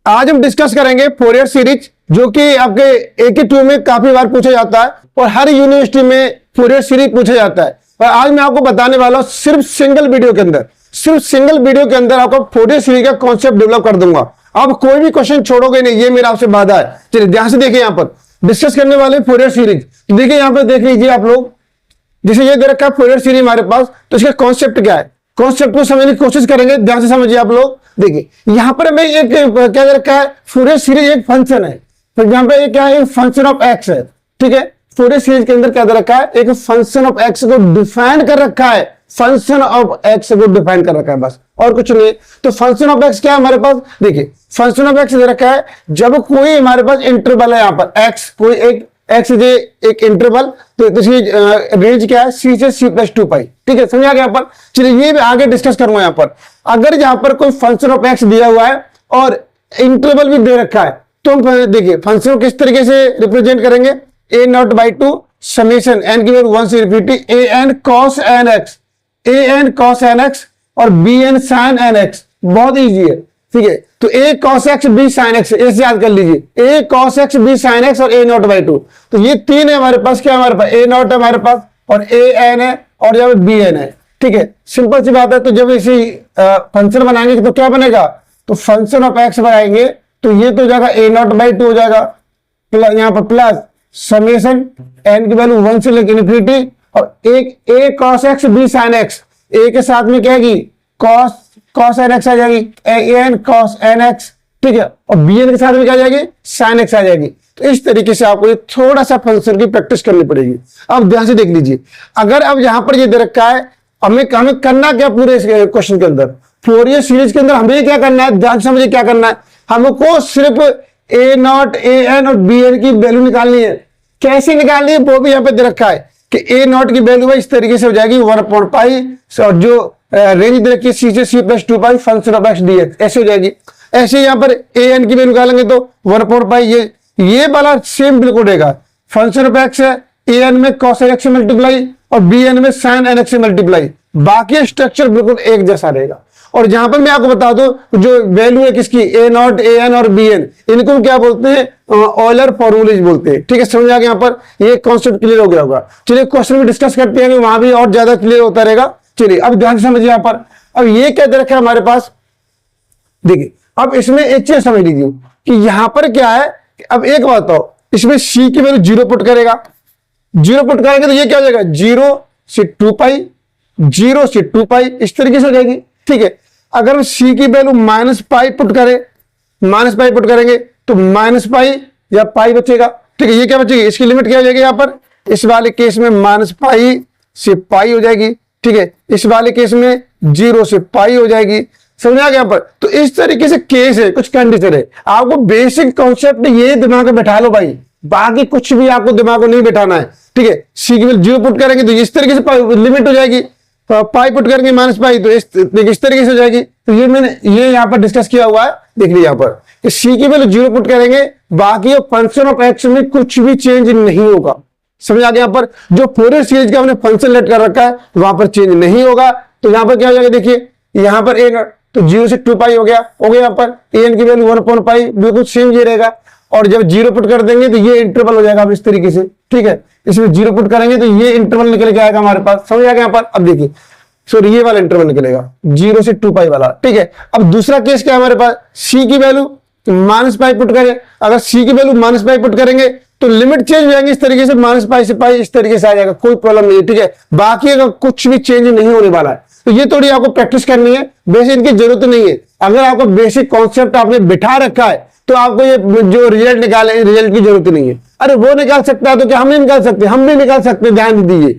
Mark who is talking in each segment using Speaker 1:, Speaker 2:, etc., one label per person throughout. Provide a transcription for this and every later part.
Speaker 1: आज हम डिस्कस करेंगे फोरियर सीरीज, जो कि आपके AK2 में काफी बार पूछा जाता है और हर यूनिवर्सिटी में फोरियर सीरीज पूछा जाता है। और आज मैं आपको बताने वाला हूं सिर्फ सिंगल वीडियो के अंदर आपको फोरियर सीरीज का कॉन्सेप्ट डेवलप कर दूंगा। आप कोई भी क्वेश्चन छोड़ोगे नहीं, ये मेरा आपसे वादा है। चलिए ध्यान से देखिए, यहाँ पर डिस्कस करने वाले फोरियर सीरीज। देखिए यहाँ पर देख लीजिए आप लोग, जैसे ये दे रखा है फोरियर सीरीज हमारे पास, तो इसका कॉन्सेप्ट क्या है, कॉन्सेप्ट को समझने की कोशिश करेंगे। ध्यान से समझिए आप लोग। देखिए यहाँ पर हमें एक क्या दे रखा है, फोरियर सीरीज एक फंक्शन है। तो यहाँ पे एक क्या है, फंक्शन ऑफ एक्स है। ठीक है, फोरियर सीरीज के अंदर क्या दे रखा है, एक फंक्शन ऑफ एक्स को डिफाइन कर रखा है। फंक्शन ऑफ एक्स को डिफाइन कर रखा है, बस और कुछ नहीं। तो फंक्शन ऑफ एक्स क्या है हमारे पास, देखिए फंक्शन ऑफ एक्स दे रखा है जब कोई हमारे पास इंटरवल है, यहाँ पर एक्स, कोई एक एक्स जे एक इंटरवल, तो इसकी रेंज क्या है, सी से सी प्लस 2 पाई। ठीक है, समझा गया यहाँ पर। चलिए ये भी आगे डिस्कस करूंगा। यहाँ पर अगर यहाँ पर कोई फंक्शन ऑफ एक्स दिया हुआ है और इंटरवल भी दे रखा है, तो हम देखिए फंक्शन को किस तरीके से रिप्रेजेंट करेंगे, A naught by 2 summation N की वैल्यू 1 से repeat A N cos N X, A N cos N X और B N sine N X. बहुत ईजी है। ठीक है, तो A cos X B sine X, ऐसे याद कर लीजिए, A cos X B sine X और ए नॉट बाई 2। तो ये तीन है हमारे पास। क्या हमारे पास, ए नॉट है हमारे पास और ए एन है और यहाँ बी एन है। ठीक है, सिंपल सी बात है। तो जब इसी फंक्शन बनाएंगे तो क्या बनेगा, तो फंक्शन ऑफ एक्स बनाएंगे तो ये तो हो जाएगा ए नॉट बाई 2 हो जाएगा, यहाँ पर प्लस समेशन एन की वैल्यू 1 से लेकर इन्फिनिटी और एक A cos X B sine X, A के साथ में क्या है कॉस एन एक्स आ जाएगी, एन कॉस एन एक्स। ठीक है, और बी एन के साथ में क्या आ जाएगी, साइन एक्स आ जाएगी। तो इस तरीके से आपको ये थोड़ा सा फंक्शन की प्रैक्टिस करनी पड़ेगी। अब ध्यान से देख लीजिए, अगर अब यहां पर ये दे रखा है, हमें करना क्या पूरे क्वेश्चन के अंदर, फोरियर सीरीज के अंदर हमें क्या करना है, ध्यान से समझिए क्या करना है। हमको सिर्फ ए नॉट ए एन और बी एन की वैल्यू निकालनी है। कैसे निकालनी है वो भी यहाँ पे दे रखा है कि ए नॉट की वैल्यू इस तरीके से हो जाएगी 1/पाई, और जो रेंज दे रखी है सी से सी plus 2 pi function of x D x, ऐसे हो जाएगी। ऐसे यहाँ पर ए एन की वैल्यू निकालेंगे तो 1/पाई, ये वाला सेम बिल्कुल रहेगा। फंक्शन ऑफ एक्स है, ए एन में कॉस एक्स से मल्टीप्लाई और बी एन में साइन एन एक्स से मल्टीप्लाई, बाकी स्ट्रक्चर बिल्कुल एक जैसा रहेगा। और जहां पर मैं आपको बता दूं, जो वैल्यू है किसकी, ए नॉट ए एन और बी एन, इनको क्या बोलते हैं, ऑयलर फॉर्मूलेज बोलते हैं। ठीक है, समझ आ गया यहाँ पर, ये कॉन्सेप्ट क्लियर हो गया होगा। चलिए क्वेश्चन में डिस्कस करते हैं, वहां भी और ज्यादा क्लियर होता रहेगा। चलिए अब ध्यान से समझिए यहाँ पर। अब ये क्या दे रखा है हमारे पास, देखिए अब इसमें एक चीज समझ लीजिए कि यहां पर क्या है। अब एक बात बताओ, इसमें सी की वैल्यू 0 पुट करेगा, 0 पुट करेंगे तो ये क्या हो जाएगा, 0 से 2 पाई, 0 से 2 पाई, इस तरीके से हो जाएगी। ठीक है, अगर सी की वैल्यू -पाई पुट करें, -पाई पुट करेंगे तो -पाई या पाई बचेगा। ठीक है, ये क्या बचेगी, इसकी लिमिट क्या हो जाएगी यहाँ पर, इस वाले केस में -पाई से पाई हो जाएगी। ठीक है, इस वाले केस में 0 से पाई हो जाएगी। समझा गया यहाँ पर। तो इस तरीके से केस है, कुछ कंडीशन है। आपको बेसिक कॉन्सेप्ट ये दिमाग में बैठा लो भाई, बाकी कुछ भी आपको दिमाग में नहीं बैठाना है। ठीक है, सी की वैल्यू 0 पुट करेंगे तो इस तरीके से लिमिट हो जाएगी, पाई पुट करेंगे -पाई तो इस तरीके से हो जाएगी। तो ये मैंने ये यहाँ पर डिस्कस किया हुआ है, देख लीजिए यहाँ पर कि सी की वैल्यू 0 पुट करेंगे, बाकी फंक्शन ऑफ एक्स में कुछ भी चेंज नहीं होगा। समझ आ गया यहाँ पर, जो फोरियर सीरीज का हमने फंक्शन लेट कर रखा है वहां पर चेंज नहीं होगा। तो यहाँ पर क्या हो जाएगा, देखिए यहाँ पर ए तो 0 से 2 पाई हो गया यहाँ पर, ए एन की वैल्यू 1/पाई बिल्कुल सेम ये रहेगा। और जब 0 पुट कर देंगे तो ये इंटरवल हो जाएगा इस तरीके से। ठीक है, इसमें 0 पुट करेंगे तो ये इंटरवल निकल के आएगा हमारे पास। समझ आ गया यहाँ पर। अब देखिए सॉरी, ये वाला इंटरवल निकलेगा 0 से 2 पाई वाला। ठीक है, अब दूसरा केस क्या है हमारे पास, सी की वैल्यू -पाई पुट करें, अगर सी की वैल्यू -पाई पुट करेंगे तो लिमिट चेंज हो जाएंगे इस तरीके से, -पाई से पाई इस तरीके से आ जाएगा, कोई प्रॉब्लम नहीं है। ठीक है, बाकी अगर कुछ भी चेंज नहीं होने वाला है। तो ये थोड़ी आपको प्रैक्टिस करनी है, बेसिक इनकी जरूरत नहीं है। अगर आपको बेसिक कॉन्सेप्ट आपने बिठा रखा है तो आपको ये जो रिजल्ट निकाले, रिजल्ट की जरूरत नहीं है। अरे वो निकाल सकता है तो क्या हम नहीं निकाल सकते, हम भी निकाल सकते, ध्यान दीजिए,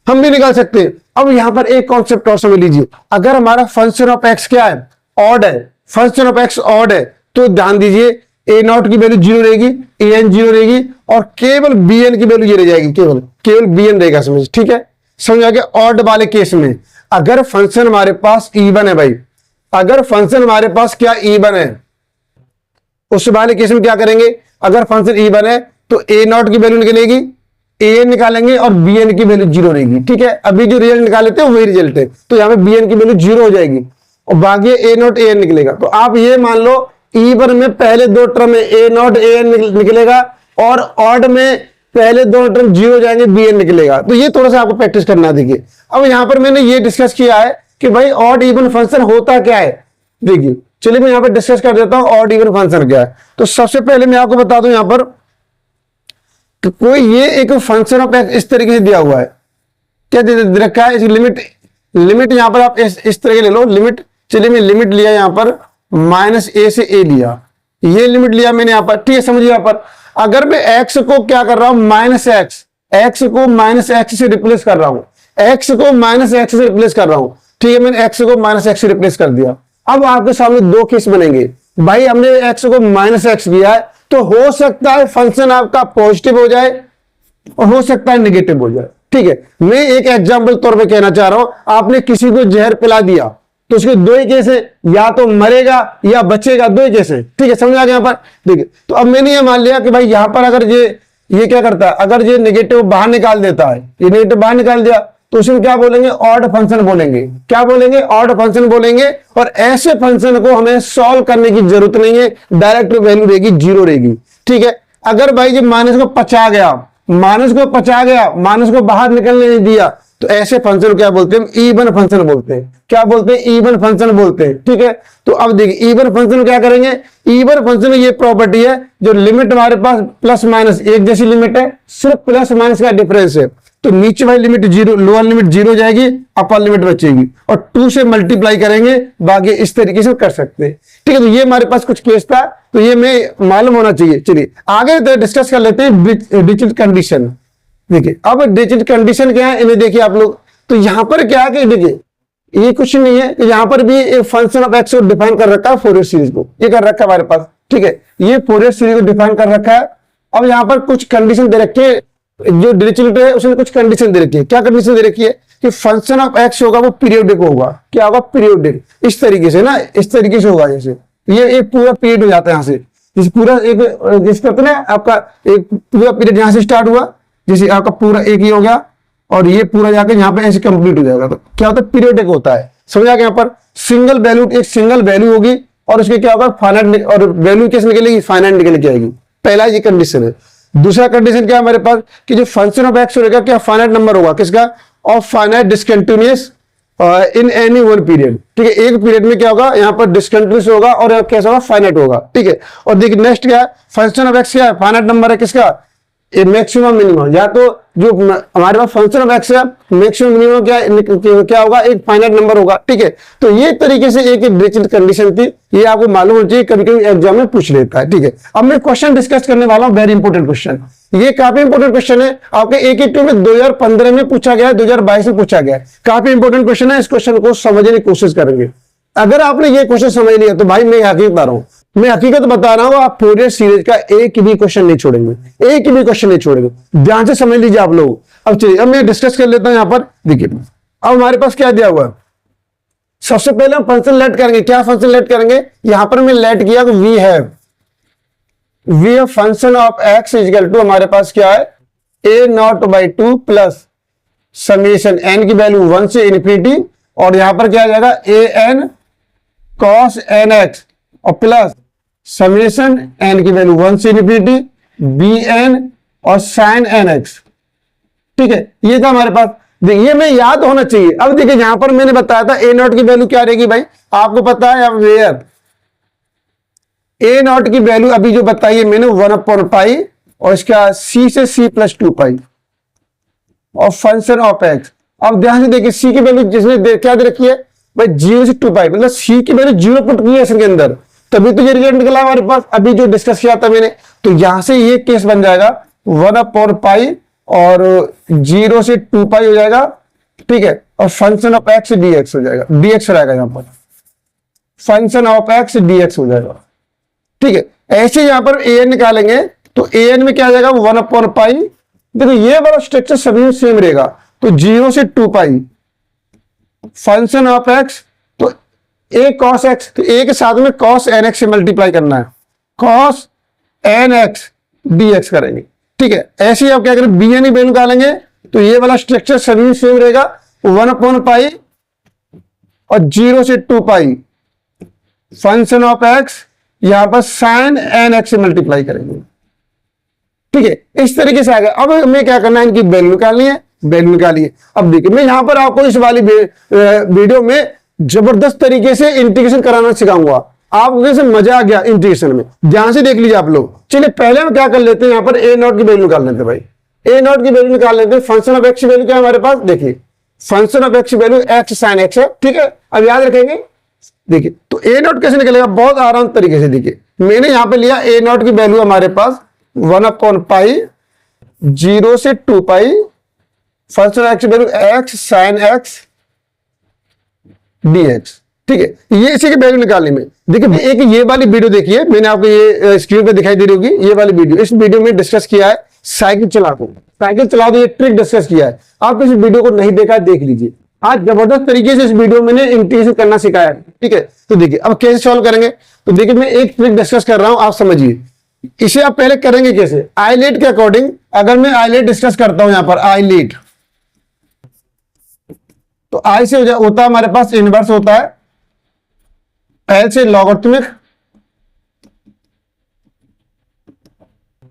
Speaker 1: हम भी निकाल सकते हैं। अब यहां पर एक कॉन्सेप्ट और समझ लीजिए, अगर हमारा फंक्शन ऑफ एक्स क्या है, ऑड है, फंक्शन ऑफ एक्स ऑड है, तो ध्यान दीजिए ए नॉट की वैल्यू 0 रहेगी, ए एन 0 रहेगी और केवल बी एन की वैल्यू ये रह जाएगी, केवल बी एन रहेगा। समझ, ठीक है, समझ आ गया। ऑड वाले केस में अगर फंक्शन हमारे पास इवन है भाई, अगर फंक्शन हमारे पास क्या इवन है, उस वाले केस में क्या करेंगे, अगर फंक्शन इवन है तो ए नॉट की वैल्यू निकलेगी, ए एन निकालेंगे और बी एन की वैल्यू 0 रहेगी। ठीक है, अभी जो रिजल्ट निकाले थे वही रिजल्ट है, तो यहाँ पे बी एन की वैल्यू 0 हो जाएगी और बाकी ए नॉट ए एन निकलेगा। तो आप ये मान लो इवन में पहले दो टर्म में ए नॉट ए एन निकलेगा और ऑड में पहले दो टर्म जीरो जाएंगे बी एन निकलेगा। तो ये थोड़ा सा आपको प्रैक्टिस करना। देखिए अब यहां पर मैंने ये डिस्कस किया है कि भाई ऑड इवन फंक्शन होता क्या है। देखिए चलिए मैं यहां पर डिस्कस कर देता हूं ऑड इवन फंक्शन क्या है। तो सबसे पहले मैं आपको बता दूं यहां पर तो कोई ये एक फंक्शन ऑफ एक्स इस तरीके से दिया हुआ है, क्या दे रखा है, लिमिट यहां पर आप इस तरह के ले लो लिमिट। चलिए मैं लिमिट लिया यहां पर माइनस ए से ए लिया, ये लिमिट लिया मैंने यहां पर, ठीक है। समझिए यहां पर अगर मैं एक्स को क्या कर रहा हूं माइनस एक्स को माइनस एक्स से रिप्लेस कर रहा हूं, एक्स को माइनस एक्स से रिप्लेस कर रहा हूं, ठीक है। मैंने एक्स को माइनस एक्स से रिप्लेस कर दिया। अब आपके सामने दो केस बनेंगे। भाई हमने एक्स को माइनस एक्स दिया है तो हो सकता है फंक्शन आपका पॉजिटिव हो जाए और हो सकता है नेगेटिव हो जाए, ठीक है। मैं एक एग्जांपल तौर पे कहना चाह रहा हूं, आपने किसी को जहर पिला दिया तो उसके दो ही केस है, या तो मरेगा या बचेगा, दो ही केस है, ठीक है। समझ आ गया यहां पर। देखिए तो अब मैंने ये मान लिया कि भाई यहां पर अगर ये क्या करता है, अगर ये नेगेटिव बाहर निकाल देता है, ये नेगेटिव बाहर निकाल दिया तो उसमें क्या बोलेंगे ऑड फंक्शन बोलेंगे। क्या बोलेंगे ऑड फंक्शन बोलेंगे। और ऐसे फंक्शन को हमें सॉल्व करने की जरूरत नहीं है, डायरेक्ट वैल्यू रहेगी जीरो रहेगी, ठीक है। अगर भाई ये माइनस को पचा गया, माइनस को बाहर निकलने नहीं दिया, तो ऐसे फंक्शन को क्या बोलते हैं, इवन फंक्शन बोलते हैं। क्या बोलते हैं, इवन फंक्शन बोलते हैं, ठीक है। तो अब देखिए इवन फंक्शन क्या करेंगे, इवन फंक्शन में ये प्रॉपर्टी है जो लिमिट हमारे पास प्लस माइनस एक जैसी लिमिट है, सिर्फ प्लस माइनस का डिफरेंस है। तो नीचे वाली limit zero, lower limit zero जाएगी, अपर लिमिट बचेगी और 2 से मल्टीप्लाई करेंगे, बाकी इस तरीके से कर सकते हैं, ठीक है। तो ये हमारे पास कुछ केस था, तो ये मैं मालूम होना चाहिए। चलिए आगे डिस्कस कर लेते हैं डिजिटल कंडीशन। देखिए अब डिजिटल कंडीशन क्या है, इन्हें देखिए आप लोग। तो यहां पर क्या है कि देखिए ये कुछ नहीं है, यहां पर भी एक फंक्शन ऑफ एक्स को डिफाइन कर रखा है, फोरियर सीरीज को ये कर रखा है हमारे पास, ठीक है। ये फोरियर सीरीज को डिफाइन कर रखा है। अब यहां पर कुछ कंडीशन दे रखी है, जो डिरिचलेट है उसने कुछ कंडीशन दे रखी है। क्या कंडीशन दे रखी है कि फंक्शन ऑफ एक्स होगा वो पीरियोडिक होगा। क्या होगा, पीरियोडिक, इस तरीके से ना, इस तरीके से होगा। जैसे ये पूरा पीरियड हो जाता है यहां से, जैसे पूरा एक जिस करते ना आपका एक पूरा पीरियड यहां से स्टार्ट हुआ, जैसे आपका पूरा एक ही हो गया और ये पूरा जाकर यहाँ पे ऐसे कंप्लीट हो जाएगा। तो क्या होता है, पीरियोडिक होता है। समझा कि यहाँ पर सिंगल वैल्यू, एक सिंगल वैल्यू होगी और उसके क्या होगा फाइनाइट, और वैल्यू कैसे निकलेगी, फाइनाइट निकल के आएगी। पहला ये कंडीशन है। दूसरा कंडीशन क्या है हमारे पास कि जो फंक्शन ऑफ एक्स होगा क्या फाइनाइट नंबर होगा, किसका, of finite discontinuous in any one period, ठीक है। एक पीरियड में क्या होगा, यहाँ पर डिसकंटिन्यूअस होगा और कैसा होगा, फाइनाइट होगा, ठीक है। और देखिए नेक्स्ट क्या है, फंक्शन ऑफ एक्स क्या है, फाइनाइट नंबर है, किसका, मैक्सिमम मिनिमम, या तो जो हमारे पास फंक्शन ऑफ एक्स है मैक्सिमम मिनिमम क्या होगा, एक फाइनाइट नंबर होगा, ठीक है। तो ये तरीके से एक डिजिटल कंडीशन थी, ये आपको मालूम होना चाहिए, कभी कभी एग्जाम में पूछ लेता है, ठीक है। अब मैं क्वेश्चन डिस्कस करने वाला हूं, वेरी इंपॉर्टेंट क्वेश्चन, ये काफी इंपॉर्टेंट क्वेश्चन है। आपके एक एक में 2015 में पूछा गया है, 2022 में पूछा गया है, काफी इंपॉर्टेंट क्वेश्चन है। इस क्वेश्चन को समझने की कोशिश करेंगे। अगर आपने ये क्वेश्चन समझ लिया तो भाई मैं हकीकत बता रहा हूं, मैं हकीकत बता रहा हूं, आप फोरियर सीरीज का एक भी क्वेश्चन नहीं छोड़ेंगे, एक भी क्वेश्चन नहीं छोड़ेंगे, ध्यान से समझ लीजिए आप लोग। अब चलिए अब मैं डिस्कस कर लेता हूं यहां पर। देखिए अब हमारे पास क्या दिया हुआ है, सबसे पहले हम फंक्शन लेट करेंगे। क्या फंक्शन लेट करेंगे, यहां पर मैं लेट किया तो we have function of x equal to हमारे पास क्या है, A naught by 2 plus summation N की वैल्यू 1 से इन्फिनिटी, और यहां पर क्या आ जाएगा, A N cos N X और प्लस समेशन एन की वैल्यू 1 से इन्फिनिटी बी एन और साइन एन एक्स, ठीक है। ये था हमारे पास, देखिए मैं याद होना चाहिए। अब देखिए यहां पर मैंने बताया था ए नॉट की वैल्यू क्या रहेगी, भाई आपको पता है, वेयर ए नॉट की वैल्यू अभी जो बताई है मैंने 1/पाई और इसका सी से सी प्लस 2 पाई और फंक्शन ऑफ एक्स। अब ध्यान से देखिए सी की वैल्यू जिसने क्या दे रखी है भाई 0 से 2 पाई, मतलब सी की वैल्यू 0 पुट की है इसके अंदर, तभी तो ये रिजल्ट निकला हमारे पास अभी जो डिस्कस किया था मैंने। तो यहां से ये केस बन जाएगा 1/पाई और 0 से 2 पाई हो जाएगा, ठीक है। और फंक्शन ऑफ एक्स dx हो जाएगा, dx रहेगा यहां पर, फंक्शन ऑफ एक्स dx हो जाएगा, ठीक है। ऐसे यहां पर an निकालेंगे तो an में क्या आ जाएगा 1/पाई। देखो ये वाला स्ट्रक्चर सभी में सेम रहेगा, तो 0 से 2 पाई फंक्शन ऑफ एक्स, तो a cos x, तो a के साथ में cos nx से मल्टीप्लाई करना है, cos nx dx करेंगे, ठीक है। ऐसे ही आप क्या करें, bn की वैल्यू निकालेंगे तो ये वाला स्ट्रक्चर सभी में सेम रहेगा, 1/पाई और 0 से 2 पाई फंक्शन ऑफ एक्स यहां पर साइन एन एक्स से मल्टीप्लाई करेंगे, ठीक है। इस तरीके से आ गया। अब हमें क्या करना है, इनकी वैल्यू निकालनी है, वैल्यू निकालिए। अब देखिए मैं यहां पर आपको इस वाली वीडियो में जबरदस्त तरीके से इंटीग्रेशन कराना सिखाऊंगा। आपको कैसे मजा आ गया इंटीग्रेशन में, ध्यान से देख लीजिए आप लोग। चलिए पहले हम क्या कर लेते हैं, यहां पर ए नॉट की वैल्यू निकाल लेते हैं भाई। ए नॉट की वैल्यू निकाल लेते हैं। फंक्शन ऑफ एक्स की वैल्यू क्या है हमारे पास, देखिए फंक्शन ऑफ एक्स की वैल्यू एक्स साइन एक्स है, ठीक है। अब याद रखेंगे, देखिए तो ए नॉट कैसे निकलेगा, बहुत आराम तरीके से। देखिए मैंने यहां पे लिया ए नॉट की वैल्यू हमारे पास 1/पाई 0 से 2 pi function x value x sine x dx, ठीक है। ये इसी की वैल्यू निकालने में देखिए एक ये वाली वीडियो देखिए, मैंने आपको ये स्क्रीन पे दिखाई दे रही होगी ये वाली वीडियो। इस वीडियो में डिस्कस किया है साइकिल चला दो ये ट्रिक डिस्कस किया है। आप इस वीडियो को नहीं देखा देख लीजिए। आज जबरदस्त तरीके से इस वीडियो में मैंने इंटीग्रेशन करना सिखाया है, ठीक है। तो देखिए अब कैसे सॉल्व करेंगे, तो देखिए मैं एक ट्रिक डिस्कस कर रहा हूं, आप समझिए। इसे आप पहले करेंगे कैसे, आईलेट के अकॉर्डिंग। अगर मैं आईलेट डिस्कस करता हूं यहां पर आईलेट, तो आई से होता है हमारे पास इनवर्स होता है, एल से लॉगरिथमिक,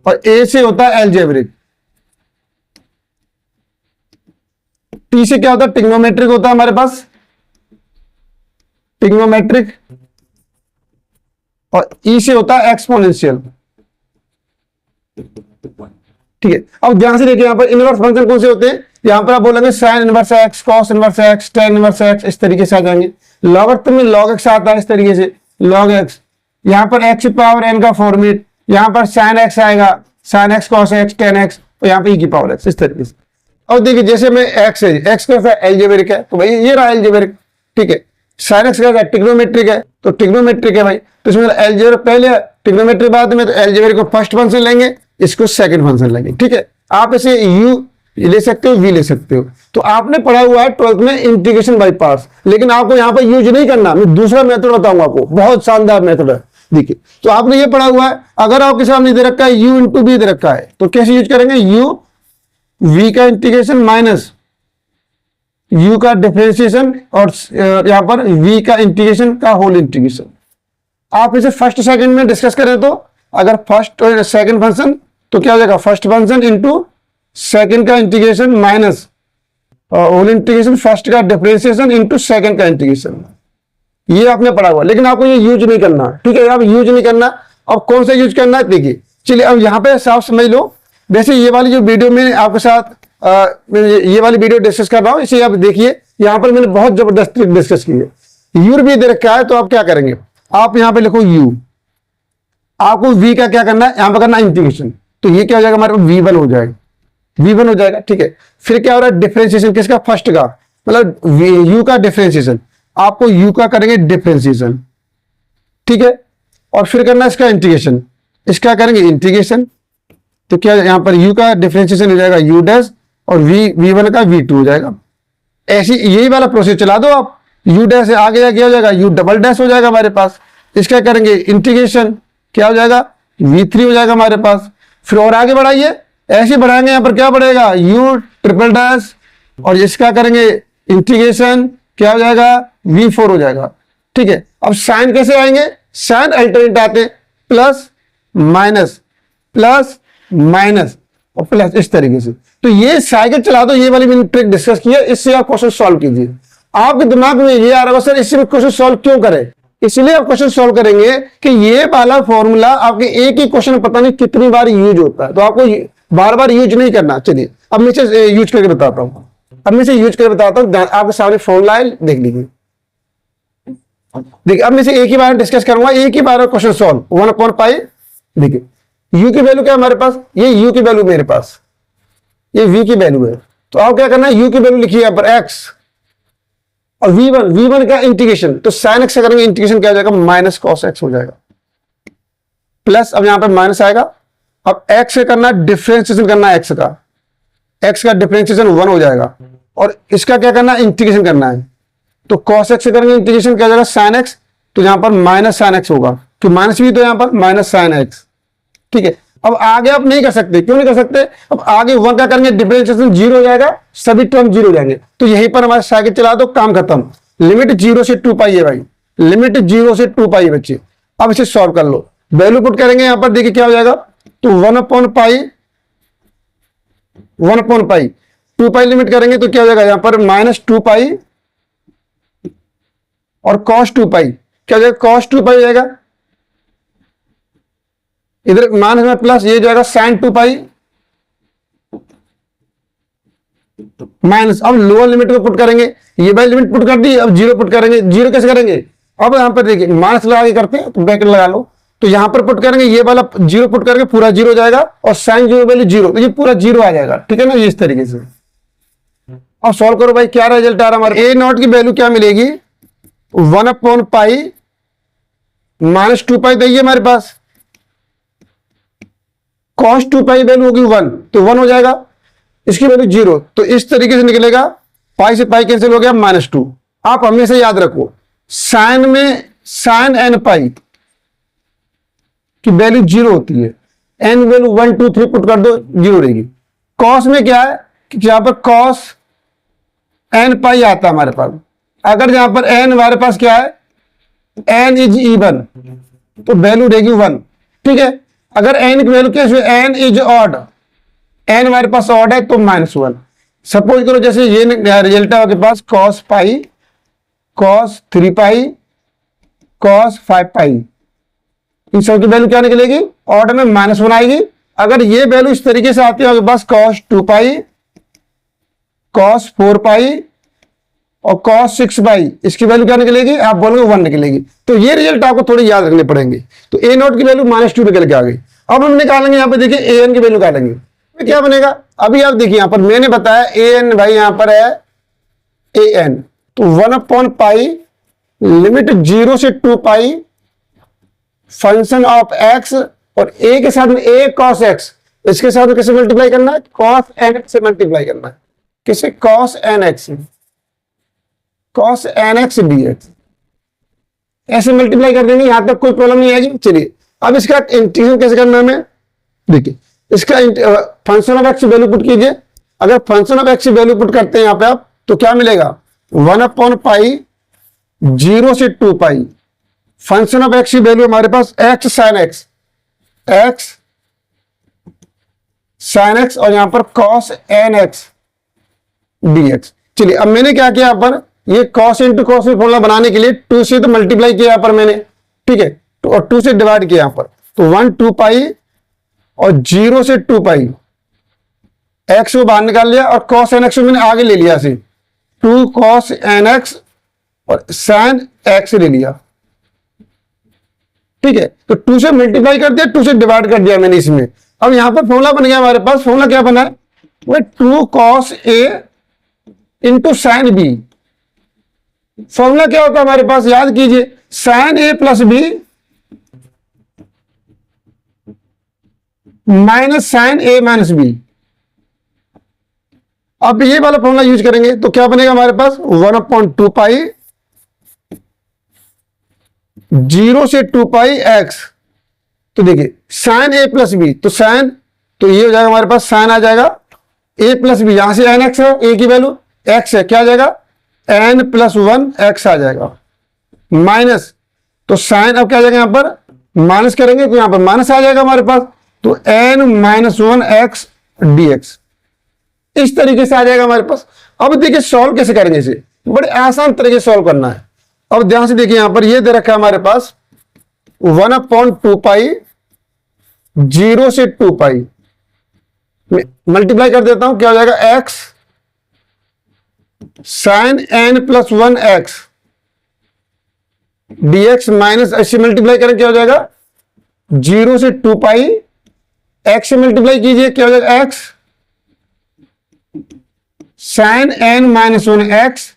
Speaker 1: और ए से होता है एलजेब्रिक, टी से क्या होता है ट्रिग्नोमेट्रिक होता है हमारे पास, ट्रिग्नोमेट्रिक, और ई से होता है एक्सपोनेंशियल, ठीक है। अब ध्यान से देखिए यहां पर इनवर्स फंक्शन कौन से होते हैं, यहां पर आप बोलेंगे sine inverse x, cos inverse x, tan inverse x, इस तरीके से आ जाएंगे। लॉगरिथम में लॉग एक्स आता है इस तरीके से, लॉग एक्स। यहां पर एक्स पावर एन का फॉर्मेट, यहां पर साइन एक्स आएगा, sine x cos x ten x, और यहां पर ई की पावर एक्स, इस तरीके से। और देखिए जैसे में एक्स है, एक्स कैसा एलजेब्रिक है, तो भाई ये रहा एलजेब्रिक, ठीक है। साइन एक्स कैसा ट्रिग्नोमेट्रिक है, तो ट्रिग्नोमेट्रिक है भाई, तो इसमें एलजेब्रिक पहले ट्रिग्नोमेट्रिक बाद में, तो एलजेब्रिक को फर्स्ट फंक्शन लेंगे, इसको सेकंड फंक्शन लेंगे, ठीक है। आप इसे यू ले सकते हो, वी ले सकते हो। तो आपने पढ़ा हुआ है 12th में इंटीग्रेशन बाय पार्ट्स, लेकिन आपको यहां पर यूज नहीं करना। मैं दूसरा मेथड बताऊंगा आपको, बहुत शानदार मेथड है। देखिए तो आपने ये पढ़ा हुआ है, अगर आपके सामने दे रखा है u इंटू बी दे रखा है, तो कैसे यूज करेंगे, u v का इंटीग्रेशन माइनस u का डिफरेंशिएशन, और यहां पर v का इंटीग्रेशन का होल इंटीग्रेशन। आप इसे फर्स्ट सेकंड में डिस्कस करें, तो अगर फर्स्ट और सेकंड फंक्शन तो क्या हो जाएगा, फर्स्ट फंक्शन इंटू सेकंड का integration minus whole integration first का डिफरेंशिएशन इंटू सेकंड का इंटीग्रेशन। ये आपने पढ़ा हुआ, लेकिन आपको ये यूज नहीं करना, ठीक है। आप यूज नहीं करना। अब कौन सा यूज करना है, देखिए चलिए अब यहाँ पे साफ समझ लो। वैसे ये वाली जो वीडियो में आपके साथ ये वाली वीडियो डिस्कस कर रहा हूँ, इसे आप देखिए। यहाँ पर मैंने बहुत जबरदस्त डिस्कस की है। यू भी दे रखा है, तो आप क्या करेंगे, आप यहाँ पे लिखो यू, आपको v का क्या करना है, यहाँ पे करना इंटीग्रेशन, तो ये क्या हो जाएगा हमारे पास v1 हो जाएगा, v1 हो जाएगा, ठीक है। फिर क्या हो रहा है डिफरेंशिएशन किसका, फर्स्ट का, मतलब u का डिफरेंशिएशन, आपको u का करेंगे डिफरेंशिएशन, ठीक है। और फिर करना इसका इंटीग्रेशन, इसका करेंगे इंटीग्रेशन, तो क्या यहाँ पर u का डिफरेंशिएशन हो जाएगा u डैश, और v1 का v2 हो जाएगा। ऐसी यही वाला प्रोसेस चला दो आप, u डैश से आगे क्या हो जाएगा, u डबल डैश हो जाएगा हमारे पास। इसका करेंगे इंटीग्रेशन, क्या हो जाएगा, v3 हो जाएगा हमारे पास। फिर और आगे बढ़ाइए, ऐसे बढ़ाएंगे, यहाँ पर क्या बढ़ेगा, u ट्रिपल डैश, और इसका करेंगे इंटीग्रेशन, क्या हो जाएगा, v4 हो जाएगा, ठीक है। अब साइन कैसे आएंगे, साइन अल्टरनेट आते हैं, प्लस माइनस प्लस माइनस और प्लस, इस तरीके से। तो ये साइकिल चला दो, ये वाली मैंने ट्रिक डिस्कस की है, इससे आप क्वेश्चन सॉल्व कीजिए। आपके दिमाग में ये आ रहा है सर इससे भी क्वेश्चन सॉल्व क्यों करें, इसलिए आप क्वेश्चन सॉल्व करेंगे कि ये वाला फॉर्मूला आपके एक ही क्वेश्चन पता नहीं कितनी बार यूज होता है, तो आपको बार बार यूज नहीं करना। चलिए अब मैं इसे यूज करके बताता हूं, आपके सामने फॉर्मूला है, देख लीजिए। देखिए अब मैं इसे एक ही बार डिस्कस करूंगा, एक ही बार क्वेश्चन सॉल्व 1/पाई। देखिए u की वैल्यू क्या है हमारे पास, ये u की वैल्यू मेरे पास, ये v की वैल्यू है, तो आप क्या करना है, u की वैल्यू लिखिए यहाँ पर x, और v1 का इंटीग्रेशन, तो sin x करेंगे इंटीग्रेशन क्या हो जाएगा, माइनस कॉस x हो जाएगा, प्लस अब यहां पर माइनस आएगा। अब x से करना डिफरेंशिएशन करना है, x का डिफरेंशिएशन 1 हो जाएगा, और इसका क्या करना है, इंटीग्रेशन करना है, तो cos x से करेंगे इंटीग्रेशन क्या हो जाएगा, sin x, तो यहां पर माइनस sin x होगा, तो माइनस भी तो यहां पर माइनस sin x, ठीक है। अब आगे आप नहीं कर सकते, क्यों नहीं कर सकते, अब आगे 1 का करेंगे डिफरेंशिएशन 0 हो जाएगा, सभी टर्म 0 हो जाएंगे, तो यहीं पर हमारा साइकिल चला दो, काम खत्म। लिमिट 0 से 2 पाई है भाई, लिमिट 0 से 2 पाई है बच्चे। अब इसे सॉल्व कर लो, वैल्यू पुट करेंगे यहां पर, देखिए क्या हो जाएगा, तो 1/पाई 2 पाई लिमिट करेंगे तो क्या हो जाएगा यहां पर -2 पाई और cos 2 पाई, क्या हो जाएगा cos 2 पाई हो जाएगा, इधर माइनस में प्लस, ये जाएगा sin 2 पाई माइनस। अब लोअर लिमिट को पुट करेंगे, ये वाली लिमिट पुट कर दी, अब जीरो पुट करेंगे, जीरो कैसे करेंगे, अब यहां पर देखिए माइनस लगा के करते हैं तो ब्रैकेट लगा लो, तो यहां पर पुट करेंगे, ये वाला जीरो पुट करके पूरा जीरो जाएगा और साइन जीरो वैल्यू जीरो, तो ये पूरा जीरो आ जाएगा, ठीक है ना, ये इस तरीके से। अब सॉल्व करो भाई, क्या रिजल्ट आ रहा है हमारे, ए नॉट की वैल्यू क्या मिलेगी, 1/पाई -2 पाई दी हमारे पास, cos 2 पाई वैल्यू होगी 1, तो 1 हो जाएगा, इसकी वैल्यू 0, तो इस तरीके से निकलेगा, पाई से पाई कैंसिल हो गया -2। आप हमेशा याद रखो, साइन में साइन n पाई की वैल्यू 0 होती है, n वैल्यू 1 2 3 पुट कर दो 0 रहेगी। cos में क्या है कि यहां पर cos n पाई आता है हमारे पास, अगर यहां पर n हमारे पास क्या है, n इज इवन, तो वैल्यू रहेगी 1, ठीक है। अगर n की वैल्यू कैसे, n इज ऑड, n हमारे पास ऑड है तो -1। सपोज करो जैसे ये रिजल्ट है आपके पास cos पाई, cos 3 पाई, cos 5 पाई, इन सब की वैल्यू क्या निकलेगी, ऑर्डर में -1 आएगी। अगर ये वैल्यू इस तरीके से आती है आपके पास cos 2 पाई, cos 4 पाई और cos 6 पाई, इसकी वैल्यू क्या निकलेगी, आप बोलोगे 1 निकलेगी। तो ये रिजल्ट आपको थोड़ी याद रखने पड़ेंगे। तो ए नॉट की वैल्यू -2 निकल के आ गई। अब हम निकालेंगे यहाँ पे, देखिए ए एन की वैल्यू निकालेंगे, क्या बनेगा, अभी आप देखिए यहां पर मैंने बताया ए एन भाई यहां पर है ए एन, तो 1/पाई लिमिट 0 से 2 पाई फंक्शन ऑफ एक्स, और ए के साथ में ए cos x, इसके साथ में किसे मल्टीप्लाई करना है, cos nx से मल्टीप्लाई करना है, किसे, cos nx dx, ऐसे मल्टीप्लाई कर देंगे, यहां तक कोई प्रॉब्लम नहीं आएगी। चलिए अब इसका इंटीग्रेशन कैसे करना है, हमें देखिए, इसका function of x value put कीजिए। अगर function of x value put करते हैं यहां पे आप, तो क्या मिलेगा, 1/पाई 0 से 2 पाई फंक्शन ऑफ एक्स की वैल्यू हमारे पास x sin x और यहां पर cos nx dx। चलिए अब मैंने क्या किया यहां पर, ये cos इंटू cos में फॉर्मूला बनाने के लिए 2 से तो मल्टीप्लाई किया यहां पर मैंने, ठीक है, और 2 से डिवाइड किया यहां पर, तो 1/2 पाई और 0 से 2 पाई, x को बाहर निकाल लिया और cos nx को मैंने आगे ले लिया से 2 cos nx और sin x ले लिया, ठीक है। तो 2 से मल्टीप्लाई कर दिया, 2 से डिवाइड कर दिया मैंने इसमें। अब यहां पर फॉर्मूला बन गया हमारे पास, फॉर्मूला क्या बना है, वो 2 cos a into sine B. Formula क्या होता है हमारे पास, याद कीजिए, sine a plus B minus sine a minus B. अब ये वाला फॉर्मूला यूज करेंगे तो क्या बनेगा हमारे पास, 1/2 पाई 0 से 2 पाई x। तो देखिए साइन a प्लस बी, तो साइन, तो ये हो जाएगा हमारे पास साइन आ जाएगा a प्लस बी, यहां से nx है, a की वैल्यू x है, क्या आ जाएगा n+1 x आ जाएगा, माइनस, तो साइन अब क्या आ जाएगा यहां पर माइनस करेंगे तो यहां पर माइनस आ जाएगा हमारे पास, तो n-1 x dx इस तरीके से आ जाएगा हमारे पास। अब देखिए सॉल्व कैसे करेंगे, इसे बड़े आसान तरीके से सॉल्व करना है। अब ध्यान से देखिए यहां पर ये दे रखा है हमारे पास 1/2 पाई 0 से 2 पाई, मल्टीप्लाई कर देता हूं, क्या हो जाएगा x sin n+1 x dx minus, ऐसे मल्टीप्लाई करें क्या हो जाएगा 0 से 2 पाई, x से मल्टीप्लाई कीजिए क्या हो जाएगा x sin n-1 x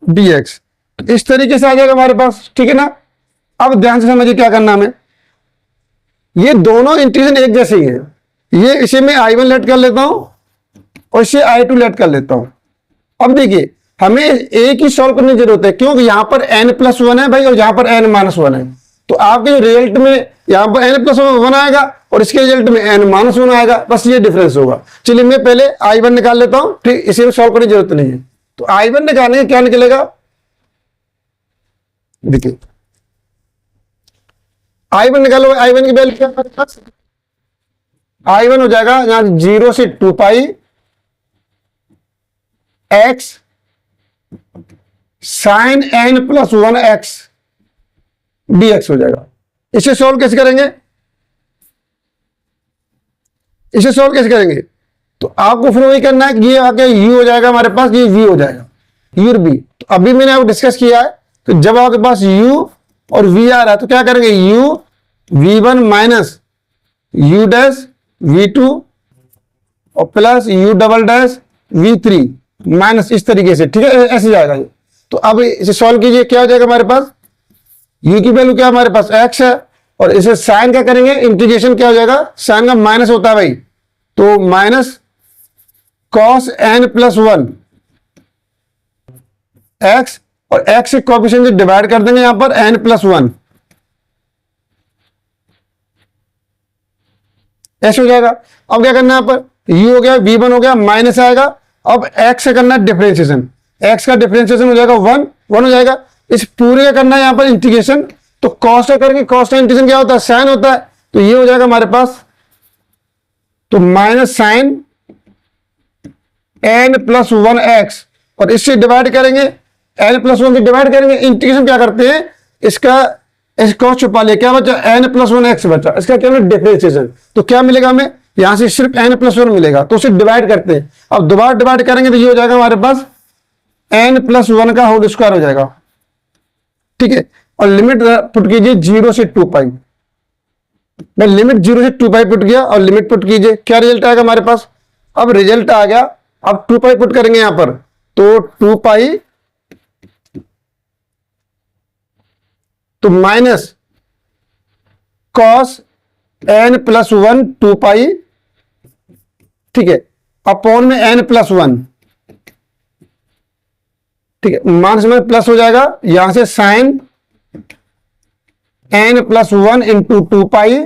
Speaker 1: dx, इस तरीके से आ जाएगा हमारे पास, ठीक है ना। अब ध्यान से समझिए क्या करना हमें, ये दोनों इंटीग्रेशन एक जैसे ही है, ये इसे मैं I1 लेट कर लेता हूं और इसे I2 लेट कर लेता हूं। अब देखिए हमें एक ही सॉल्व करने की जरूरत है, क्योंकि यहां पर n+1 है भाई और यहां पर n-1 है, तो आपके जो रिजल्ट में यहां पर n+1 आएगा और इसके रिजल्ट में n-1 आएगा, बस ये डिफरेंस होगा। चलिए मैं पहले I1 निकाल लेता हूं, ठीक, इसे में सॉल्व करने की जरूरत नहीं है। तो I1 निकालने क्या निकलेगा, देखिए I1 निकालो, I1 की वैल्यू क्या है हमारे पास? I1 हो जाएगा यहाँ 0 से 2 pi x sine n plus 1x dx हो जाएगा। इसे सॉल्व कैसे करेंगे? इसे सॉल्व कैसे करेंगे? तो आपको फिर वही करना है कि ये आके u हो जाएगा हमारे पास, ये v हो जाएगा, u और v। तो अभी मैंने आपको डिस्कस किया है कि जब आपके पास u और v आ रहा है तो क्या करेंगे? u v1 minus u dash v2 और plus u double dash v3 minus, इस तरीके से, ठीक है, ऐसे जाएगा ये। तो अब इसे सॉल्व कीजिए, क्या हो जाएगा हमारे पास? u की वैल्यू क्या हमारे पास? x है, और इसे साइन क्या करेंगे? इंटीग्रेशन क्या हो जाएगा? साइन का माइनस होता है भाई, तो minus cos n plus 1 x, और x के कोएफिशिएंट से डिवाइड कर देंगे यहां पर n प्लस 1, ऐसे हो जाएगा। अब क्या करना है यहाँ पर? u हो गया, v1 हो गया, माइनस आएगा। अब x से करना है डिफरेंशिएशन, x का डिफरेंशिएशन हो जाएगा 1 हो जाएगा। इस पूरे का करना है यहाँ पर इंटीग्रेशन, तो कॉस का करेंगे, कॉस का इंटीग्रेशन क्या होता है? साइन होता है, तो ये हो जाएगा हमारे पास, तो minus sign n plus 1x, और इससे डिवाइड करेंगे, n प्लस 1 से डिवाइड करेंगे, इंटीग्रेशन क्या करते हैं? इसका कॉस छुपा लिया, क्या बचा? n प्लस 1x बचा, इसका क्या है? डिफरेंशिएशन। तो क्या मिलेगा हमें? यहां से सिर्फ n प्लस 1 मिलेगा, तो उसे डिवाइड करते हैं। अब दोबारा डिवाइड करेंगे तो ये हो जाएगा हमारे पास n प्लस 1 का होल स्क्वायर हो जाएगा, ठीक है। और लिमिट पुट कीजिए 0 से 2 पाई। मैं लिमिट 0 से 2 पाई पुट किया और लिमिट पुट कीजिए, क्या रिजल्ट आएगा हमारे पास? अब रिजल्ट आ गया, अब 2 पाई पुट करेंगे यहां पर, तो 2 पाई, तो माइनस कॉस n प्लस 1 2 पाई, ठीक है, अपॉन में n प्लस 1, ठीक है, माइनस में प्लस हो जाएगा, यहां से साइन n प्लस 1 इंटू 2 पाई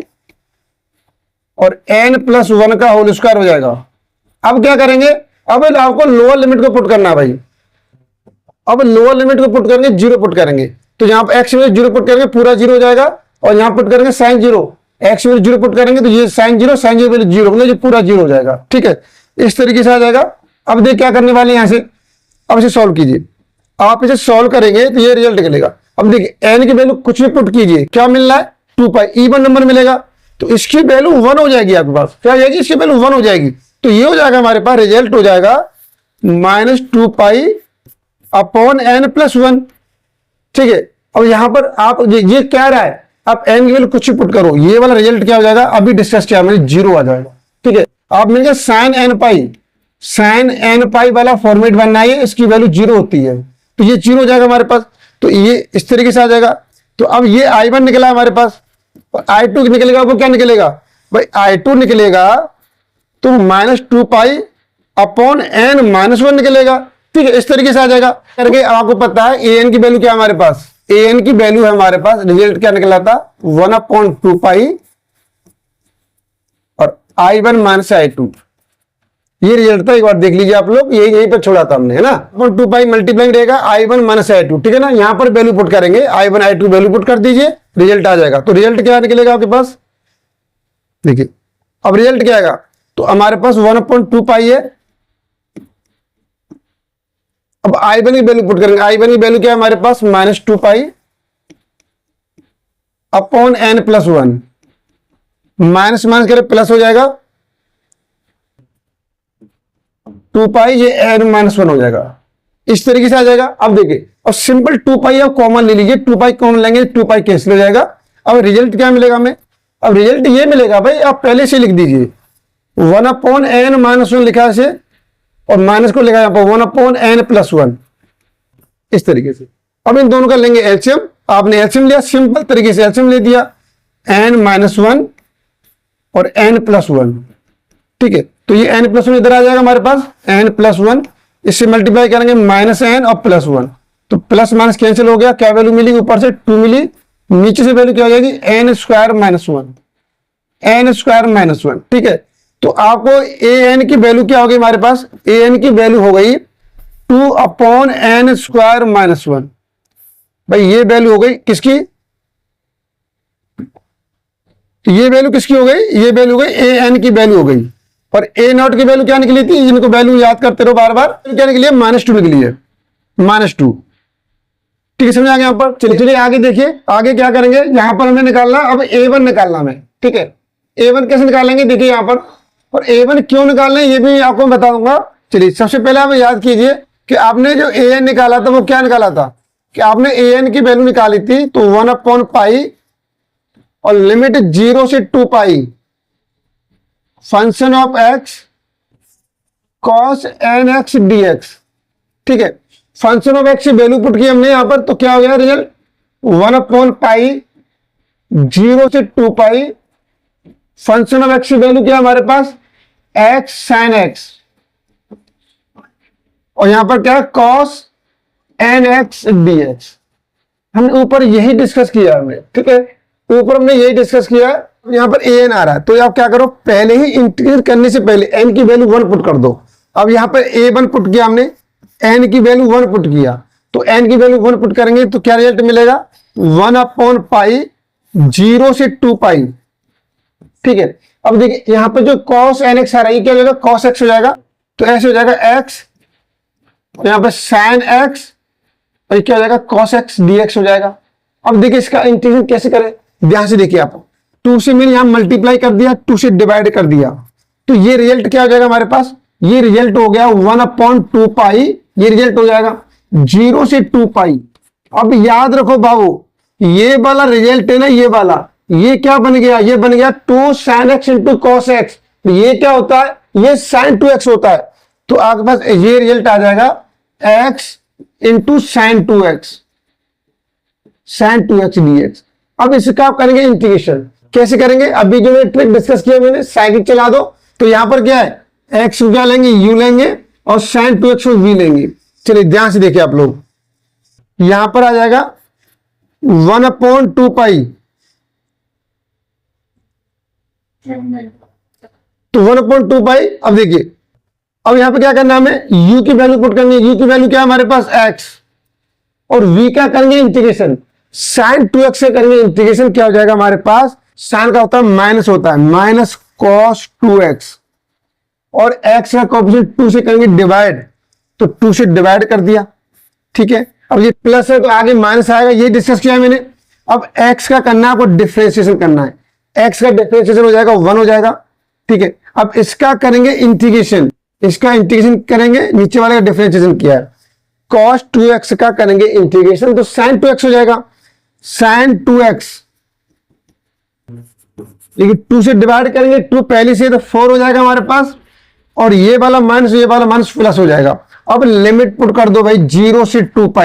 Speaker 1: और n प्लस 1 का होल स्क्वायर हो जाएगा। अब क्या करेंगे? अब आपको लोअर लिमिट को पुट करना है भाई। अब लोअर लिमिट को पुट करेंगे, 0 पुट करेंगे, तो यहां पर x में 0 पुट करेंगे, पूरा 0 हो जाएगा, और यहां पुट करेंगे साइन 0, x में 0 पुट करेंगे तो ये साइन 0 0 मतलब ये पूरा 0 हो जाएगा, ठीक है, इस तरीके से आ जाएगा। अब देख क्या करने वाले हैं यहां से, अब इसे सॉल्व कीजिए। आप इसे सॉल्व करेंगे तो ये रिजल्ट निकलेगा। अब देखिए n की वैल्यू कुछ भी पुट कीजिए, क्या मिल रहा है? 2 पाई, इवन नंबर मिलेगा, तो इसकी वैल्यू 1 हो जाएगी आपके पास, क्या हो जाएगी? इसकी वैल्यू 1 हो जाएगी, तो ये हो जाएगा हमारे पास, रिजल्ट हो जाएगा minus 2 pi upon n plus 1, ठीक है। अब यहां पर आप ये क्या रहा है? आप n की वैल्यू कुछ भी पुट करो, ये वाला रिजल्ट क्या हो जाएगा? अभी डिस्कस किया मैंने, 0 आ जाएगा, ठीक है। आप मिल गया साइन n पाई, साइन n पाई वाला फॉर्मेट बनना है, इसकी वैल्यू 0 होती है, तो ये 0 हो जाएगा हमारे पास, तो ये इस तरीके से आ जाएगा। तो अब ये I1 निकला हमारे पास, और I2 निकलेगा, वो क्या निकलेगा भाई? I2 निकलेगा तो minus 2 pi upon n minus 1 निकलेगा, ठीक है, इस तरीके से आ जाएगा करके। आपको पता है an की वैल्यू क्या हमारे पास? an की वैल्यू है हमारे पास, रिजल्ट क्या निकला था? 1/2 पाई और I1 माइनस I2, ये रिजल्ट था। एक बार देख लीजिए आप लोग, यहीं पर छोड़ा था हमने, है ना। 2 पाई मल्टीप्लाइंग रहेगा I1 माइनस I2, ठीक है ना। यहां पर वैल्यू पुट करेंगे, I1 I2 वैल्यू पुट कर दीजिए, रिजल्ट आ जाएगा। तो रिजल्ट क्या निकलेगा आपके पास? देखिए अब रिजल्ट क्या आएगा, तो हमारे पास 1/2 पाई है। अब I1 की वैल्यू पुट करेंगे, I1 की वैल्यू क्या है हमारे पास? Minus 2 pi upon n plus 1, minus minus करें प्लस हो जाएगा, 2 पाई, ये n माइनस 1 हो जाएगा, इस तरीके से आ जाएगा। अब देखिए, अब सिंपल 2 पाई आप कॉमन ले लीजिए, 2 पाई कॉमन लेंगे, 2 पाई कैंसिल हो जाएगा। अब रिजल्ट क्या मिलेगा हमें? अब रिजल्ट ये मिलेगा भाई, आप पहले से लिख दीजिए, 1/n माइनस 1 लिखा है, और माइनस को लिखा यहां पर 1/n प्लस 1, इस तरीके से। अब इन दोनों का लेंगे एलसीएम, आपने एलसीएम लिया, सिंपल तरीके से एलसीएम ले दिया, n माइनस 1 और n प्लस 1, ठीक है। तो ये n प्लस 1 इधर आ जाएगा हमारे पास, n प्लस 1, इससे मल्टीप्लाई करेंगे माइनस n और प्लस 1, तो प्लस माइनस कैंसिल हो गया, क्या वैल्यू मिली? ऊपर से 2 मिली, नीचे से वैल्यू क्या हो जाएगी? n square minus 1, n square minus 1, ठीक है। तो आपको an की वैल्यू क्या होगी हमारे पास? an की वैल्यू हो गई 2/n स्क्वायर माइनस 1, भाई ये वैल्यू हो गई किसकी? तो ये वैल्यू किसकी हो गई, ये वैल्यू हो गई ए एन की वैल्यू हो गई। और ए नॉट की वैल्यू क्या निकली थी, इनको वैल्यू याद करते रहो बार बार, क्या निकली है, -2 निकली है, -2। ठीक है, समझ आ गया यहाँ पर। चलिए आगे देखिए, आगे क्या करेंगे, यहां पर हमें निकालना, अब A1 निकालना हमें। ठीक है, A1 कैसे निकालेंगे, देखिए यहां पर, और A1 क्यों निकालना है ये भी आपको बता दूंगा। चलिए सबसे पहले आप याद कीजिए कि आपने जो AN निकाला था वो क्या निकाला था, कि आपने AN की वैल्यू निकाली थी, तो 1/π और लिमिट 0 से 2π function of x cos nx dx। ठीक है, फंक्शन ऑफ x की वैल्यू पुट की हमने यहां पर, तो क्या हो गया रिजल्ट, 1/π 0 से 2π फंक्शन ऑफ x की वैल्यू क्या है हमारे पास, x sin x, और यहां पर क्या है, cos nx dx। हमने ऊपर यही डिस्कस किया हमने। ठीक है, ऊपर हमने यही डिस्कस किया, यहां पर an आ रहा है, तो आप क्या करो, पहले ही इंटीग्रेट करने से पहले n की वैल्यू 1 पुट कर दो। अब यहां पर a1 पुट किया हमने, n की वैल्यू 1 पुट किया, तो n की वैल्यू 1 पुट करेंगे तो क्या रिजल्ट मिलेगा, 1/π 0 से 2π। ठीक है, अब देखिए यहां पर जो cos nx आ रहा है, ये क्या हो जाएगा, cos x हो जाएगा, तो ऐसे हो जाएगा x, यहां पर sin x, और क्या हो जाएगा, cos x dx हो जाएगा। अब देखिए इसका इंटीग्रेशन कैसे करें, ध्यान से देखिए आप, 2 से मैंने यहां मल्टीप्लाई कर दिया, 2 से डिवाइड कर दिया, तो ये रिजल्ट क्या हो जाएगा हमारे पास, ये रिजल्ट हो गया 1/2π, ये रिजल्ट हो जाएगा 0 से 2π। अब याद रखो बाबू, ये वाला रिजल्ट है ना, ये वाला, ये क्या बन गया, ये बन गया 2 sin x into cos x। ये क्या होता है, ये sin 2x होता है, तो आपके पास ये रिजल्ट आ जाएगा x into sin 2x, sin 2x dx। अब इसका आप करेंगे इंटीग्रेशन, कैसे करेंगे, अभी जो मैंने ट्रिक डिस्कस किया मैंने, साइकिल चला दो, तो यहां पर क्या है, x को क्या लेंगे, u लेंगे, और sin 2x को v लेंगे। चलिए ध्यान से देखिए आप लोग, यहां पर आ जाएगा 1/2π, तो 1/2π। अब देखिए, अब यहां पर क्या करना है, हमें u की वैल्यू पुट करनी है, u की वैल्यू क्या है हमारे पास x, और v का करेंगे इंटीग्रेशन, sin 2x से करेंगे इंटीग्रेशन, क्या हो जाएगा हमारे पास, sin का होता है माइनस, होता है माइनस cos 2x, और x का कोएफिशिएंट 2 से करेंगे डिवाइड, तो 2 से डिवाइड कर दिया। ठीक है, अब ये प्लस है तो आगे माइनस आएगा, ये डिस्कस किया मैंने। अब x का करना है आपको, डिफरेंशिएशन करना है, x का डिफरेंशिएशन हो जाएगा 1 हो जाएगा। ठीक है, अब इसका करेंगे इंटीग्रेशन, इसका इंटीग्रेशन करेंगे, नीचे वाले का डिफरेंशिएशन किया है, cos 2x का करेंगे इंटीग्रेशन, तो sin 2x हो जाएगा, sin 2x, लेकिन 2 से डिवाइड करेंगे, 2 पहले से तो 4 हो जाएगा हमारे पास, और ये वाला माइनस, ये वाला माइनस प्लस हो जाएगा। अब लिमिट पुट कर दो भाई, 0 से 2π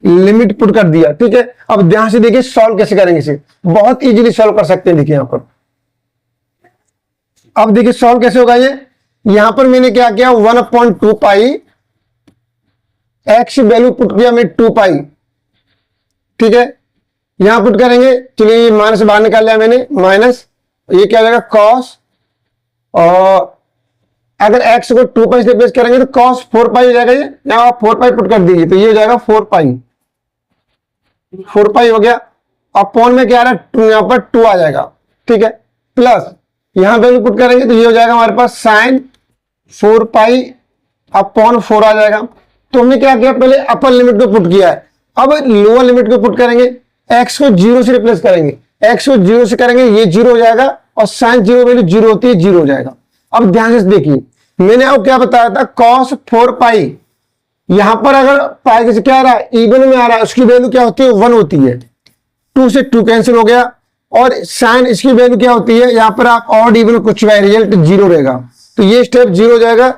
Speaker 1: लिमिट पुट कर दिया। ठीक है, अब ध्यान से देखिए सॉल्व कैसे करेंगे, इसे बहुत इजीली सॉल्व कर सकते हैं। देखिए यहां पर, अब देखिए सॉल्व कैसे होगा, ये यहां पर मैंने क्या किया, 1/2π, x वैल्यू पुट किया मैं 2π। ठीक है, यहां पुट करेंगे, चलिए ये माइनस बाहर निकाल लिया मैंने, माइनस, ये क्या हो जाएगा cos, और अगर x को 2π से रिप्लेस करेंगे तो cos 4π हो जाएगा, ये यहां आप 4π पुट कर दीजिए, तो ये हो जाएगा 4π हो गया। अपॉन में क्या आ रहा है, यहां पर 2 आ जाएगा। ठीक है, प्लस यहां वैल्यू पुट करेंगे तो ये हो जाएगा हमारे पास sin 4π अपॉन 4 आ जाएगा। तो हमने क्या किया, पहले अपर लिमिट को पुट किया है, अब लोअर लिमिट को पुट करेंगे, x को 0 से रिप्लेस करेंगे, x को 0 से करेंगे, ये 0 हो जाएगा, और sin 0 वैल्यू 0 होती है, 0 हो जाएगा। अब ध्यान से देखिए, मैंने आपको क्या बताया था, cos 4π, यहां पर अगर पाई कैसे क्या आ रहा है, इवन में आ रहा है, उसकी वैल्यू क्या होती है, 1 होती है, 2 से 2 कैंसिल हो गया, और sin इसकी वैल्यू क्या होती है, यहां पर आप ऑड इवन कुछ रिजल्ट 0 रहेगा, तो ये स्टेप 0 हो जाएगा।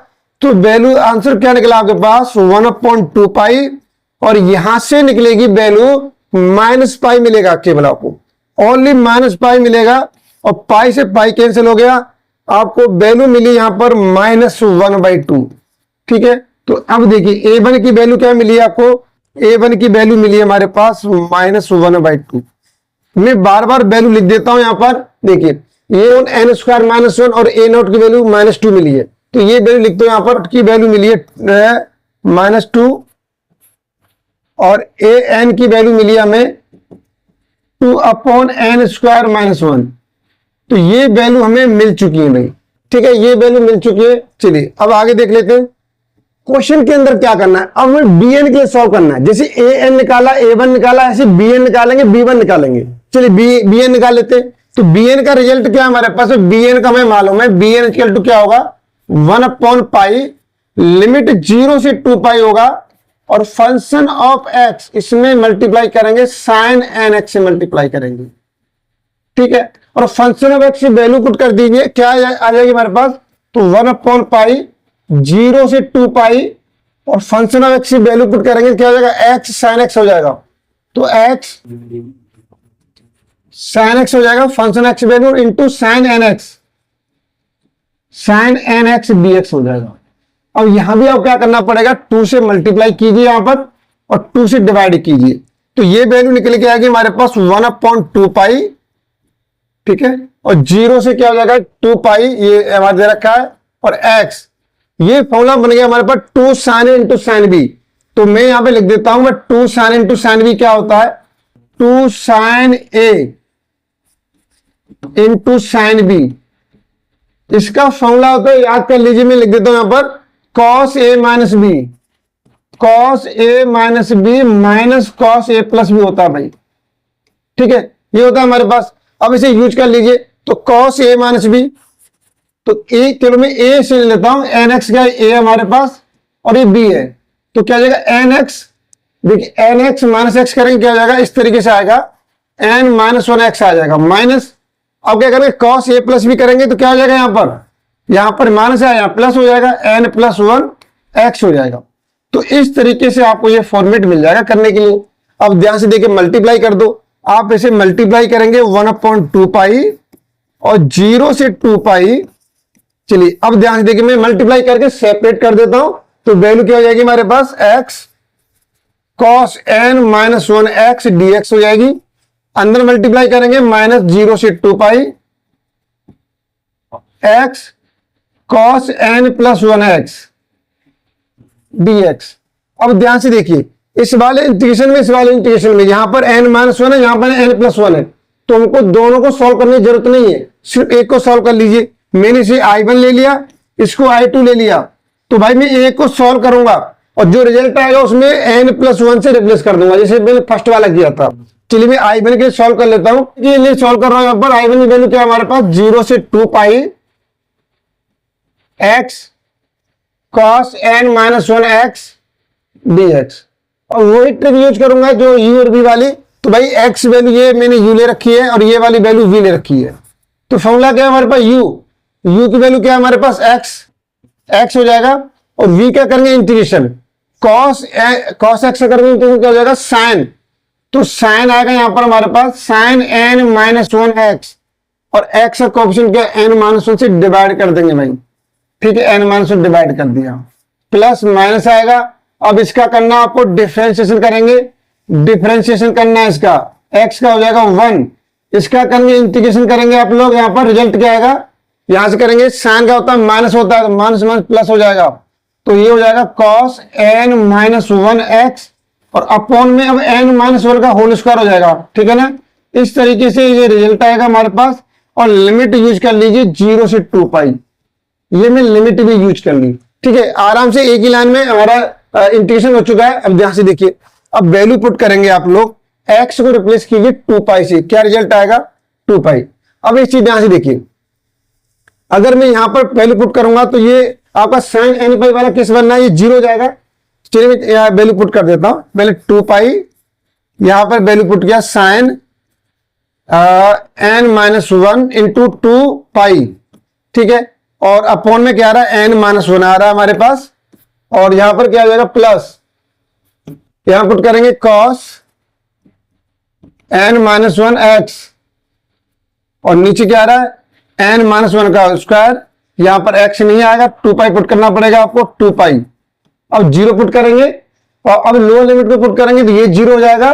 Speaker 1: तो वैल्यू आंसर क्या निकला आपके पास, 1/2π, और यहां से निकलेगी वैल्यू -π मिलेगा, केवल आपको ओनली -π मिलेगा, और पाई से पाई कैंसिल हो गया, आपको वैल्यू मिली यहां पर -1/2। ठीक है, तो अब देखिए a1 की वैल्यू क्या मिली है आपको, a1 की वैल्यू मिली है हमारे पास -1/2। मैं बार बार वैल्यू लिख देता हूं यहां पर, देखिए ये n स्क्वायर -1 और a नॉट की वैल्यू -2 मिली है, तो ये वैल्यू लिख दो यहां पर, की वैल्यू मिली है -2, और a n की वैल्यू मिली है हमें 2/n स्क्वायर -1, तो ये वैल्यू हमें मिल चुकी है भाई, ठीक है, ये वैल्यू मिल चुकी है। चलिए अब आगे देख लेते हैं क्वेश्चन के अंदर क्या करना है। अब हमें bn के लिए सॉल्व करना है। जैसे an निकाला, a1 निकाला, ऐसे bn निकालेंगे, b1 निकालेंगे। चलिए bn निकाल लेते हैं। तो bn का रिजल्ट क्या है हमारे पास, bn का हमें मालूम है, bn इक्वल टू क्या होगा 1/पाई, लिमिट 0 से 2 पाई होगा, और फंक्शन ऑफ x इसमें मल्टीप्लाई करेंगे, साइन nx से मल्टीप्लाई करेंगे, ठीक है। और फंक्शन ऑफ x की वैल्यू पुट कर दीजिए, क्या आ जाएगी हमारे पास, तो 1/पाई 0 से 2 पाई, और फंक्शन ऑफ x की वैल्यू पुट करेंगे, क्या हो जाएगा x साइन x हो जाएगा। तो x साइन x हो जाएगा, function x value into sine nx, sine nx dx हो जाएगा। अब यहां भी आप क्या करना पड़ेगा, 2 से मल्टीप्लाई कीजिए यहां पर, और 2 से डिवाइड कीजिए, तो ये वैल्यू निकल के आएगी हमारे पास 1/2 पाई, ठीक है, और 0 से क्या हो जाएगा 2 पाई, ये हमारे दे रखा है, और x, ये फॉर्मूला बन गया हमारे पास 2 साइन ए इंटू साइन बी। तो मैं यहां पे लिख देता हूं, 2 साइन इंटू साइन बी क्या होता है, 2 साइन ए इंटू साइन बी, इसका फॉर्मूला होता है, याद कर लीजिए, मैं लिख देता हूं यहां पर cos A minus B, cos A minus B minus cos A plus B होता है भाई, ठीक है, ये होता है हमारे पास। अब इसे यूज कर लीजिए, तो कॉस ए माइनस बी, तो ए चलो मैं ए से ले लेता हूं, एन एक्स क्या ए हमारे पास, और ये बी है, तो क्या हो जाएगा एन एक्स, देखिए एन एक्स माइनस एक्स करेंगे क्या हो जाएगा, इस तरीके से आएगा, एन माइनस 1 एक्स आ जाएगा, माइनस, अब क्या करेंगे कॉस ए प्लस बी करेंगे, तो क्या हो जाएगा यहां पर माइनस है, यहां प्लस हो जाएगा, एन प्लस 1 एक्स हो जाएगा। तो इस तरीके से आपको ये फॉर्मेट मिल जाएगा करने के लिए। अब ध्यान से देखिए, मल्टीप्लाई कर दो, आप इसे मल्टीप्लाई करेंगे 1/2 पाई और 0 से 2 पाई। चलिए अब ध्यान से देखिए, मैं मल्टीप्लाई करके सेपरेट कर देता हूं, तो वैल्यू क्या हो जाएगी हमारे पास, x cos n minus 1 x dx हो जाएगी। अंदर मल्टीप्लाई करेंगे माइनस 0 से 2 pi x cos n plus 1 x dx। अब ध्यान से देखिए, इस वाले इंटीग्रेशन में, इस वाले इंटीग्रेशन में, यहां पर n माइनस 1 है, यहां पर n प्लस 1 है, तो हमको दोनों को सॉल्व करने की जरूरत नहीं है, सिर्फ एक को सॉल्व कर लीजिए। मैंने इसे i1 ले लिया, इसको i2 ले लिया, तो भाई मैं एक को सॉल्व करूंगा और जो रिजल्ट आएगा उसमें n प्लस 1 से रिप्लेस कर दूंगा, जैसे मैंने फर्स्ट वाला किया था। चलिए मैं i1 के लिए सॉल्व कर लेता हूं, ये लिए सॉल्व कर रहा हूं। यहां पर i1 की वैल्यू क्या है हमारे पास, 0 से 2 pi x cos n minus 1 x dx, और वही ट्रिक यूज करूंगा जो u और v वाली। तो भाई x वैल्यू ये मैंने u ले रखी है और ये वाली वैल्यू v ले रखी है, तो फॉर्मूला क्या है हमारे पास, u की वैल्यू क्या है हमारे पास, x हो जाएगा, और v क्या करेंगे इंटीग्रेशन, cos x करेंगे तो क्या हो जाएगा साइन, तो साइन आएगा यहां पर हमारे पास साइन n माइनस 1 एक्स, और x का कोएफिशिएंट क्या n माइनस 1 से डिवाइड कर देंगे भाई, ठीक है, n माइनस 1 डिवाइड कर दिया, प्लस माइनस आएगा। अब इसका करना आपको डिफरेंशिएशन करेंगे, डिफरेंशिएशन करना है इसका, x का हो जाएगा 1, इसका करेंगे इंटीग्रेशन करेंगे आप लोग, यहां पर रिजल्ट क्या आएगा, यहां से करेंगे साइन का होता है माइनस होता है, माइनस माइनस प्लस हो जाएगा, तो ये हो जाएगा cos n माइनस 1 एक्स, और अपॉन में अब n माइनस 1 का होल स्क्वायर हो जाएगा, ठीक है ना। इस तरीके से ये रिजल्ट आएगा हमारे पास, और लिमिट यूज कर लीजिए 0 से 2 पाई, ये मैं लिमिट भी यूज कर ली, ठीक है, आराम से एक ही लाइन में हमारा इंटीग्रेशन हो चुका है। अब ध्यान से देखिए, अब वैल्यू पुट करेंगे आप लोग, x को रिप्लेस कीजिए 2 पाई से, क्या रिजल्ट आएगा 2 पाई। अब एक चीज ध्यान से देखिए, अगर मैं यहां पर वैल्यू पुट करूंगा तो ये आपका साइन n पाई वाला केस बनना है, ये 0 हो जाएगा। चलिए मैं यहाँ वैल्यू पुट कर देता हूं, पहले 2 पाई, यहां पर वैल्यू पुट किया साइन n माइनस 1 इंटू 2 पाई, ठीक है, और अपॉन में क्या आ रहा है n माइनस 1 आ रहा है हमारे पास, और यहां पर क्या हो जाएगा प्लस, यहां पुट करेंगे cos n माइनस 1 एक्स, और नीचे क्या आ रहा है n माइनस 1 का स्क्वायर, यहां पर x नहीं आएगा, 2 पाई पुट करना पड़ेगा आपको, 2 पाई। अब 0 पुट करेंगे, और अब लोअर लिमिट को पुट करेंगे तो ये 0 हो जाएगा,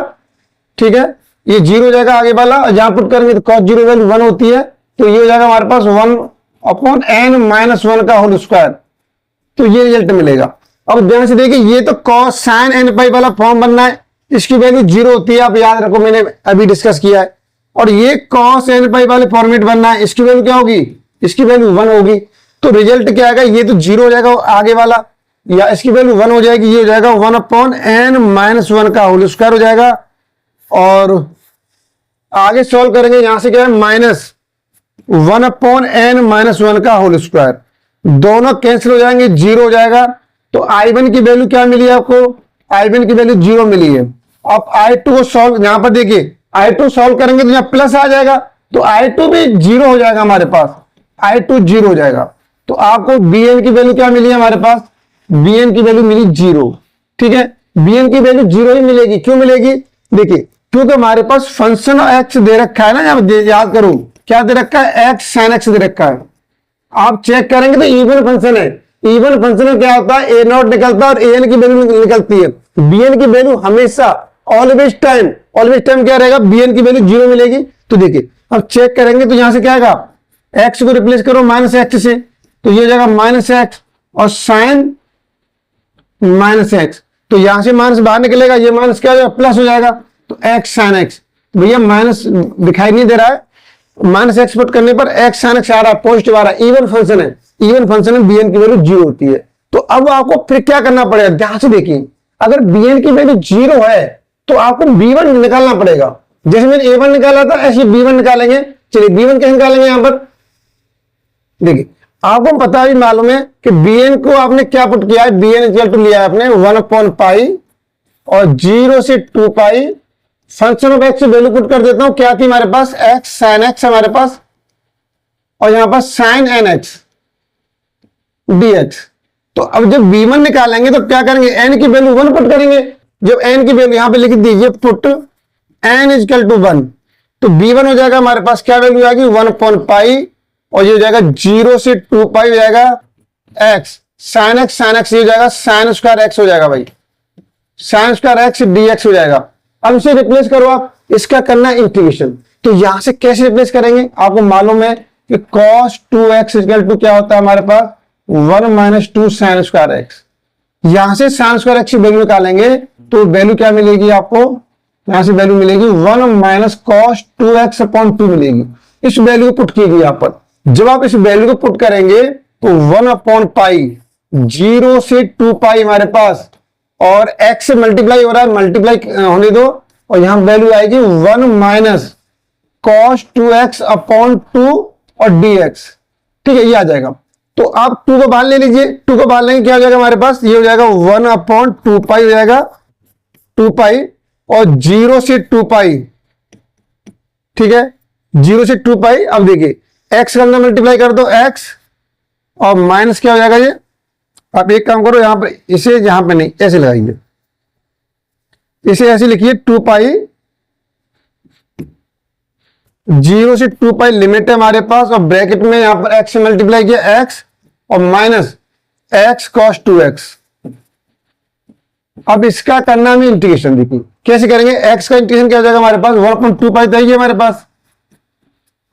Speaker 1: ठीक है, ये 0 हो जाएगा आगे वाला, और जहां पुट करेंगे तो cos 0 वैल्यू 1 होती है, तो ये हो जाएगा हमारे पास 1 अपॉन n माइनस 1 का होल स्क्वायर, तो ये रिजल्ट मिलेगा। अब ध्यान से देखिए, ये तो cos sin n पाई वाला फॉर्म बनना है, इसकी वैल्यू 0 होती है, आप याद रखो, मैंने अभी डिस्कस किया है। और ये cos n पाई वाले फॉर्मेट बनना है, इसकी वैल्यू क्या होगी, इसकी वैल्यू 1 होगी। तो रिजल्ट क्या आएगा, ये तो 0 हो जाएगा आगे वाला, या इसकी वैल्यू 1 हो जाएगी, ये हो जाएगा 1/n-1 का होल स्क्वायर हो जाएगा। और आगे सॉल्व करेंगे, यहां से क्या है -1/n-1 का होल स्क्वायर, दोनों कैंसिल हो जाएंगे, 0 हो जाएगा। तो I1 की वैल्यू क्या मिली है आपको, I1 की वैल्यू 0 मिली है। अब I2 को सॉल्व, यहां पर देखिए I2 सॉल्व करेंगे तो यहां प्लस आ जाएगा, तो I2 भी 0 हो जाएगा हमारे पास, I2 0 हो जाएगा। तो आपको Bn की वैल्यू क्या मिली है हमारे पास, Bn की वैल्यू मिली 0, ठीक है। Bn की वैल्यू 0 ही मिलेगी, क्यों मिलेगी, देखिए क्योंकि हमारे पास फंक्शन x दे रखा है ना, यहां याद करो क्या दे रखा है, x sin x दे रखा है। आप चेक करेंगे तो इवन फंक्शन है, इवन फंक्शन में क्या होता है, a0 निकलता है और an की वैल्यू निकलती है। Bn की वैल्यू हमेशा ऑलवेज टाइम क्या रहेगा, Bn की वैल्यू 0 मिलेगी। तो देखिए अब चेक करेंगे तो यहां से क्या आएगा, x को रिप्लेस करो -x से, तो ये हो जाएगा -x और sin -x, तो यहां से माइनस बाहर निकलेगा, ये माइनस क्या हो जाएगा, प्लस हो जाएगा। तो x sin x, भैया माइनस दिखाई नहीं दे रहा है, -x पुट करने पर x sin x आ रहा है, पॉजिटिव आ रहा है, इवन फंक्शन है, इवन फंक्शन में Bn की वैल्यू 0 होती है। तो अब आपको फिर क्या करना पड़ेगा, ध्यान से देखिए, अगर Bn की वैल्यू 0 है तो आपको B1 निकालना पड़ेगा। जैसे मैंने A1 निकाला था ऐसे B1 निकालेंगे। चलिए B1 कैसे निकालेंगे, यहां पर देखिए आपको पता भी मालूम है कि Bn को आपने क्या पुट किया है, Bn इक्वल टू लिया है आपने 1/π और 0 से 2π, function of x value put कर देता हूं, क्या थी हमारे पास, x sin x हमारे पास, और यहां पर sin nx dx। तो अब जब B1 निकालेंगे तो क्या करेंगे, n की वैल्यू 1 पुट करेंगे। जब n की वैल्यू यहां पे लिख दीजिए, पुट n इक्वल टू 1, तो B1 हो जाएगा हमारे पास, क्या वैल्यू आएगी 1/π, और ये हो जाएगा 0 से 2π हो जाएगा x sin x ये हो जाएगा sin स्क्वायर x हो जाएगा भाई, sin स्क्वायर x dx हो जाएगा। अब इसे रिप्लेस करो आप, इसका करना इंटीग्रेशन। तो यहां से कैसे रिप्लेस करेंगे, आपको मालूम है कि cos 2x इक्वल टू क्या होता है हमारे पास 1 - 2 sin स्क्वायर x। यहां से sin स्क्वायर x की वैल्यू निकालेंगे तो वैल्यू क्या मिलेगी आपको, यहां से वैल्यू मिलेगी 1 - cos 2x/2 मिलेगी। इस वैल्यू को पुट कीजिए यहां पर, जब आप इस वैल्यू को पुट करेंगे तो 1/π 0 से 2π हमारे पास, और x से मल्टीप्लाई हो रहा है, मल्टीप्लाई होने दो, और यहां वैल्यू आएगी 1 - cos 2x/2 और dx, ठीक है, ये आ जाएगा। तो आप 2 को बाहर ले लीजिए, 2 को बाहर लेंगे क्या हो जाएगा हमारे पास, ये हो जाएगा 1/2π हो जाएगा, 2π और 0 से 2π, ठीक है, 0 से 2π। अब देखिए x का अंदर मल्टीप्लाई कर दो x, और माइनस क्या हो जाएगा ये, आप एक काम करो, यहां पर इसे यहां पे नहीं ऐसे लगाइए, इसे ऐसे लिखिए 2π, 0 से 2π लिमिट है हमारे पास, और ब्रैकेट में यहां पर x से मल्टीप्लाई किया x और माइनस x cos 2x। अब इसका करना हमें इंटीग्रेशन, देखिए कैसे करेंगे, x का इंटीग्रेशन क्या हो जाएगा हमारे पास 1/2π चाहिए हमारे पास,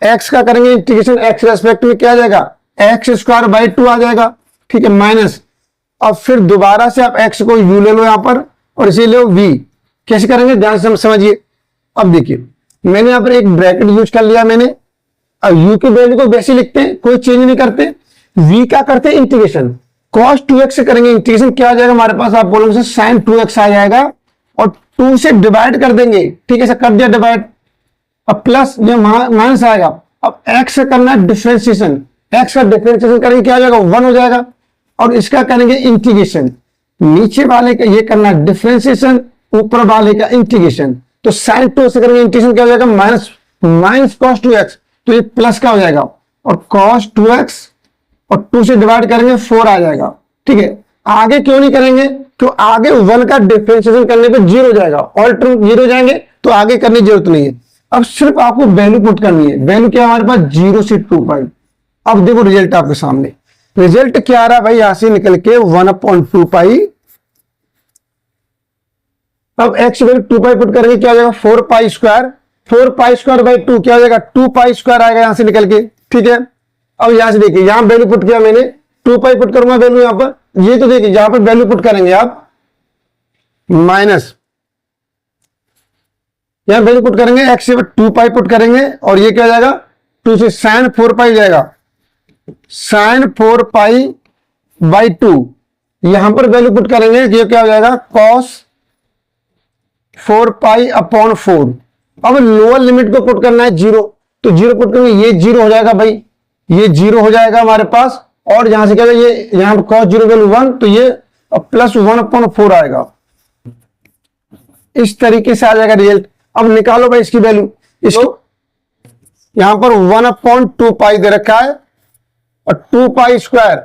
Speaker 1: x का करेंगे इंटीग्रेशन, x रेस्पेक्ट में क्या आ जाएगा x²/2 आ जाएगा, ठीक है, माइनस। अब फिर दोबारा से आप x को u ले लो यहां पर, और इसे लो v। कैसे करेंगे ध्यान से समझिए। अब देखिए मैंने यहां पर एक ब्रैकेट यूज कर लिया मैंने, अब u की वैल्यू को वैसे लिखते हैं, कोई चेंज नहीं करते, v का करते हैं इंटीग्रेशन, cos 2x से करेंगे इंटीग्रेशन, क्या आ जाएगा हमारे पास, आप बोलोगे sin 2x आ जाएगा, और 2 से डिवाइड कर देंगे, ठीक है, कर दिया डिवाइड, अब प्लस ये माइनस आएगा। अब x से करना है डिफरेंशिएशन, x का डिफरेंशिएशन करेंगे क्या हो जाएगा 1 हो जाएगा, और इसका करेंगे इंटीग्रेशन, नीचे वाले का ये करना है डिफरेंशिएशन, ऊपर वाले का इंटीग्रेशन। तो sin 2 से करेंगे इंटीग्रेशन क्या हो जाएगा माइनस cos 2x, तो ये प्लस का हो जाएगा, और cos 2x और 2 से डिवाइड करेंगे 4 आ जाएगा, ठीक है। आगे क्यों नहीं करेंगे, तो आगे 1 का डिफरेंशिएशन करने पे 0 हो जाएगा, ऑल टर्म 0 हो जाएंगे, तो आगे करने की जरूरत नहीं है। अब सिर्फ आपको वैल्यू पुट करनी है, वैल्यू क्या है हमारे पास 0 से 2π। अब देखो रिजल्ट आपके सामने, रिजल्ट क्या आ रहा है भाई, यहां से निकल के 1/2π। अब x वैल्यू 2π पुट करेंगे क्या हो जाएगा 4π², 4π²/2 क्या हो जाएगा 2π² आएगा यहां से निकल के, ठीक है। अब यहां से देखिए यहां वैल्यू पुट किया मैंने, 2π पुट करूंगा वैल्यू यहां पर, ये तो देखिए यहां पर वैल्यू पुट करेंगे आप माइनस यहाँ वैल्यू पुट करेंगे, x से 2 पाई पुट करेंगे और ये क्या हो जाएगा 2 से sin 4 पाई जाएगा, sin 4 पाई बाई 2। यहां पर वैल्यू पुट करेंगे, ये क्या हो जाएगा cos 4 पाई अपॉन 4। अब लोअर लिमिट को पुट करना है 0, तो 0 पुट करेंगे, ये 0 हो जाएगा भाई, ये 0 हो जाएगा हमारे पास। और यहां से क्या ये यहां पर cos 0 वैल्यू 1, तो ये प्लस 1 अपॉन 4 आएगा। इस तरीके से आ जाएगा रिजल्ट। अब निकालो भाई इसकी वैल्यू, इसको यहां पर 1/2 पाई दे रखा है और 2 पाई स्क्वायर,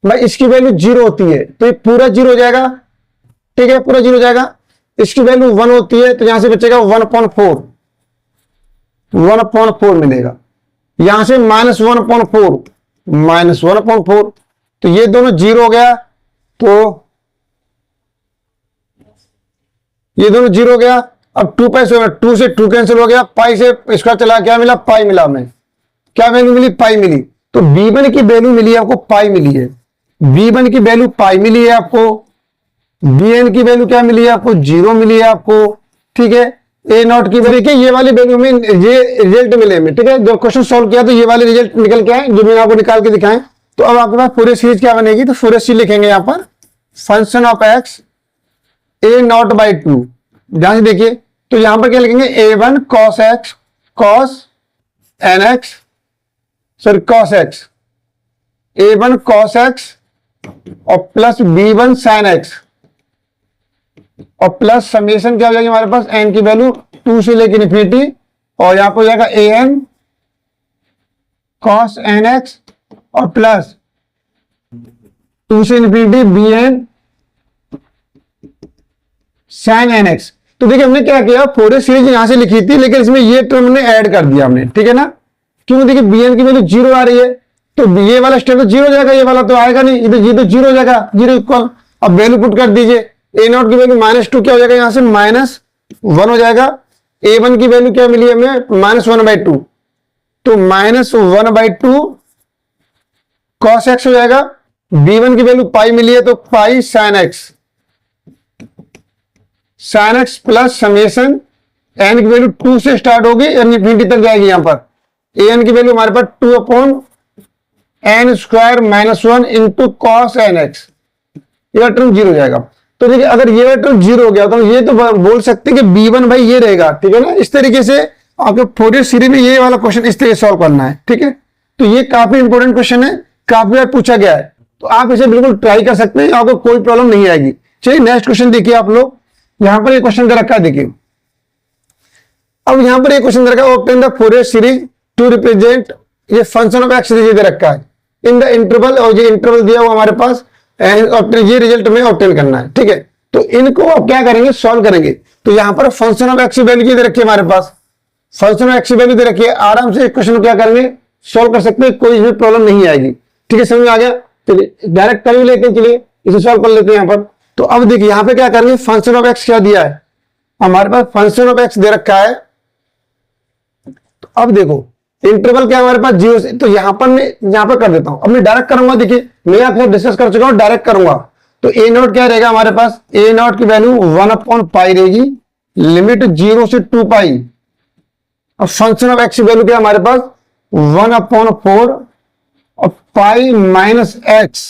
Speaker 1: भाई इसकी वैल्यू 0 होती है तो ये पूरा 0 हो जाएगा, ठीक है, पूरा 0 हो जाएगा। इसकी वैल्यू 1 होती है तो यहां से बचेगा 1/4, 1/4 मिलेगा। यहां से -1/4, -1/4, तो ये दोनों 0 हो गया, तो ये दोनों 0 हो गया। अब 2 पाई से 2 से 2 कैंसिल हो गया, पाई से स्क्वायर चला, क्या मिला पाई मिला, हमें क्या वैल्यू मिली पाई मिली। तो b1 की वैल्यू मिली आपको पाई मिली है, b1 की वैल्यू पाई मिली है आपको, bn की वैल्यू क्या मिली है आपको 0 मिली है आपको, ठीक है। a0 की वैल्यू, ये वाली वैल्यू में ये रिजल्ट मिले में, ठीक है। जो क्वेश्चन सोल्व किया तो ये वाले रिजल्ट निकल के आए जो मैंने आपको निकाल के दिखाएं। तो अब आपके पास पूरी सीरीज क्या बनेगी, तो पूरी सीरीज लिखेंगे यहाँ पर फंक्शन ऑफ x a0/2। ध्यान से देखिए, तो यहां पर क्या लिखेंगे a1 cos x cos nx, sorry cos x, a1 cos x और प्लस b1 sin x और प्लस समेशन क्या हो जाएगी हमारे पास n की वैल्यू 2 से लेकर इन्फिनिटी, और यहां पर हो जाएगा an cos nx और प्लस 2 से इन्फिनिटी bn sin nx। तो देखिए हमने क्या किया, फोरियर सीरीज यहां से लिखी थी लेकिन इसमें ये टर्म ने ऐड कर दिया हमने, ठीक है ना। क्यों, देखिए bn की वैल्यू 0 आ रही है तो ये वाला स्टेप तो 0 हो जाएगा, ये वाला तो आएगा नहीं, ये तो 0 हो जाएगा, 0 इक्वल। अब वैल्यू पुट कर दीजिए, a0 की वैल्यू -2 क्या हो जाएगा, यहां से -1 हो जाएगा। a1 की वैल्यू क्या मिली हमें -1/2, तो -1/2 cos x हो जाएगा। b1 की वैल्यू पाई मिली है तो पाई sin x, sin x plus summation n की वैल्यू 2 से स्टार्ट होगी यानी इन्फिनिटी तक जाएगी। यहां पर an की वैल्यू हमारे पास 2/n square -1 into cos nx, ये टर्म 0 हो जाएगा। तो देखिए अगर ये टर्म 0 हो गया तो ये तो बोल सकते हैं कि b1 भाई ये रहेगा, ठीक है ना। इस तरीके से आपके फोरियर सीरीज में ये वाला क्वेश्चन इस तरीके से सॉल्व करना है, ठीक है। तो ये काफी इंपॉर्टेंट क्वेश्चन है, काफी बार पूछा गया है, तो आप इसे बिल्कुल ट्राई कर सकते हैं, आपको कोई प्रॉब्लम नहीं आएगी। चलिए नेक्स्ट क्वेश्चन देखिए आप लोग, यहां पर एक क्वेश्चन दे रखा है, देखिए अब यहां पर एक क्वेश्चन दे रखा है, obtain the Fourier series to represent, ये फंक्शन ऑफ एक्स दे रखा है इन द इंटरवल, और ये इंटरवल दिया हुआ हमारे पास, ये रिजल्ट में ऑब्टेन करना है, ठीक है। तो इनको अब क्या करेंगे, सॉल्व करेंगे। तो यहां पर फंक्शन ऑफ एक्स वैल्यू दे रखी है हमारे पास, फंक्शन ऑफ एक्स वैल्यू दे रखी है, आराम से इस क्वेश्चन को क्या करेंगे सॉल्व कर सकते हैं, कोई भी प्रॉब्लम नहीं आएगी, ठीक है। समझ में आ गया, चलिए डायरेक्ट कर भी लेते हैं, चलिए इसे सॉल्व कर लेते हैं यहाँ पर। तो अब देखिए यहां पे क्या करेंगे, फंक्शन ऑफ एक्स क्या दिया है हमारे पास, फंक्शन ऑफ एक्स दे रखा है। तो अब देखो इंटरवल क्या हमारे पास 0 से, तो यहां पर कर देता हूं, अब मैं डायरेक्ट करूंगा। देखिए मैं आपसे डिस्कस कर चुका हूं, डायरेक्ट करूंगा। तो a0 क्या रहेगा हमारे पास, a0 की वैल्यू 1/पाई रहेगी, लिमिट 0 से 2 पाई। अब फंक्शन ऑफ एक्स की वैल्यू क्या हमारे पास 1/4 और पाई माइनस एक्स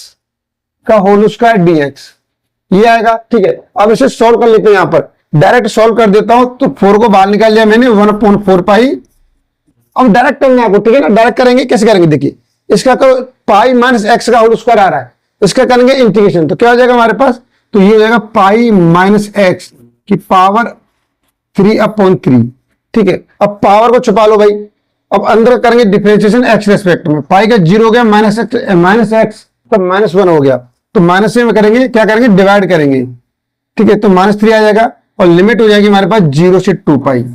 Speaker 1: का होल स्क्वायर dx, ये आएगा, ठीक है। अब इसे सॉल्व कर लेते हैं, यहां पर डायरेक्ट सॉल्व कर देता हूं। तो 4 को बाहर निकाल लिया मैंने, 1/4 पाई। अब डायरेक्ट करना है आपको, ठीक है ना। डायरेक्ट करेंगे, कैसे करेंगे देखिए, इसका तो पाई माइनस एक्स का होल स्क्वायर आ रहा है, इसका करेंगे इंटीग्रेशन, तो क्या हो जाएगा हमारे पास, तो ये हो जाएगा पाई माइनस एक्स की पावर 3/3, ठीक है। अब पावर को छुपा लो भाई, अब अंदर करेंगे डिफरेंशिएशन एक्स रेस्पेक्ट में, पाई का 0 हो गया, माइनस एक्स का -1 हो गया, तो माइनस में करेंगे क्या करेंगे, डिवाइड करेंगे, ठीक है। तो -3 आ जाएगा और लिमिट हो जाएगी हमारे पास 0 से 2 पाई,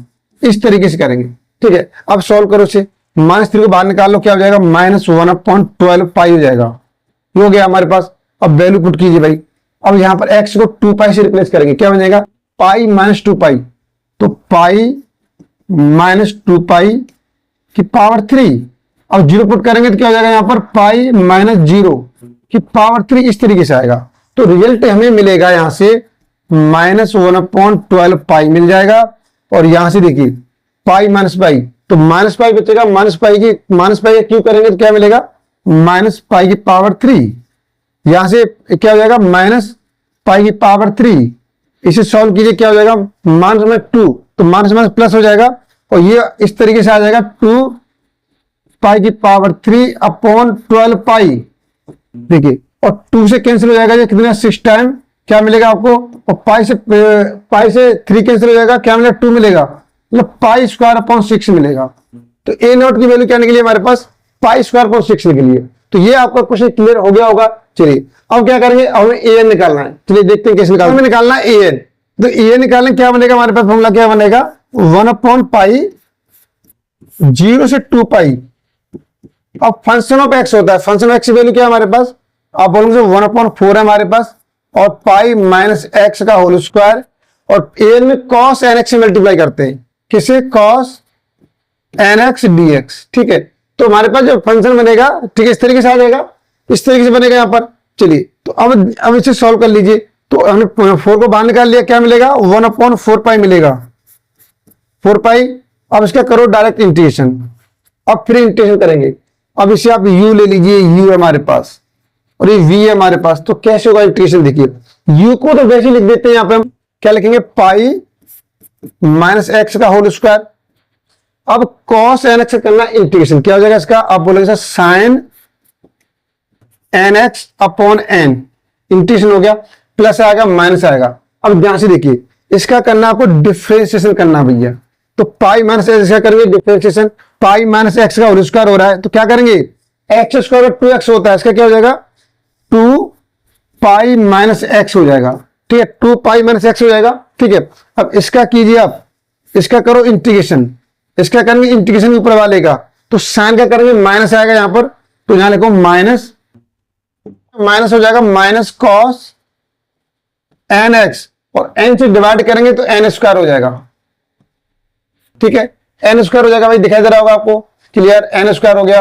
Speaker 1: इस तरीके से करेंगे, ठीक है। अब सॉल्व करो इसे, -3 को बाहर निकाल लो, क्या हो जाएगा -1/12 पाई हो जाएगा, ये हो गया हमारे पास। अब वैल्यू पुट कीजिए भाई, अब यहां पर x को 2 पाई से रिप्लेस करेंगे, क्या बन जाएगा पाई -2 पाई, तो पाई -2 पाई की पावर 3। अब 0 पुट करेंगे तो क्या हो जाएगा यहां पर पाई -0 की पावर 3, इस तरीके से आएगा। तो रिजल्ट हमें मिलेगा यहां से -1/12 पाई मिल जाएगा। और यहां से देखिए पाई माइनस पाई, तो माइनस पाई बचेगा, माइनस पाई क्यों करेंगे तो क्या मिलेगा, -π3। यहां से क्या हो जाएगा, -π3। इसे सॉल्व कीजिए, क्या हो जाएगा, -2, तो माइनस प्लस हो जाएगा और ये इस तरीके से आ जाएगा 2π3/12 पाई। देखिए और 2 से कैंसिल हो जाएगा, ये कितना 6 टाइम क्या मिलेगा आपको, और पाई से 3 कैंसिल हो जाएगा, क्या मिलेगा 2 मिलेगा, मतलब π²/6 मिलेगा। तो ए नॉट की वैल्यू क्या निकली हमारे पास, π²/6 निकली है। तो ये आपका क्वेश्चन क्लियर हो गया होगा। चलिए अब क्या करेंगे, अब हमें an निकालना है। चलिए देखते हैं कैसे निकालना है an। तो an निकालने क्या बनेगा, हमारे पास फॉर्मूला क्या बनेगा, 1/π 0 से 2 पाई। अब फंक्शन ऑफ एक्स होता है, फंक्शन ऑफ एक्स की वैल्यू क्या है हमारे पास, आप बोलेंगे 1/4 है हमारे पास, और पाई माइनस एक्स का होल स्क्वायर, और an में cos nx से मल्टीप्लाई करते हैं, किसे, cos nx dx। ठीक है, तो हमारे पास जो फंक्शन बनेगा, ठीक है, इस तरीके से आ जाएगा, इस तरीके से बनेगा यहां पर। चलिए तो अब इसे सॉल्व कर लीजिए। तो हमने 4 को बाहर निकाल लिया, क्या मिलेगा, 1/4 पाई मिलेगा, 4 पाई। अब इसका करो डायरेक्ट इंटीग्रेशन, अब फिर इंटीग्रेशन करेंगे। अब इसे आप u ले लीजिए, u है हमारे पास और ये v है हमारे पास, तो कैसे होगा इंटीग्रेशन, देखिए u को तो वैसे लिख देते हैं, यहां पे हम क्या लिखेंगे, पाई माइनस एक्स का होल स्क्वायर। अब cos nx करना इंटीग्रेशन, क्या हो जाएगा इसका, आप बोलेंगे साइन nx/n, इंटीग्रेशन हो गया, प्लस आएगा माइनस आएगा। अब ध्यान से देखिए, इसका करना आपको डिफरेंशिएशन करना भैया, तो पाई माइनस एक्स का करेंगे डिफरेंशिएशन, पाई माइनस एक्स का होल स्क्वायर हो रहा है, तो क्या करेंगे, x² 2x होता है, इसका क्या हो जाएगा, 2π माइनस एक्स हो जाएगा। ठीक है, 2π माइनस एक्स हो जाएगा। ठीक है, अब इसका कीजिए, आप इसका करो इंटीग्रेशन, इसका करेंगे इंटीग्रेशन ऊपर वाले का, तो साइन का करेंगे माइनस आएगा यहां पर, तो यहां लिखो माइनस हो जाएगा माइनस cos nx, और n से डिवाइड करेंगे तो n² हो जाएगा। ठीक है, n² हो जाएगा भाई, दिखाई दे रहा होगा आपको, क्लियर, n² हो गया।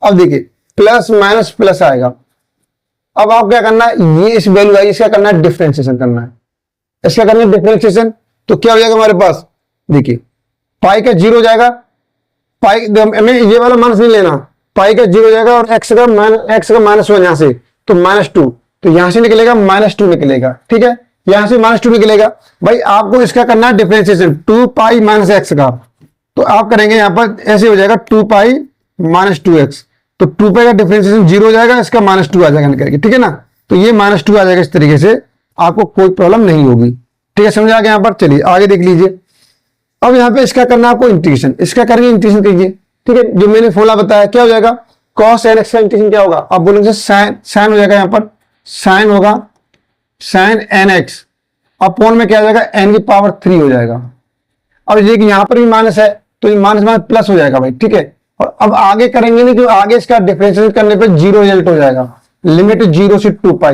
Speaker 1: अब देखिए प्लस माइनस प्लस आएगा। अब आप क्या करना है, ये इस वैल्यू आई, इसका करना है डिफरेंशिएशन करना है, इसका करना है डिफरेंशिएशन, तो क्या हो जाएगा हमारे पास, देखिए पाई का 0 हो जाएगा, पाई में ये वाला माइनस नहीं लेना, पाई का 0 हो जाएगा, और एक्स का -1 यहां से, तो -2, तो यहां से निकलेगा -2 निकलेगा। ठीक है, यहां से -2 निकलेगा। भाई आपको इसका करना है डिफरेंशिएशन 2π माइनस एक्स का, तो आप करेंगे यहां पर ऐसे हो जाएगा 2π माइनस 2x, तो 2π का डिफरेंशिएशन 0 हो जाएगा, इसका -2 आ जाएगा निकल के। ठीक है ना, तो ये -2 आ जाएगा, इस तरीके से आपको कोई प्रॉब्लम नहीं होगी। ठीक है, समझ आ गया यहां पर। चलिए आगे देख लीजिए। अब यहां पे इसका करना है आपको इंटीग्रेशन, इसका करेंगे इंटीग्रेशन कीजिए। ठीक है, जो मैंने फॉर्मूला बताया क्या हो जाएगा, cos nx का इंटीग्रेशन क्या होगा, आप बोलेंगे साइन हो जाएगा, यहां पर साइन होगा साइन nx, अपॉन में क्या हो जाएगा, n³ हो जाएगा। अब देखिए यहां पर भी माइनस है, तो ये माइनस प्लस हो जाएगा भाई। ठीक है, और अब आगे करेंगे नहीं, क्योंकि आगे इसका डिफरेंशिएशन करने पे 0 रिजल्ट हो जाएगा, लिमिट 0 से 2π,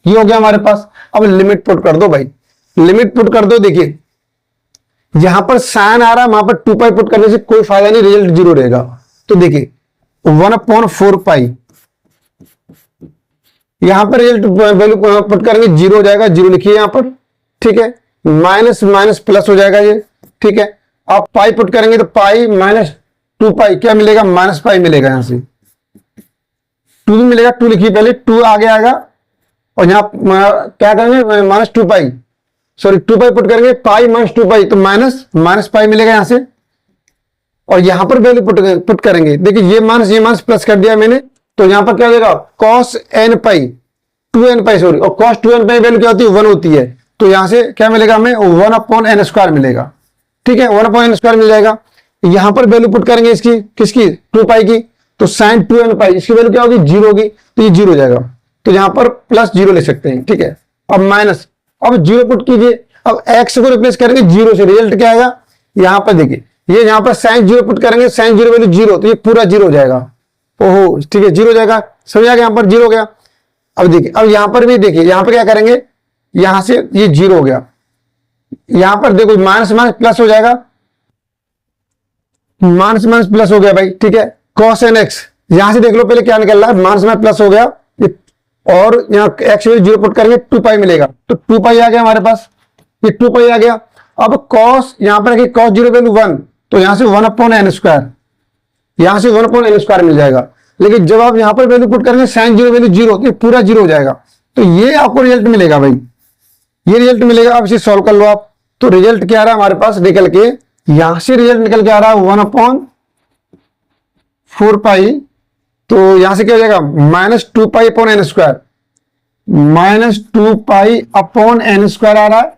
Speaker 1: ये हो गया हमारे पास। अब लिमिट पुट कर दो भाई, लिमिट पुट कर दो। देखिए यहां पर साइन आ रहा है, वहां पर 2π पुट करने से कोई फायदा नहीं, रिजल्ट 0 रहेगा। तो देखिए 1/4π, यहां पर रिजल्ट वैल्यू पुट करेंगे 0 हो जाएगा, 0 लिखिए यहां पर। ठीक है, माइनस माइनस प्लस हो जाएगा ये। ठीक है, आप पाई पुट करेंगे तो पाई माइनस 2π क्या मिलेगा, -π मिलेगा, यहां से 2 भी मिलेगा, 2 लिखिए पहले, 2 आगे आएगा, और यहां क्या करेंगे, -2π, सॉरी 2π पुट करेंगे, पाई -2π, तो -π मिलेगा यहां से, और यहां पर वैल्यू पुट करेंगे। देखिए ये माइनस प्लस कर दिया मैंने, तो यहां पर क्या हो जाएगा, cos nπ 2nπ, सॉरी, और cos 2nπ वैल्यू क्या होती है, 1 होती है, तो यहां से क्या मिलेगा हमें, 1/n² मिलेगा। ठीक है, 1/n² मिल जाएगा। यहां पर वैल्यू पुट करेंगे इसकी, किसकी, 2π की, तो sin 2nπ, इसकी वैल्यू क्या होगी, 0 होगी, तो ये 0 हो जाएगा, तो यहां पर +0 ले सकते हैं। ठीक है, अब माइनस, अब 0 पुट कीजिए, अब x को रिप्लेस करेंगे 0 से, रिजल्ट क्या आएगा, यहां पर देखिए, ये यहां पर sin 0 पुट करेंगे, sin 0 वैल्यू 0, तो ये पूरा 0 हो जाएगा। ओहो, ठीक है, 0 हो जाएगा, समझ आ गया, यहां पर 0 हो गया। अब देखिए, अब यहां पर भी देखिए, यहां पर क्या करेंगे, यहां से ये 0 हो गया, यहां पर देखो माइनस प्लस हो जाएगा, माइनस प्लस हो गया भाई। ठीक है, cos nx, यहां से देख लो पहले क्या निकल रहा है, माइनस प्लस हो गया, ये और यहाँ एक्स वैल्यू 0 पुट करेंगे 2 पाई मिलेगा, तो 2 पाई आ गया हमारे पास, ये 2 पाई आ गया। अब कॉस यहाँ पर रखिए कॉस 0 वैल्यू 1, तो यहाँ से 1/n², यहाँ से 1/n² मिल जाएगा। लेकिन जब आप यहाँ पर वैल्यू पुट करेंगे साइन 0 वैल्यू 0, तो पूरा 0 हो जाएगा, तो ये आपको रिजल्ट मिलेगा भाई, ये रिजल्ट मिलेगा। अब इसे सॉल्व कर लो आप, तो रिजल्ट क्या आ रहा है हमारे पास निकल के, यहां से रिजल्ट निकल के आ रहा है 1/4 पाई, तो यहां से क्या हो जाएगा -2 pi upon n², -2 pi upon n² आ रहा है,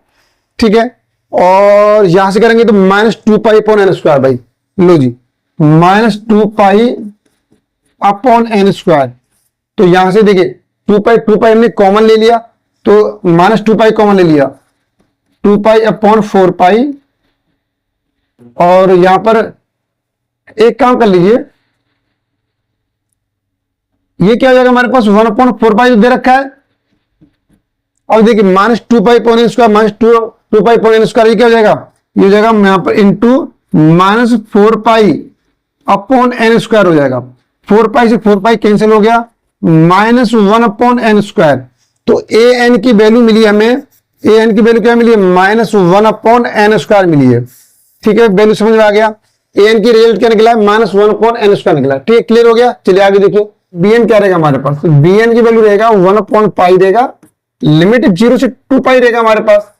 Speaker 1: ठीक है। और यहां से करेंगे तो -2 पाई अपॉन n², भाई लो जी, -2 पाई अपॉन n²। तो यहां से देखिए 2 पाई हमने कॉमन ले लिया, तो -2 पाई कॉमन ले लिया, 2 पाई अपॉन 4 पाई। और यहां पर एक काम कर लीजिए, ये क्या हो जाएगा हमारे पास 1/4 पाई दे रखा है। अब देखिए -2 pi upon n², -2 pi upon n², ये क्या हो जाएगा, ये हो जाएगा यहां पर इंटू -4 पाई अपॉन n² हो जाएगा। 4 पाई से 4 पाई कैंसिल हो गया, -1/n²। तो an की वैल्यू मिली हमें, an की वैल्यू क्या मिली है, -1/n² मिली है, ठीक है। वैल्यू समझ में आ गया। an की रिजल्ट क्या निकला है, -1/n² निकला, ठीक है, क्लियर हो गया। चलिए आगे देखिए, bn क्या रहेगा हमारे पास, तो bn की वैल्यू रहेगा 1/π देगा, लिमिट 0 से 2 पाई रहेगा हमारे पास,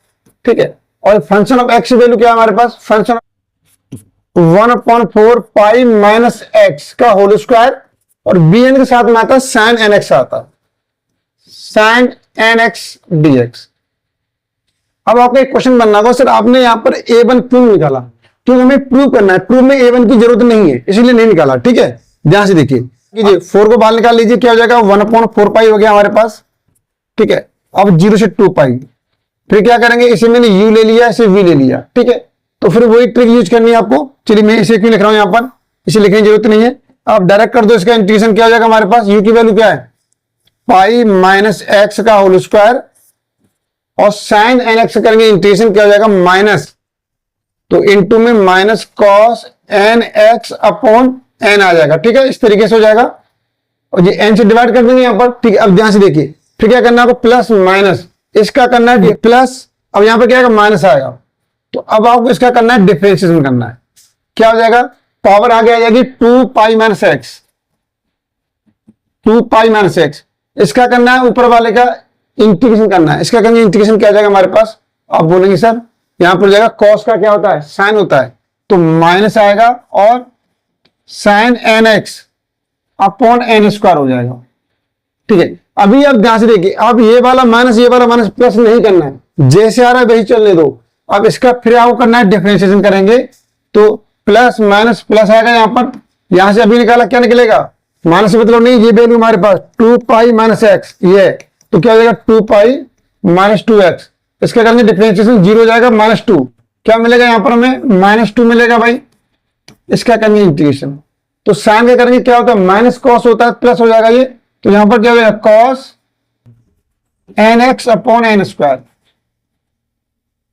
Speaker 1: ठीक है। और फंक्शन ऑफ x की वैल्यू क्या है हमारे पास, फंक्शन 1/4 पाई माइनस x का होल स्क्वायर, और bn के साथ में आता है sin nx आता है, sin nx dx। अब आपका एक क्वेश्चन बनना होगा, सर आपने यहां पर a1 क्यों निकाला, क्योंकि हमें प्रूव करना है, प्रूव में a1 की जरूरत नहीं है इसलिए नहीं निकाला, ठीक है। ध्यान से देखिए, 4 को बाहर निकाल लीजिए, क्या हो जाएगा 1/4 पाई हो गया हमारे पास, ठीक है। अब 0 से 2 पाई, फिर क्या करेंगे, इसे मैंने u ले लिया, इसे v ले लिया, ठीक है। तो फिर वही ट्रिक यूज करनी है आपको। चलिए मैं इसे क्यों लिख रहा हूं यहां पर, इसे लिखने की जरूरत नहीं है, आप डायरेक्ट कर दो। इसका इंटीग्रेशन क्या हो जाएगा हमारे पास, u की वैल्यू क्या है, पाई माइनस एक्स का होल स्क्वायर, और साइन nx करेंगे इंटीग्रेशन क्या हो जाएगा माइनस, तो इनटू में minus cos nx upon n आ जाएगा, ठीक है। इस तरीके से हो जाएगा, और ये n से डिवाइड कर देंगे यहां पर, ठीक है। अब ध्यान से देखिए, फिर क्या करना है आपको, प्लस माइनस, इसका करना है प्लस, अब यहां पर क्या आएगा माइनस आएगा, तो अब आपको इसका करना है डिफरेंशिएशन करना है, क्या हो जाएगा, पावर आगे आ जाएगी 2 पाई माइनस एक्स, 2 पाई माइनस एक्स। इसका करना है ऊपर वाले का इंटीग्रेशन करना है, इसका करेंगे इंटीग्रेशन क्या आ जाएगा हमारे पास, आप बोलेंगे सर यहां पर जाएगा कॉस का क्या होता है, साइन होता है, तो माइनस आएगा, और साइन nx अपॉन n² हो जाएगा, ठीक है। अभी आप ध्यान से देखिए, अब ये वाला माइनस प्लस नहीं करना है, जैसे आ रहा है वही चलने दो। अब इसका फिर आपको करना है डिफरेंशिएशन करेंगे, तो प्लस माइनस प्लस आएगा यहां पर, यहां से अभी निकाला क्या निकलेगा, माइनस से मतलब नहीं, ये वैल्यू हमारे पास 2 पाई माइनस एक्स, ये तो क्या हो जाएगा 2 पाई माइनस 2x। इसका करेंगे डिफरेंशिएशन, 0 हो जाएगा -2, क्या मिलेगा यहां पर हमें -2 मिलेगा भाई। इसका करेंगे इंटीग्रेशन, तो साइन का करेंगे क्या होता है, माइनस कॉस होता है, प्लस हो जाएगा ये, तो यहां पर क्या हो जाएगा कॉस nx अपॉन n²।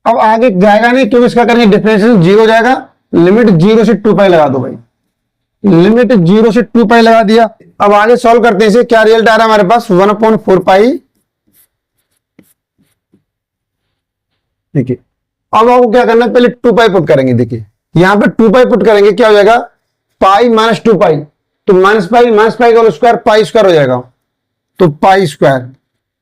Speaker 1: अब आगे जाएगा नहीं, क्योंकि इसका करेंगे डिफरेंशिएशन, 0 हो जाएगा, लिमिट 0 से 2 पाई लगा दो भाई, लिमिट 0 से 2 पाई लगा दिया। अब आगे सॉल्व करते हैं इसे, क्या रिजल्ट आ रहा है हमारे पास 1/4 पाई, देखिए। अब आपको क्या करना है, पहले 2 पाई पुट करेंगे, देखिए यहां पर 2 पाई पुट करेंगे, क्या हो जाएगा पाई माइनस 2 पाई, तो माइनस पाई का स्क्वायर पाई स्क्वायर हो जाएगा, तो पाई स्क्वायर,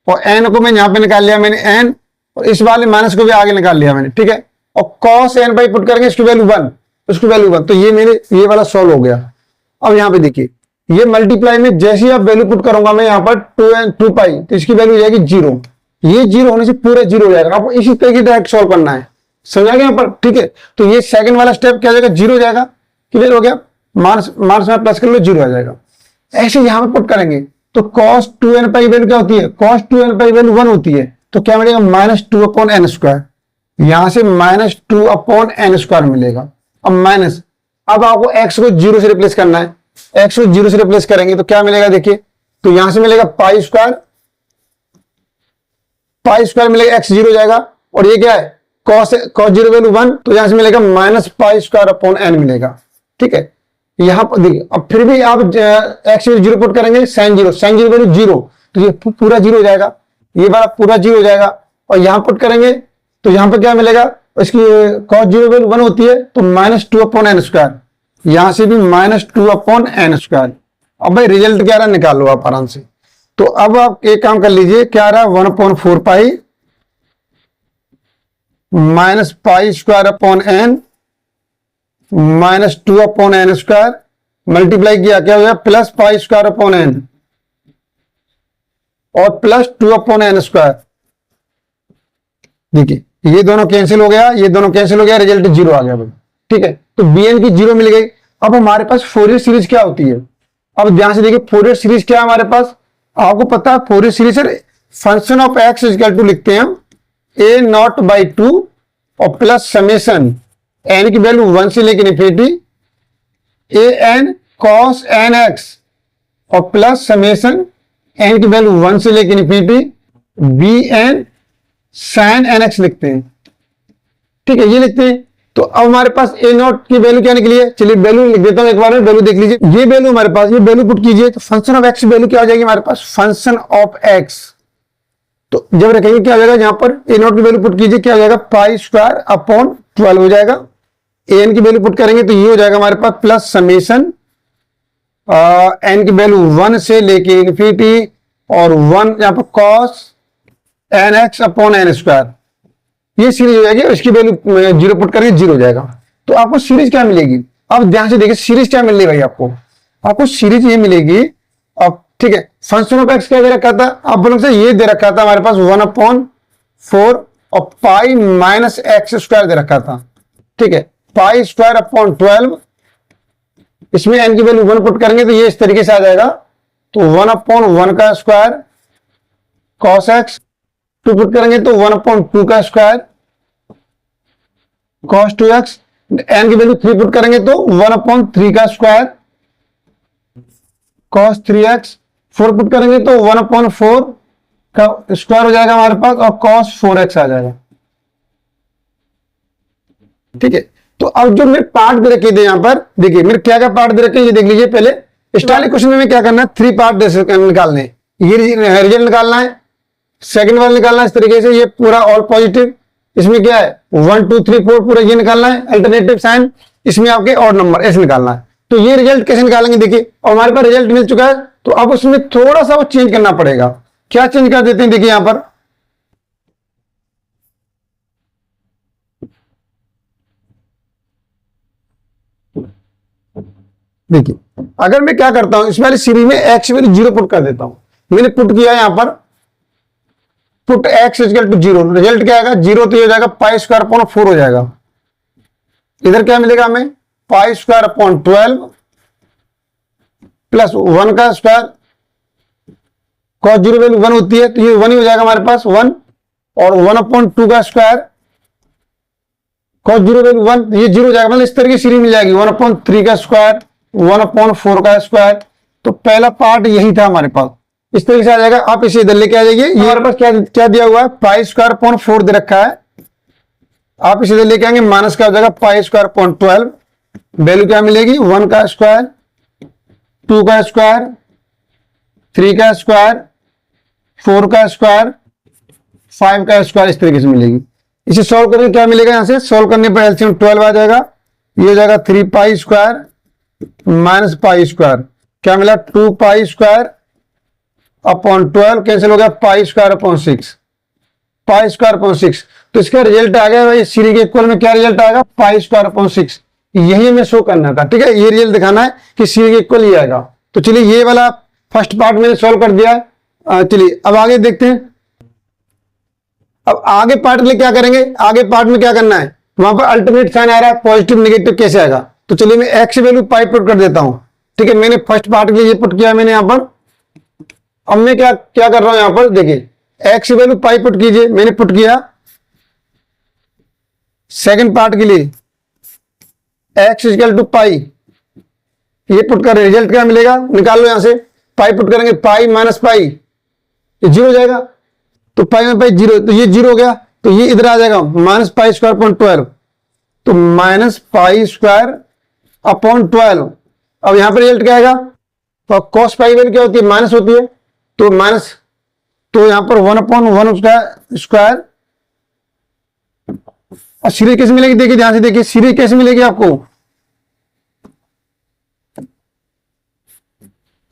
Speaker 1: और एन को मैं यहां पे निकाल लिया मैंने एन, और इस वाले माइनस को भी आगे निकाल लिया मैंने, ठीक है। और कॉस n पाई पुट करेंगे, इसकी वैल्यू 1, उसकी वैल्यू 1, तो ये मेरे ये वाला सॉल्व हो गया। अब यहां पे देखिए, ये मल्टीप्लाई में जैसे ही आप वैल्यू पुट करूंगा मैं यहां पर 2 पाई, तो इसकी वैल्यू हो जाएगी 0, ये 0 होने से पूरा 0 हो जाएगा। आपको इसी तरीके डायरेक्ट सॉल्व करना है, समझा गया यहाँ पर, ठीक है। तो ये सेकंड वाला स्टेप क्या हो जाएगा, 0 हो जाएगा, क्लियर हो गया, मार्क्स में प्लस कर लो, 0 आ जाएगा। ऐसे यहां पर पुट करेंगे, तो cos 2n पाई वैल्यू क्या होती है, cos 2n पाई वैल्यू 1 होती है, तो क्या मिलेगा -2 अपॉन n², यहां से -2 अपॉन n² मिलेगा। अब माइनस, अब आपको x को 0 से रिप्लेस करना है, x को 0 से रिप्लेस करेंगे तो क्या मिलेगा, देखिए, तो यहां से मिलेगा पाई स्क्वायर मिलेगा, x 0 हो जाएगा, और ये क्या है cos 0 वैल्यू 1, तो यहां से मिलेगा -π² अपॉन n मिलेगा, ठीक है। यहां पर देखिए, अब फिर भी आप x 0 पुट करेंगे, साइन 0 वैल्यू 0, तो ये पूरा जीरो हो जाएगा, ये वाला पूरा जीरो हो जाएगा। और यहां पुट करेंगे तो यहां पर क्या मिलेगा, इसकी कॉस जीरो वैल्यू 1 होती है तो -2/n²। यहां से भी -2/n²। अब भाई रिजल्ट क्या रहा निकाल लो आप आराम से। तो अब आप एक काम कर लीजिए, क्या रहा 1/4 पाई -π² -2/n² मल्टीप्लाई किया क्या हो गया +π² और +2/n²। देखिए ये दोनों कैंसिल हो गया, ये दोनों कैंसिल हो गया, रिजल्ट 0 आ गया भाई। ठीक है, तो bn की 0 मिल गई। अब हमारे पास फोरियर सीरीज क्या होती है, अब ध्यान से देखिए फोरियर सीरीज क्या है हमारे पास, आपको पता है Fourier series function of x equal to लिखते हैं हम a0/2 और प्लस समेशन n की वैल्यू 1 से लेकर इन्फिनिटी an cos nx और प्लस समेशन n की वैल्यू 1 से लेकर इन्फिनिटी bn sin nx लिखते हैं। ठीक है, ये लिखते हैं। तो अब हमारे पास a0 की वैल्यू क्या निकली है, चलिए वैल्यू लिख देता हूं एक बार में, वैल्यू देख लीजिए। ये वैल्यू हमारे पास, ये वैल्यू पुट कीजिए तो फंक्शन ऑफ x वैल्यू क्या हो जाएगी हमारे पास, फंक्शन ऑफ x। तो जब रखेंगे क्या हो जाएगा, यहां पर a0 की वैल्यू पुट कीजिए, क्या हो जाएगा π² हो जाएगा। an की वैल्यू पुट करेंगे तो ये हो जाएगा हमारे पास प्लस समेशन n की वैल्यू 1 से लेके इन्फिनिटी और 1 यहां पर cos nx/n²। ये सीरीज हो जाएगी और इसकी वैल्यू 0 पुट करेंगे 0 हो जाएगा। तो आपको सीरीज क्या मिलेगी, अब ध्यान से देखिए सीरीज क्या मिल रही भाई आपको सीरीज ये मिलेगी। अब ठीक है, फंक्शन ऑफ एक्स क्या दे रखा था, आप बोलोगे से ये दे रखा था हमारे पास 1/4 और π-x² दे रखा था। ठीक है, π²/12, इसमें n की वैल्यू 1 पुट करेंगे तो ये इस तरीके से आ जाएगा। तो 1/1² cos x, 2 पुट करेंगे तो 1/2² cos 2x, n की वैल्यू 3 पुट करेंगे तो 1/3² cos 3x, 4 पुट करेंगे तो 1/4 का स्क्वायर हो जाएगा हमारे पास और cos 4x आ जाएगा। ठीक है, तो अब जो मेरे पार्ट दे रखे थे यहां पर देखिए मेरे क्या क्या पार्ट दे रखे ये देख लीजिए। पहले स्टार्टिंग क्वेश्चन में क्या करना है, 3 पार्ट निकालने, ये रिजल्ट निकालना है, सेकंड वाला निकालना है इस तरीके से, ये पूरा ऑल पॉजिटिव, इसमें क्या है 1 2 3 4 पूरा ये निकालना है अल्टरनेटिव साइन, इसमें आपके ऑड नंबर ऐसे निकालना है। तो ये रिजल्ट कैसे निकालेंगे देखिए, और हमारे पास रिजल्ट मिल चुका है तो अब उसमें थोड़ा सा वो चेंज करना पड़ेगा। क्या चेंज कर देते हैं देखिए यहां पर, देखिए अगर मैं क्या करता हूं इस वाली सीरीज में x वैल्यू 0 पुट कर देता हूं, मैंने पुट किया यहां पर put x equal to 0, result क्या आएगा 0, तो ये हो जाएगा π²/4 हो जाएगा। इधर क्या मिलेगा हमें π²/12 प्लस 1 का स्क्वायर, cos 0 वैल्यू 1 होती है तो ये 1 ही हो जाएगा हमारे पास 1, और 1/2 का स्क्वायर cos 0 वैल्यू 1 ये 0 हो जाएगा, मतलब इस तरह की सीरीज मिल जाएगी 1/3 का स्क्वायर 1/4 का स्क्वायर। तो पहला पार्ट यही था हमारे पास, इस तरीके से आ जाएगा। आप इसे इधर लेके आ जाइए, ये हमारे पास क्या क्या दिया हुआ है π²/4 दे रखा है, आप इसे इधर लेके आएंगे माइनस का हो जाएगा π²/12, वैल्यू क्या मिलेगी 1 का स्क्वायर 2 का स्क्वायर 3 का स्क्वायर 4 का स्क्वायर 5 का स्क्वायर, इस तरीके से मिलेगी। इसे सॉल्व करके क्या मिलेगा, यहां से सॉल्व करने पर एलसीएम 12 आ जाएगा, ये हो जाएगा 3π² माइनस π², क्या मिला 2π²/12 कैंसिल हो गया π²/6, π²/6। तो इसका रिजल्ट आ गया भाई सीरीज के इक्वल में क्या रिजल्ट आएगा π²/6, यही हमें शो करना था। ठीक है, ये रिजल्ट दिखाना है कि सीरीज के इक्वल ही आएगा। तो चलिए ये वाला फर्स्ट पार्ट मैंने सॉल्व कर दिया है। चलिए अब आगे देखते हैं, अब आगे पार्ट में क्या करेंगे, आगे पार्ट में क्या करना है, वहां पर अल्टरनेट साइन आ रहा है, पॉजिटिव नेगेटिव कैसे आएगा। तो चलिए मैं x वैल्यू पाई पुट कर देता हूं। ठीक है, मैंने फर्स्ट पार्ट के लिए ये पुट किया मैंने यहां पर। अब मैं क्या क्या कर रहा हूं यहां पर देखिए x वैल्यू पाई पुट कीजिए, मैंने पुट किया। सेकंड पार्ट के लिए x इक्वल टू पाई, ये पुट कर रिजल्ट क्या मिलेगा निकाल लो यहां से, पाई पुट करेंगे पाई माइनस पाई ये 0 हो जाएगा, तो पाई में पाई 0 तो ये 0 हो गया, तो ये इधर आ जाएगा -π²/12, तो -π²/12। अब यहां पर रिजल्ट क्या आएगा, तो cos पाई वैल्यू क्या होती है माइनस होती है, तो माइनस तो यहाँ पर 1/1 स्क्वायर। और सीरीज कैसे मिलेगी, देखिए ध्यान से देखिए सीरीज कैसे मिलेगी आपको,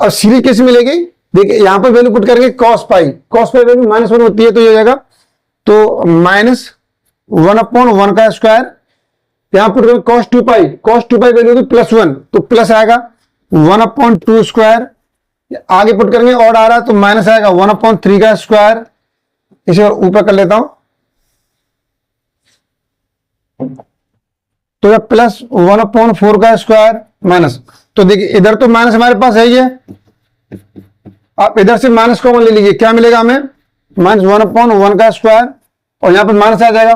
Speaker 1: और सीरीज कैसे मिलेगी, देखिए यहां पर वैल्यू पुट करेंगे cos पाई वैल्यू -1 होती है तो ये हो जाएगा, तो -1/1 का स्क्वायर, यहां पुट करेंगे cos 2 पाई वैल्यू होगी +1 तो प्लस आएगा 1/2 स्क्वायर, आगे पुट करेंगे और आ रहा तो माइनस आएगा 1/3 का स्क्वायर, इसे ऊपर कर लेता हूं तो यह +1/4 का स्क्वायर माइनस, तो देखिए इधर तो माइनस हमारे पास है ये, आप इधर से माइनस कॉमन ले लीजिए, क्या मिलेगा हमें -1/1 का स्क्वायर, और यहां पर माइनस आ जाएगा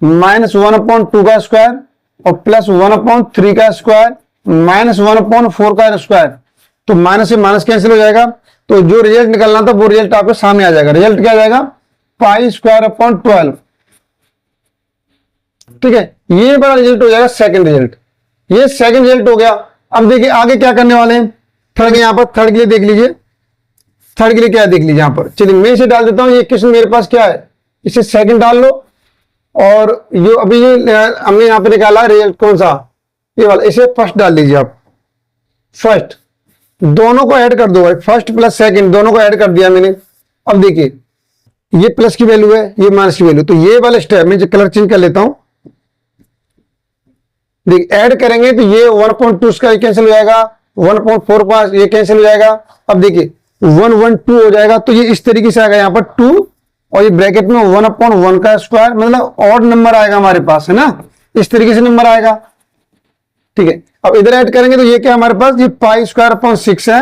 Speaker 1: -1/2 का स्क्वायर और +1/3 का स्क्वायर -1/4 का स्क्वायर, तो माइनस से माइनस कैंसिल हो जाएगा, तो जो रिजल्ट निकलना था वो रिजल्ट आपके सामने आ जाएगा। रिजल्ट क्या आ जाएगा π²/12, ठीक है, ये बड़ा रिजल्ट हो जाएगा सेकंड रिजल्ट, ये सेकंड रिजल्ट हो गया। अब देखिए आगे क्या करने वाले हैं, थर्ड, यहां पर थर्ड के लिए देख लीजिए, थर्ड के लिए क्या है देख लीजिए यहां पर, चलिए मैं इसे डाल देता हूं, ये क्वेश्चन मेरे पास क्या है, इसे सेकंड डाल लो, और ये अभी ये हमने यहां पर निकाला रिजल्ट कौन सा, ये वाला, इसे फर्स्ट डाल लीजिए आप, फर्स्ट, दोनों को ऐड कर दो भाई, फर्स्ट प्लस सेकंड दोनों को ऐड कर दिया मैंने। अब देखिए ये प्लस की वैल्यू है, ये माइनस की वैल्यू, तो ये वाला स्टेप मैं जो कलर चेंज कर लेता हूं, देख ऐड करेंगे तो ये 1/2 का कैंसिल हो जाएगा, 1/4 का ये कैंसिल हो जाएगा। अब देखिए 1/2 हो जाएगा, तो ये इस तरीके से आएगा यहाँ पर 2 और ये ब्रैकेट में 1/1 का स्क्वायर, मतलब ऑड नंबर आएगा हमारे पास, है ना, इस तरीके से नंबर आएगा, ठीक है। अब इधर ऐड करेंगे तो ये क्या हमारे पास, ये π²/6 है,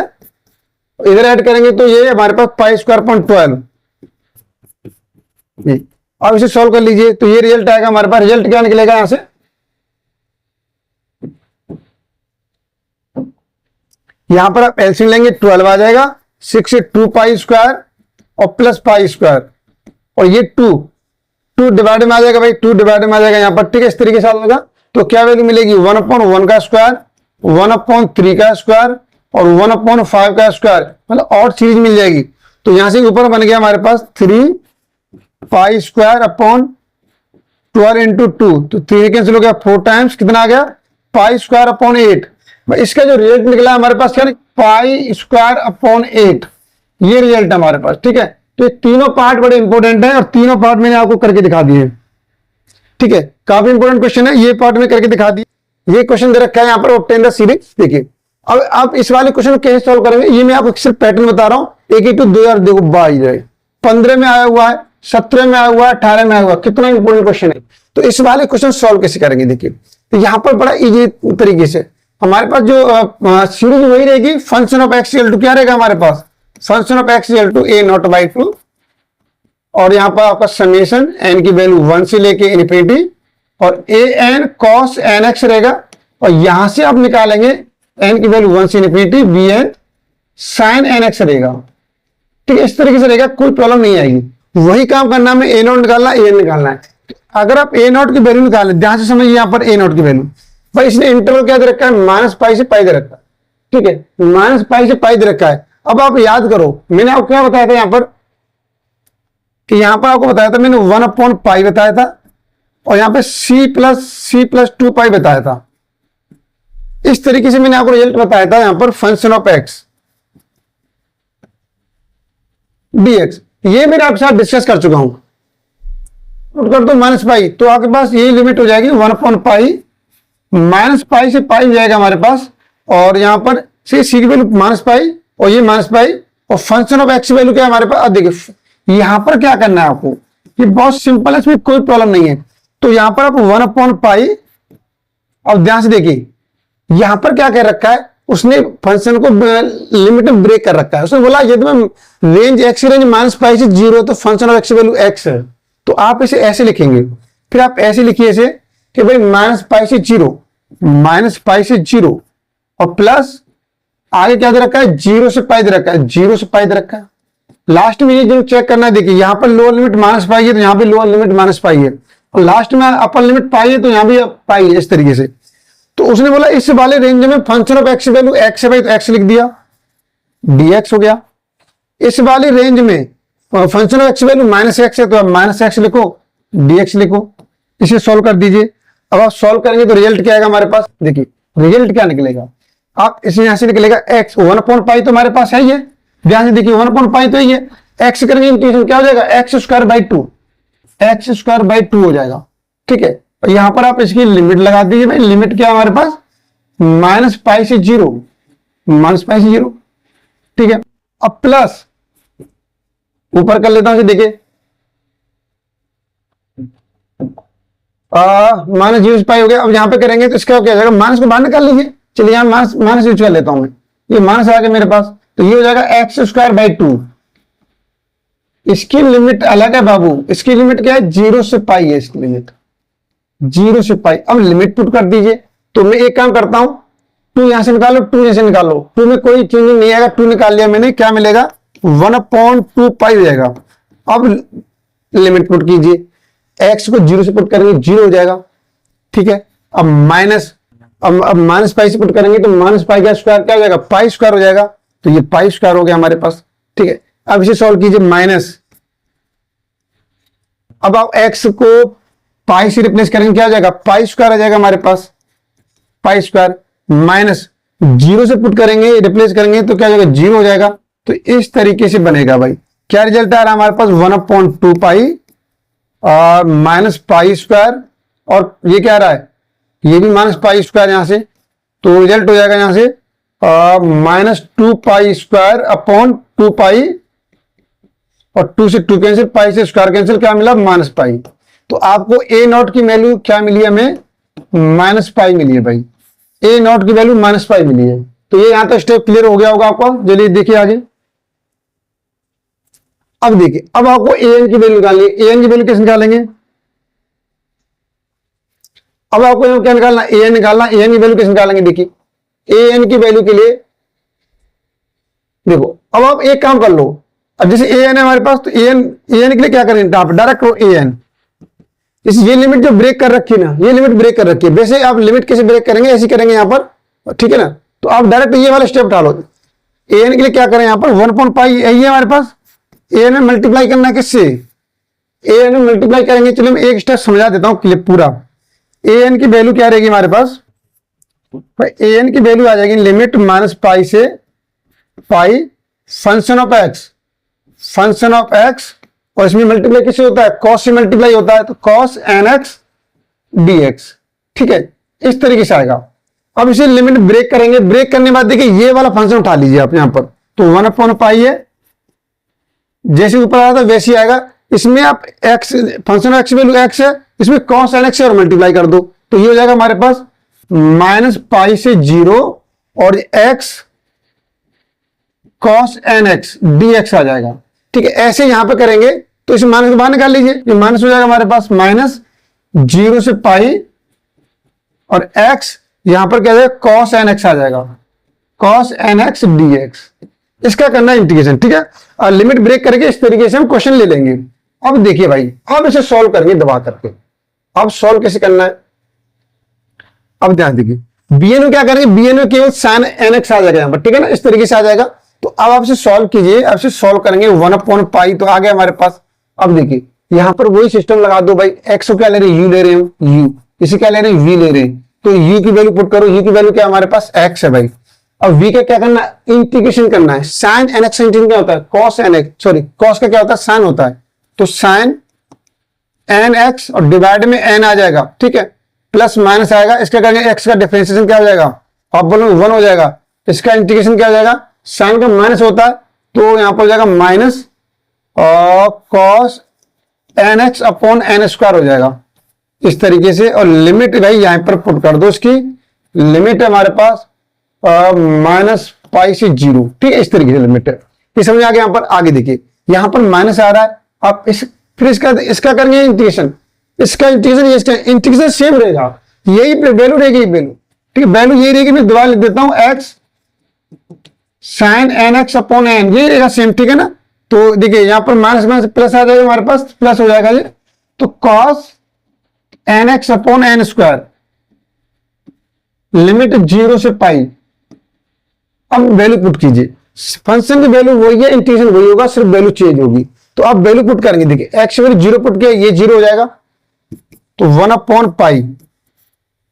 Speaker 1: इधर ऐड करेंगे तो ये हमारे पास π²/12। अब इसे सॉल्व कर लीजिए तो ये रिजल्ट आएगा हमारे पास, रिजल्ट क्या निकलेगा यहां से, यहां पर आप एलसीएम लेंगे 12 आ जाएगा, 6 से 2π² और प्लस π², और ये 2 डिवाइड में आ जाएगा भाई, 2 डिवाइड में आ जाएगा यहां पर, ठीक है, इस तरीके से आ जाएगा। तो क्या वैल्यू मिलेगी 1/1 का स्क्वायर, 1/3 का स्क्वायर और 1/5 का स्क्वायर, मतलब और सीरीज मिल जाएगी। तो यहां से ऊपर बन गया हमारे पास 3π²/12 इंटू 2, तो 3 कैंसिल हो गया, 4 टाइम्स कितना आ गया π²/8। इसका जो रिजल्ट निकला हमारे पास क्या, π²/8, ये रिजल्ट हमारे पास, ठीक है। तो ये तीनों पार्ट बड़े इंपॉर्टेंट है और तीनों पार्ट मैंने आपको करके दिखा दिए, ठीक है, काफी इंपॉर्टेंट क्वेश्चन है, ये पार्ट में करके दिखा दिए। ये क्वेश्चन दे रखा है यहाँ पर ऑब्टेन द सीरीज, देखिए अब आप इस वाले क्वेश्चन को कैसे सॉल्व करेंगे, ये मैं आपको सिर्फ पैटर्न बता रहा हूँ। 2022 देखो 15 में आया हुआ है, 17 में आया हुआ है, 18 में आया हुआ, कितना इंपॉर्टेंट क्वेश्चन है। तो इस वाले क्वेश्चन सॉल्व कैसे करेंगे, देखिए तो यहाँ पर बड़ा इजी तरीके से हमारे पास जो सीरीज वही रहेगी, function of x equal to क्या रहेगा हमारे पास, function of x equal to a0/2, और यहाँ पर आपका समेशन n की वैल्यू 1 से लेके इन्फिनिटी, और an cos nx रहेगा, और यहां से आप निकालेंगे n की वैल्यू 1 से इन्फिनिटी bn sin nx रहेगा, ठीक है, इस तरीके से रहेगा, कोई प्रॉब्लम नहीं आएगी। वही काम करना है, a0 निकालना है, an निकालना है। अगर आप a0 की वैल्यू निकालें, ध्यान से समझिए यहाँ पर a0 की वैल्यू, भाई इसने इंटरवल क्या दे रखा है, -π से π दे रखा है, ठीक है, -π से π दे रखा है। अब आप याद करो मैंने आपको क्या बताया था यहाँ पर, कि यहां पर आपको बताया था मैंने 1/π बताया था, और यहां पे c+2π बताया था। इस तरीके से मैंने आपको रिजल्ट बताया था यहां पर फंक्शन ऑफ एक्स dx, ये मैंने आपके साथ डिस्कस कर चुका हूं। नोट कर दो -π, तो आपके पास ये लिमिट हो जाएगी 1/π, -π से π जाएगा हमारे पास, और यहां पर सी की वैल्यू -π और ये -π, और फंक्शन ऑफ एक्स वैल्यू क्या हमारे पास, देखिए यहां पर क्या करना है आपको, ये बहुत सिंपल है, इसमें कोई प्रॉब्लम नहीं है। तो यहां पर आप 1/π, अब ध्यान से देखिए यहां पर क्या कर रखा है उसने, फंक्शन को लिमिट में ब्रेक कर रखा है। उसने बोला यदि मैं रेंज एक्स की रेंज -π से 0 तो function of x value x है, तो आप इसे ऐसे लिखेंगे, फिर आप ऐसे लिखिए इसे कि भाई -π से 0 और प्लस आगे क्या दे रखा है, 0 से π दे रखा है, 0 से π दे रखा है। लास्ट में ये जो चेक करना है, देखिए यहां पर लोअर लिमिट -π है तो यहां पे लोअर लिमिट -π है, और लास्ट में अपर लिमिट π है तो यहां भी π है, इस तरीके से। तो उसने बोला इस वाले रेंज में function of x value x है भाई, तो एक्स लिख दिया, dx हो गया। इस वाली रेंज में function of x value minus x है, तो आप माइनस एक्स लिखो, dx लिखो, इसे सॉल्व कर दीजिए। अब आप सॉल्व करेंगे तो रिजल्ट क्या आएगा हमारे पास, देखिए रिजल्ट क्या निकलेगा, आप इसे यहां से निकलेगा x 1/पाई तो हमारे पास है ही है, ध्यान से देखिए 1/पाई तो ही है, x करेंगे इंटीग्रेशन क्या हो जाएगा, एक्स स्क्वायर बाई टू हो जाएगा। ठीक है, यहां पर आप इसकी लिमिट लगा दीजिए भाई, लिमिट क्या है हमारे पास माइनस पाई से जीरो, ठीक है। अब प्लस ऊपर कर लेता हूं, देखिए माइनस जीरो से पाई हो गया। अब यहां पे करेंगे तो इसका क्या हो जाएगा, माइनस को बाहर निकाल लीजिए, चलिए यहां माइनस यूज कर लेता हूं मैं, ये माइनस आ गया मेरे पास, तो ये हो जाएगा एक्स स्क्वायर बाई टू। इसकी लिमिट अलग है बाबू, इसकी लिमिट क्या है, जीरो से पाई है इसकी लिमिट, जीरो से पाई। अब लिमिट पुट कर दीजिए, तो मैं एक काम करता हूं, टू यहां से निकालो, टू यहां से निकालो, टू में कोई चेंजिंग नहीं आएगा, टू निकाल लिया मैंने, क्या मिलेगा 1/2 पाई हो जाएगा। अब लिमिट पुट कीजिए, एक्स को जीरो से पुट करेंगे जीरो हो जाएगा, ठीक है। अब माइनस, अब माइनस पाई से पुट करेंगे तो माइनस पाई का स्क्वायर क्या हो जाएगा, पाई स्क्वायर हो जाएगा, तो ये पाई स्क्वायर हो गया हमारे पास, ठीक है। अब इसे सॉल्व कीजिए, माइनस, अब आप एक्स को पाई से रिप्लेस करेंगे क्या हो जाएगा, पाई स्क्वायर आ जाएगा हमारे पास, पाई स्क्वायर, माइनस जीरो से पुट करेंगे रिप्लेस करेंगे तो क्या हो जाएगा, जीरो हो जाएगा। तो इस तरीके से बनेगा भाई, क्या रिजल्ट आ रहा है हमारे पास 1/2 पाई और माइनस पाई स्क्वायर, और ये क्या आ रहा है, ये भी माइनस पाई स्क्वायर यहां से, तो रिजल्ट हो जाएगा यहां से -2 पाई स्क्वायर अपॉन 2 पाई, और 2 से 2 कैंसिल, पाई से स्क्वायर कैंसिल, क्या मिला माइनस पाई। तो आपको ए नॉट की वैल्यू क्या मिली है, हमें माइनस पाई मिली है भाई, ए नॉट की वैल्यू माइनस पाई मिली है। तो ये यहां तक स्टेप क्लियर हो गया होगा आपको, चलिए देखिए आगे। अब देखिए, अब आपको ए एन की वैल्यू निकालनी है, ए एन की वैल्यू कैसे निकालेंगे, अब आपको क्या निकालना, ए एन निकालना, ए एन की वैल्यू कैसे निकालेंगे, देखिए ए एन की वैल्यू के लिए देखो, अब आप एक काम कर लो, अब जैसे ए एन है हमारे पास, तो ए एन के लिए क्या करेंगे, डायरेक्ट करो ए एन, इस ये लिमिट जो ब्रेक कर रखी है ना, ये लिमिट ब्रेक कर रखी है, वैसे आप लिमिट कैसे ब्रेक करेंगे, ऐसे करेंगे यहां पर, ठीक है ना। तो आप डायरेक्ट ये वाला स्टेप उठा लो, ए एन के लिए क्या करें, यहां पर 1/पाई यही है हमारे पास, ए एन में मल्टीप्लाई करना है किससे, ए एन में मल्टीप्लाई करेंगे, चलिए मैं एक स्टेप समझा देता हूं क्लिप पूरा। ए एन की वैल्यू क्या रहेगी हमारे पास, ए एन की वैल्यू आ जाएगी लिमिट माइनस पाई से पाई, फंक्शन ऑफ एक्स, और इसमें मल्टीप्लाई किससे होता है, कॉस से मल्टीप्लाई होता है, तो cos N x D x, ठीक है, इस तरीके से आएगा। अब इसे लिमिट ब्रेक करेंगे, ब्रेक करने के बाद देखिए ये वाला फंक्शन उठा लीजिए आप यहां पर, तो 1/पाई है, जैसे ऊपर आया था वैसे ही आएगा, इसमें आप x, function of x value x है, इसमें कॉस एन एक्स और मल्टीप्लाई कर दो, तो ये हो जाएगा हमारे पास माइनस पाई से जीरो और X cos N x D x आ जाएगा, ठीक है। ऐसे यहां पे करेंगे तो इसे माइनस को बाहर निकाल लीजिए, ये माइनस हो जाएगा हमारे पास माइनस जीरो से पाई, और एक्स यहां पर क्या आ जाएगा, कॉस एन एक्स आ जाएगा, cos N x D x, इसका करना है इंटीग्रेशन, ठीक है। और लिमिट ब्रेक करके इस तरीके से हम क्वेश्चन ले लेंगे। अब देखिए भाई, अब इसे सॉल्व करेंगे दबा करके, अब सॉल्व कैसे करना है, अब ध्यान देखिए, bn में क्या करेंगे, bn में केवल sin nx आ जाएगा यहां पर, ठीक है ना, इस तरीके से आ जाएगा। तो अब आप इसे सॉल्व कीजिए, अब इसे सॉल्व करेंगे 1/पाई, तो आ गया हमारे पास। अब देखिए यहां पर वही सिस्टम लगा दो भाई, x को क्या ले रहे हैं, u ले रहे हैं, u, इसे क्या ले रहे हैं, v ले रहे हैं, तो u की वैल्यू पुट करो, u की वैल्यू क्या हमारे पास x है भाई। अब v का क्या करना है, इंटीग्रेशन करना है, sin nx इंटीग्रेशन क्या होता है, cos nx, सॉरी cos का क्या होता है, sin होता है, तो sin nx और डिवाइड में n आ जाएगा, ठीक है, प्लस माइनस आएगा, इसका करेंगे x का डिफरेंशिएशन क्या हो जाएगा, आप बोलो 1 हो जाएगा, इसका इंटीग्रेशन क्या हो जाएगा, साइन का माइनस होता है तो यहां पर हो जाएगा माइनस और cos N x upon n square हो जाएगा इस तरीके से। और लिमिट भाई यहां पर पुट कर दो, इसकी लिमिट है हमारे पास माइनस पाई से जीरो, ठीक है, इस तरीके से लिमिट है। ये समझ आ गया। यहां पर आगे देखिए, यहां पर माइनस आ रहा है, आप फिर इसका करेंगे इंटीग्रेशन, इसका इंटीग्रेशन, इसका इंटीग्रेशन सेम रहेगा, यही वैल्यू रहेगी, वैल्यू ठीक है, वैल्यू यही रहेगी। मैं दोबारा लिख देता हूं, x sine N x upon n, ये रहेगा सेम, ठीक है ना। तो देखिए यहां पर माइनस माइनस प्लस आ जाएगा, हमारे पास प्लस हो जाएगा ये, तो cos N x upon n square, limit 0 से पाई। अब वैल्यू पुट कीजिए, फंक्शन की वैल्यू वही है, इंटीग्रेशन वही होगा, सिर्फ वैल्यू चेंज होगी। तो आप वैल्यू पुट करेंगे, देखिए एक्स वैल्यू 0 पुट किया, ये 0 हो जाएगा, तो 1/पाई।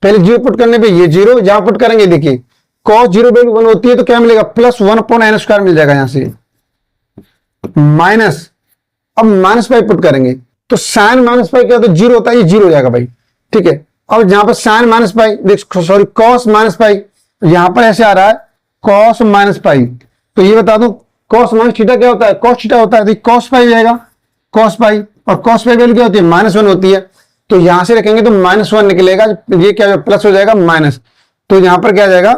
Speaker 1: पहले 0 पुट करने पे ये 0, जहां पुट करेंगे देखिए cos 0 वैल्यू 1 होती है तो क्या मिलेगा, प्लस 1/n² मिल जाएगा यहां से, माइनस, अब माइनस पाई पुट करेंगे तो साइन माइनस पाई क्या होता है, 0 होता है, ये 0 हो जाएगा भाई, ठीक है। अब जहां पर sine minus pi, sorry cos minus pi, यहां पर ऐसे आ रहा है कॉस माइनस पाई, तो ये बता दूं कॉस माइनस थीटा क्या होता है, कॉस थीटा होता है, तो कॉस पाई जाएगा, कॉस पाई, और कॉस पाई वैल्यू क्या होती है, -1 होती है, तो यहां से रखेंगे तो -1 निकलेगा, ये क्या प्लस हो जाएगा माइनस, तो यहां पर क्या आ जाएगा,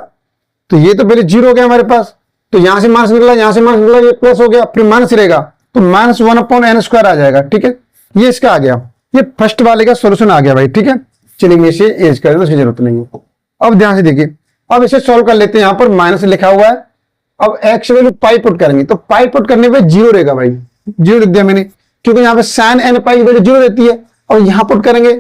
Speaker 1: तो ये तो पहले 0 हो गया हमारे पास, तो यहां से माइनस निकला, यहां से माइनस निकला, ये प्लस हो गया, फिर माइनस रहेगा, तो -1/n² आ जाएगा, ठीक है। ये इसका आ गया, ये फर्स्ट वाले का सोल्यूशन आ गया भाई, ठीक है। चलिए इसे एज कर दें, उसकी जरूरत नहीं है। अब ध्यान से देखिए, अब इसे सॉल्व कर लेते हैं, यहां पर माइनस लिखा हुआ है, अब एक्स वैल्यू पाई पुट करेंगे, तो पाई पुट करने पे 0 रहेगा भाई, 0 लिख दिया मैंने, क्योंकि यहां पे साइन n पाई वैल्यू 0 रहती है। और यहां पुट करेंगे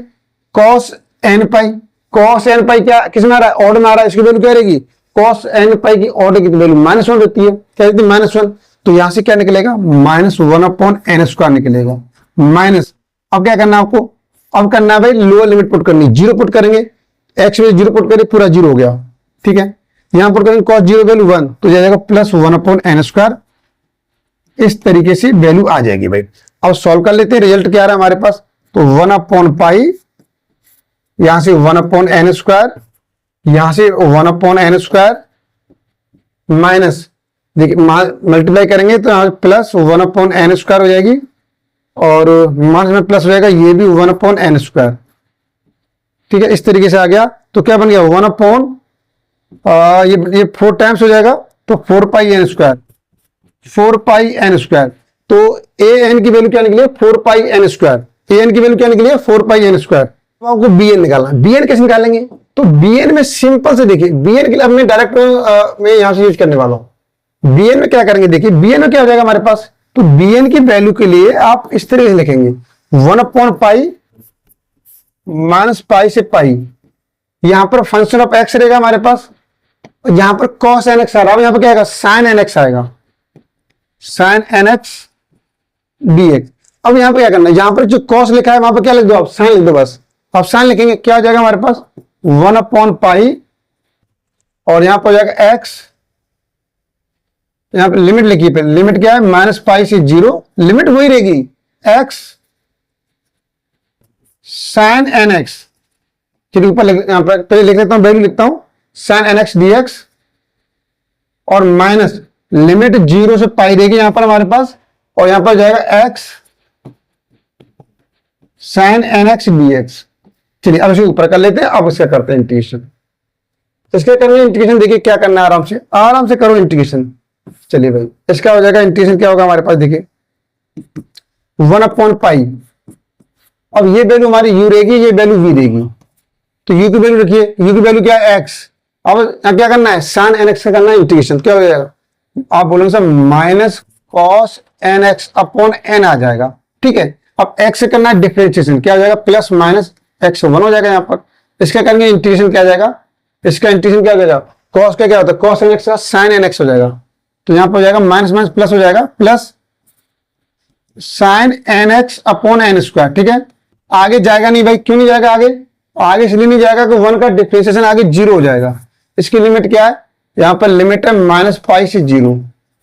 Speaker 1: कॉस n पाई, कॉस n पाई क्या किसमें आ रहा है, ऑड में आ रहा है, इसकी वैल्यू क्या रहेगी, कॉस n पाई की ऑड की वैल्यू -1 रहती है, क्या रहती है -1, तो यहां से क्या निकलेगा, -1/n² निकलेगा, माइनस। अब क्या करना है आपको, अब करना है भाई लोअर लिमिट पुट करनी, 0 पुट करेंगे, एक्स वैल्यू 0 पुट करेंगे, पूरा 0 हो गया, ठीक है। यहां पुट करेंगे cos 0 वैल्यू 1, तो जाएगा +1/n², इस तरीके से वैल्यू आ जाएगी भाई। अब सॉल्व कर लेते हैं, रिजल्ट क्या आ रहा है हमारे पास, तो 1/पाई, यहां से 1/n², यहां से 1/n² माइनस, देखिए मल्टीप्लाई करेंगे तो यहां +1/n² हो जाएगी, और माइनस में प्लस हो जाएगा, ये भी 1/n², ठीक है। इस तरीके से आ गया, तो क्या बन गया 1/, ये 4 टाइम्स हो जाएगा, तो 4πn², 4πn², तो an की वैल्यू क्या निकली है, 4πn², an की वैल्यू क्या निकली है, 4πn²। तो आपको bn निकालना, bn कैसे निकालेंगे, तो bn में सिंपल से देखिए, bn के लिए अब मैं डायरेक्ट मैं यहां से यूज करने वाला हूं। bn में क्या करेंगे, देखिए bn में क्या हो जाएगा हमारे पास, तो bn की वैल्यू के लिए आप इस तरीके से लिखेंगे 1/पाई माइनस पाई से पाई, यहां पर फंक्शन ऑफ एक्स रहेगा हमारे पास, यहां पर cos nx आ रहा है, यहां पर क्या आएगा, sin nx आएगा, sin nx dx। अब यहां पर क्या करना है, यहां पर जो cos लिखा है वहां पर क्या लिख दो, आप sin लिख दो बस, आप sin लिखेंगे, क्या हो जाएगा हमारे पास 1/पाई, और यहां पर हो जाएगा x, यहां पर लिमिट लिखिए, पहले लिमिट क्या है, -पाई से 0, लिमिट वही रहेगी x sin nx, चलिए ऊपर यहां पर पहले लिख लेता हूं, वैल्यू लिखता हूं sin nx dx, और माइनस लिमिट 0 से पाई रहेगी यहां पर हमारे पास, और यहां पर जाएगा x sin nx dx। चलिए अब इसे ऊपर कर लेते हैं, अब इसका करते हैं इंटीग्रेशन। इसका करना है इंटीग्रेशन, देखिए क्या करना है, आराम से करो इंटीग्रेशन। चलिए भाई इसका हो जाएगा इंटीग्रेशन, क्या होगा हमारे पास, देखिए 1/पाई, अब ये वैल्यू हमारी u रहेगी, ये वैल्यू v रहेगी, तो u की वैल्यू रखिए, u की वैल्यू क्या है x, अब क्या करना है, sin nx का करना है इंटीग्रेशन, क्या हो जाएगा, आप बोलेंगे सर -cos nx/n आ जाएगा, ठीक है। अब x से करना है डिफरेंशिएशन, क्या हो जाएगा, +-x1 हो जाएगा, यहां पर इसका करेंगे इंटीग्रेशन, क्या आ जाएगा, इसका इंटीग्रेशन क्या हो जाएगा, cos का क्या होता है, cos nx का sin nx हो जाएगा, तो यहां पर हो जाएगा माइनस प्लस हो जाएगा, प्लस sin nx/n², ठीक है। आगे जाएगा नहीं भाई, क्यों नहीं जाएगा आगे इसलिए नहीं जाएगा कि 1 का डिफरेंशिएशन आगे 0 हो जाएगा, इसकी लिमिट क्या है, यहां पर लिमिट है -पाई से 0,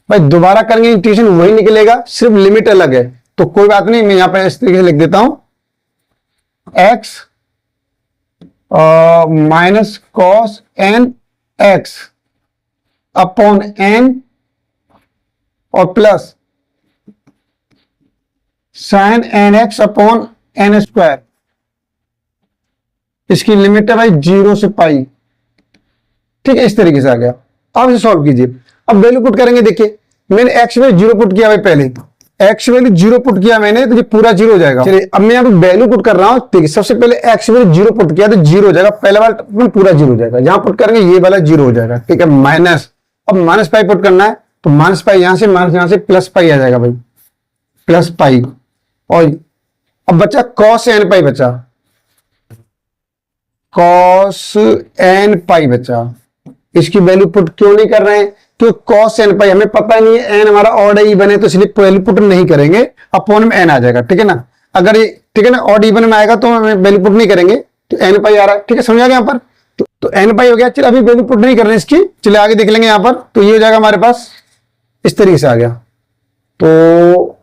Speaker 1: भाई दोबारा करेंगे इंटीग्रेशन वही निकलेगा, सिर्फ लिमिट अलग है, तो कोई बात नहीं, मैं यहां पर इस तरीके से लिख देता हूं x -cos nx/n और प्लस sin nx/n², इसकी लिमिट है भाई 0 से पाई, ठीक है। इस तरीके से आ गया, अब इसे सॉल्व कीजिए, अब वैल्यू पुट करेंगे, देखिए मैंने x वैल्यू 0 पुट किया भाई, पहले x वैल्यू 0 पुट किया मैंने, तो ये पूरा 0 हो जाएगा। चलिए अब मैं यहाँ पे वैल्यू पुट कर रहा हूं, ठीक है, सबसे पहले x वैल्यू 0 पुट किया तो 0 हो जाएगा, पहला वाला पूरा 0 हो जाएगा, यहां पुट करेंगे ये वाला 0 हो जाएगा, ठीक है, माइनस, अब माइनस पाई पुट करना है, तो माइनस पाई यहां से, माइनस यहां से प्लस पाई आ जाएगा भाई, प्लस पाई, और अब बचा cos n पाई बचा, cos n पाई बचा, इसकी वैल्यू पुट क्यों नहीं कर रहे हैं, तो cos n पाई हमें पता नहीं है, n हमारा ऑड इवन है तो इसलिए वैल्यू पुट नहीं करेंगे, अपॉन में n आ जाएगा, ठीक है ना। अगर ये ठीक है ना ऑड इवन में आएगा तो हमें वैल्यू पुट नहीं करेंगे, तो n पाई आ रहा है, ठीक है, समझ आ गया यहाँ पर। तो n पाई हो गया। चलिए अभी वैल्यू पुट नहीं करनी इसकी, चलिए आगे देख लेंगे यहाँ पर। तो ये हो जाएगा हमारे पास, इस तरीके से आ गया। तो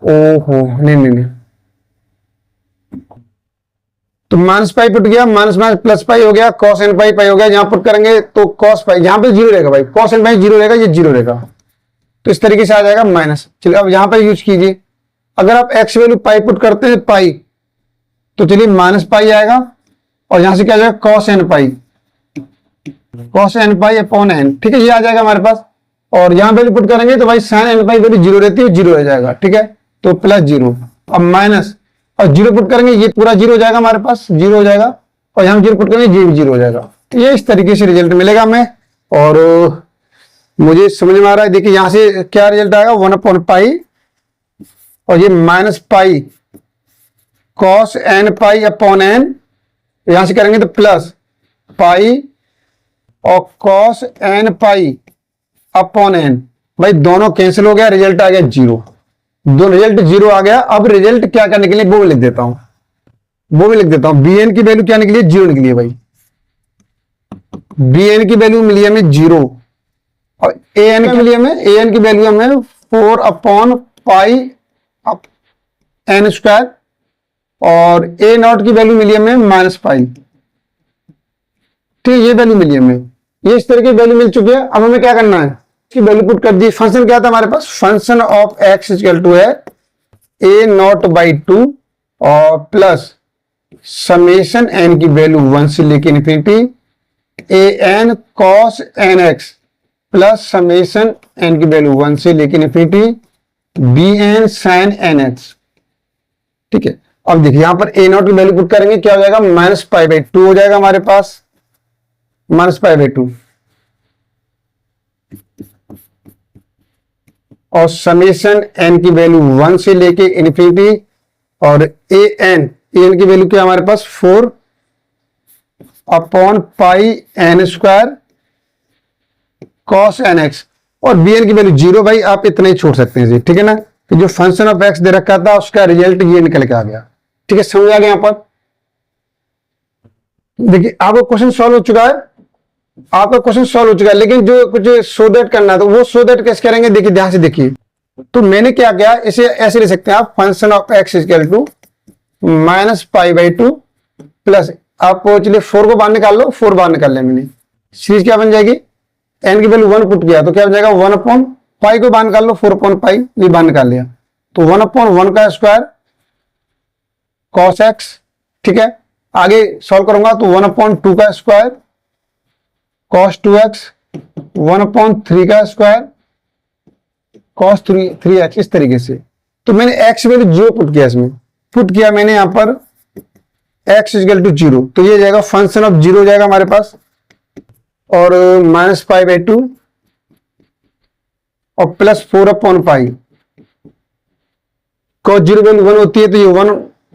Speaker 1: ओहो नहीं, तो माइनस पाई पुट गया, माइनस माइनस प्लस पाई हो गया, cos n पाई पाई हो गया। यहाँ पुट करेंगे तो cos पाई, यहाँ पे जीरो रहेगा भाई, cos n पाई जीरो रहेगा, ये जीरो रहेगा, तो इस तरीके से आ जाएगा माइनस। चलिए अब यहाँ पर यूज कीजिए, अगर आप x वैल्यू पाई पुट करते हैं पाई, तो चलिए माइनस पाई आएगा, और यहां से क्या आ जाएगा cos n पाई, cos n पाई अपॉन n, ठीक है, ये आ जाएगा हमारे पास। और यहां वैल्यू पुट करेंगे तो भाई sin n pi value zero रहती है, जीरो रह जाएगा, ठीक है, तो प्लस जीरो, अब माइनस, और जीरो पुट करेंगे ये पूरा जीरो हो जाएगा हमारे पास, जीरो हो जाएगा, और यहां जीरो पुट करेंगे ये भी जीरो हो जाएगा। तो ये इस तरीके से रिजल्ट मिलेगा हमें, और मुझे समझ में आ रहा है। देखिए यहां से क्या रिजल्ट आएगा, 1 अपॉन पाई, और ये माइनस पाई cos n पाई अपॉन n, यहां से करेंगे तो प्लस पाई और cos n पाई अपॉन n, भाई दोनों कैंसिल हो गया, रिजल्ट आ गया जीरो, दो रिजल्ट जीरो आ गया। अब रिजल्ट क्या क्या निकले वो भी लिख देता हूं, bn की वैल्यू क्या निकली, जीरो निकली है भाई, bn की वैल्यू मिली हमें जीरो, और an के लिए हमें an की वैल्यू हमें 4 अपॉन पाई n स्क्वायर, और a नॉट की वैल्यू मिली हमें माइनस पाई, ठीक है, ये वैल्यू मिली हमें, ये इस तरह की वैल्यू मिल चुकी है। अब हमें क्या करना है, इसकी वैल्यू पुट कर दी। फंक्शन क्या था हमारे पास, function of x equal to है a नॉट बाई 2 और प्लस समेशन n की वैल्यू 1 से लेके infinity an cos nx plus summation n की वैल्यू 1 से लेके इन्फिनिटी bn sin nx, ठीक है। अब देखिए यहां पर a नॉट की वैल्यू पुट करेंगे, क्या हो जाएगा, माइनस पाई बाई 2 हो जाएगा हमारे पास, माइनस पाई बाई 2, और समेशन n की वैल्यू 1 से लेके इन्फिनिटी, और an की वैल्यू क्या हमारे पास 4 upon pi n square cos nx, और bn की वैल्यू जीरो, भाई आप इतना ही छोड़ सकते हैं, ठीक है ना। तो जो फंक्शन ऑफ x दे रखा था उसका रिजल्ट ये निकल के आ गया, ठीक है, समझ आ गया। यहां पर देखिए आपका क्वेश्चन सॉल्व हो चुका है, लेकिन जो कुछ सो दैट करना है तो वो सो दैट कैसे करेंगे, देखिए ध्यान से देखिए। तो मैंने क्या किया, इसे ऐसे ले सकते हैं आप, function of x equal to minus pi by 2 plus, आप चलिए 4 को बाहर निकाल लो, 4 बाहर निकाल लिया मैंने, सीरीज क्या बन जाएगी, n की वैल्यू 1 पुट किया तो क्या बन जाएगा, 1 अपॉन पाई को बाहर निकाल लो, 4 अपॉन पाई, ये बाहर निकाल लिया, तो 1 अपॉन 1 का स्क्वायर cos x, ठीक है। आगे सॉल्व करूंगा तो 1 अपॉन 2 का स्क्वायर cos 2x, 1 अपॉन 3 का स्क्वायर cos 3x, इस तरीके से। तो मैंने x वैल्यू जीरो पुट किया, इसमें पुट किया मैंने यहां पर x इक्वल टू जीरो, तो ये जाएगा फंक्शन ऑफ जीरो जाएगा हमारे पास, और माइनस पाई बाई 2 और plus 4 upon pi, cos zero value 1 होती है तो ये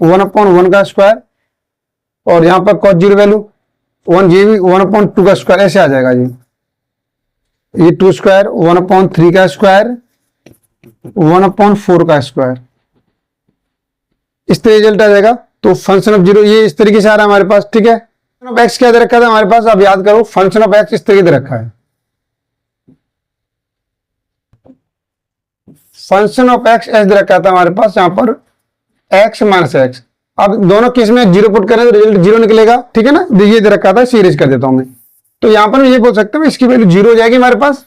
Speaker 1: 1 अपॉन 1 का स्क्वायर, और यहां पर cos जीरो वैल्यू 1, ये भी 1 अपॉन 2 का स्क्वायर, ऐसे आ जाएगा जी, ये 2 स्क्वायर, 1 अपॉन 3 का स्क्वायर, 1 अपॉन 4 का स्क्वायर, इस तरह रिजल्ट आ जाएगा। तो फंक्शन ऑफ जीरो ये इस तरीके से आ रहा है हमारे पास, ठीक है। फंक्शन ऑफ एक्स क्या दे रखा था हमारे पास, अब याद करो, फंक्शन ऑफ एक्स इस तरीके दे रखा है, फंक्शन ऑफ एक्स एस दे रखा था हमारे पास यहाँ पर एक्स माइनस एक्स। अब दोनों केस में जीरो पुट करें तो रिजल्ट जीरो निकलेगा, ठीक है ना। ये दे रखा था, सीरीज कर देता हूं मैं, तो यहां पर मैं ये बोल सकता हूं इसकी वैल्यू जीरो हो जाएगी हमारे पास,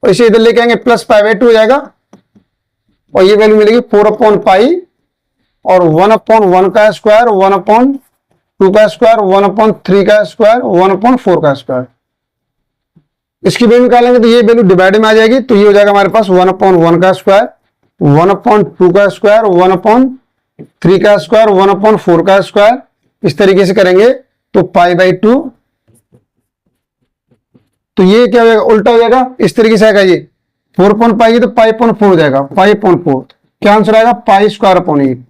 Speaker 1: और इसे इधर लेके आएंगे प्लस पाई बाई 2 हो जाएगा, और ये वैल्यू मिलेगी 4 अपॉन पाई और 1 अपॉन 1 का स्क्वायर, 1 अपॉन 2 का स्क्वायर, 1 अपॉन 3 का स्क्वायर, 1 अपॉन 4 का स्क्वायर। इसकी वैल्यू निकालेंगे तो ये वैल्यू डिवाइड में आ जाएगी, तो ये हो जाएगा हमारे पास 1 अपॉन 1 का स्क्वायर, 1 अपॉन 2 का स्क्वायर, 1 अपॉन 3 का स्क्वायर, 1 अपॉन 4 का स्क्वायर। इस तरीके से करेंगे तो पाई बाई 2, तो ये क्या हो जाएगा, उल्टा हो जाएगा, इस तरीके से आएगा, ये 4 अपॉन पाई तो पाई अपॉन 4 हो जाएगा, पाई अपॉन 4, क्या आंसर आएगा, पाई स्क्वायर अपॉन 8।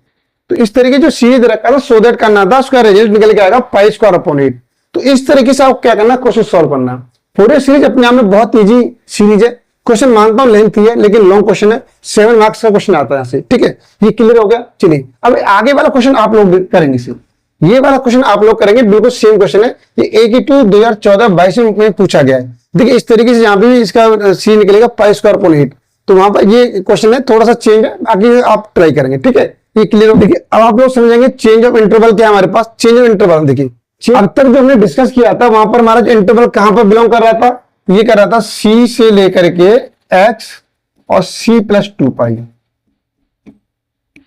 Speaker 1: तो इस तरीके जो सीरीज रखा था सो दैट करना था, उसका रिजल्ट निकल के आएगा पाई स्क्वायर अपॉन 8। तो इस तरीके से आपको क्या करना, क्वेश्चन सॉल्व करना। फोरियर सीरीज अपने आप में बहुत इजी सीरीज है, क्वेश्चन मानता हूं लेंथ है, लेकिन लॉन्ग क्वेश्चन है, 7 मार्क्स का क्वेश्चन आता है यहाँ से, ठीक है। ये क्लियर हो गया। चलिए अब आगे वाला क्वेश्चन आप लोग करेंगे सिर्फ, ये वाला क्वेश्चन आप लोग करेंगे, बिल्कुल सेम क्वेश्चन है। ये AQ 2014-22 में पूछा गया है। देखिए इस तरीके से यहाँ पे भी इसका सी निकलेगा पाई स्क्वायर अपॉन 8, तो वहां पर ये क्वेश्चन है, थोड़ा सा चेंज है, बाकी आप ट्राई करेंगे, ठीक है। ये क्लियर हो। देखिए अब आप लोग समझेंगे चेंज ऑफ इंटरवल क्या है हमारे पास। चेंज ऑफ इंटरवल देखिए अब तक जो हमने डिस्कस किया था वहां पर हमारा जो इंटरवल कहां पर बिलोंग कर रहा था, ये कर रहा था C से लेकर के X और C+2 पाई,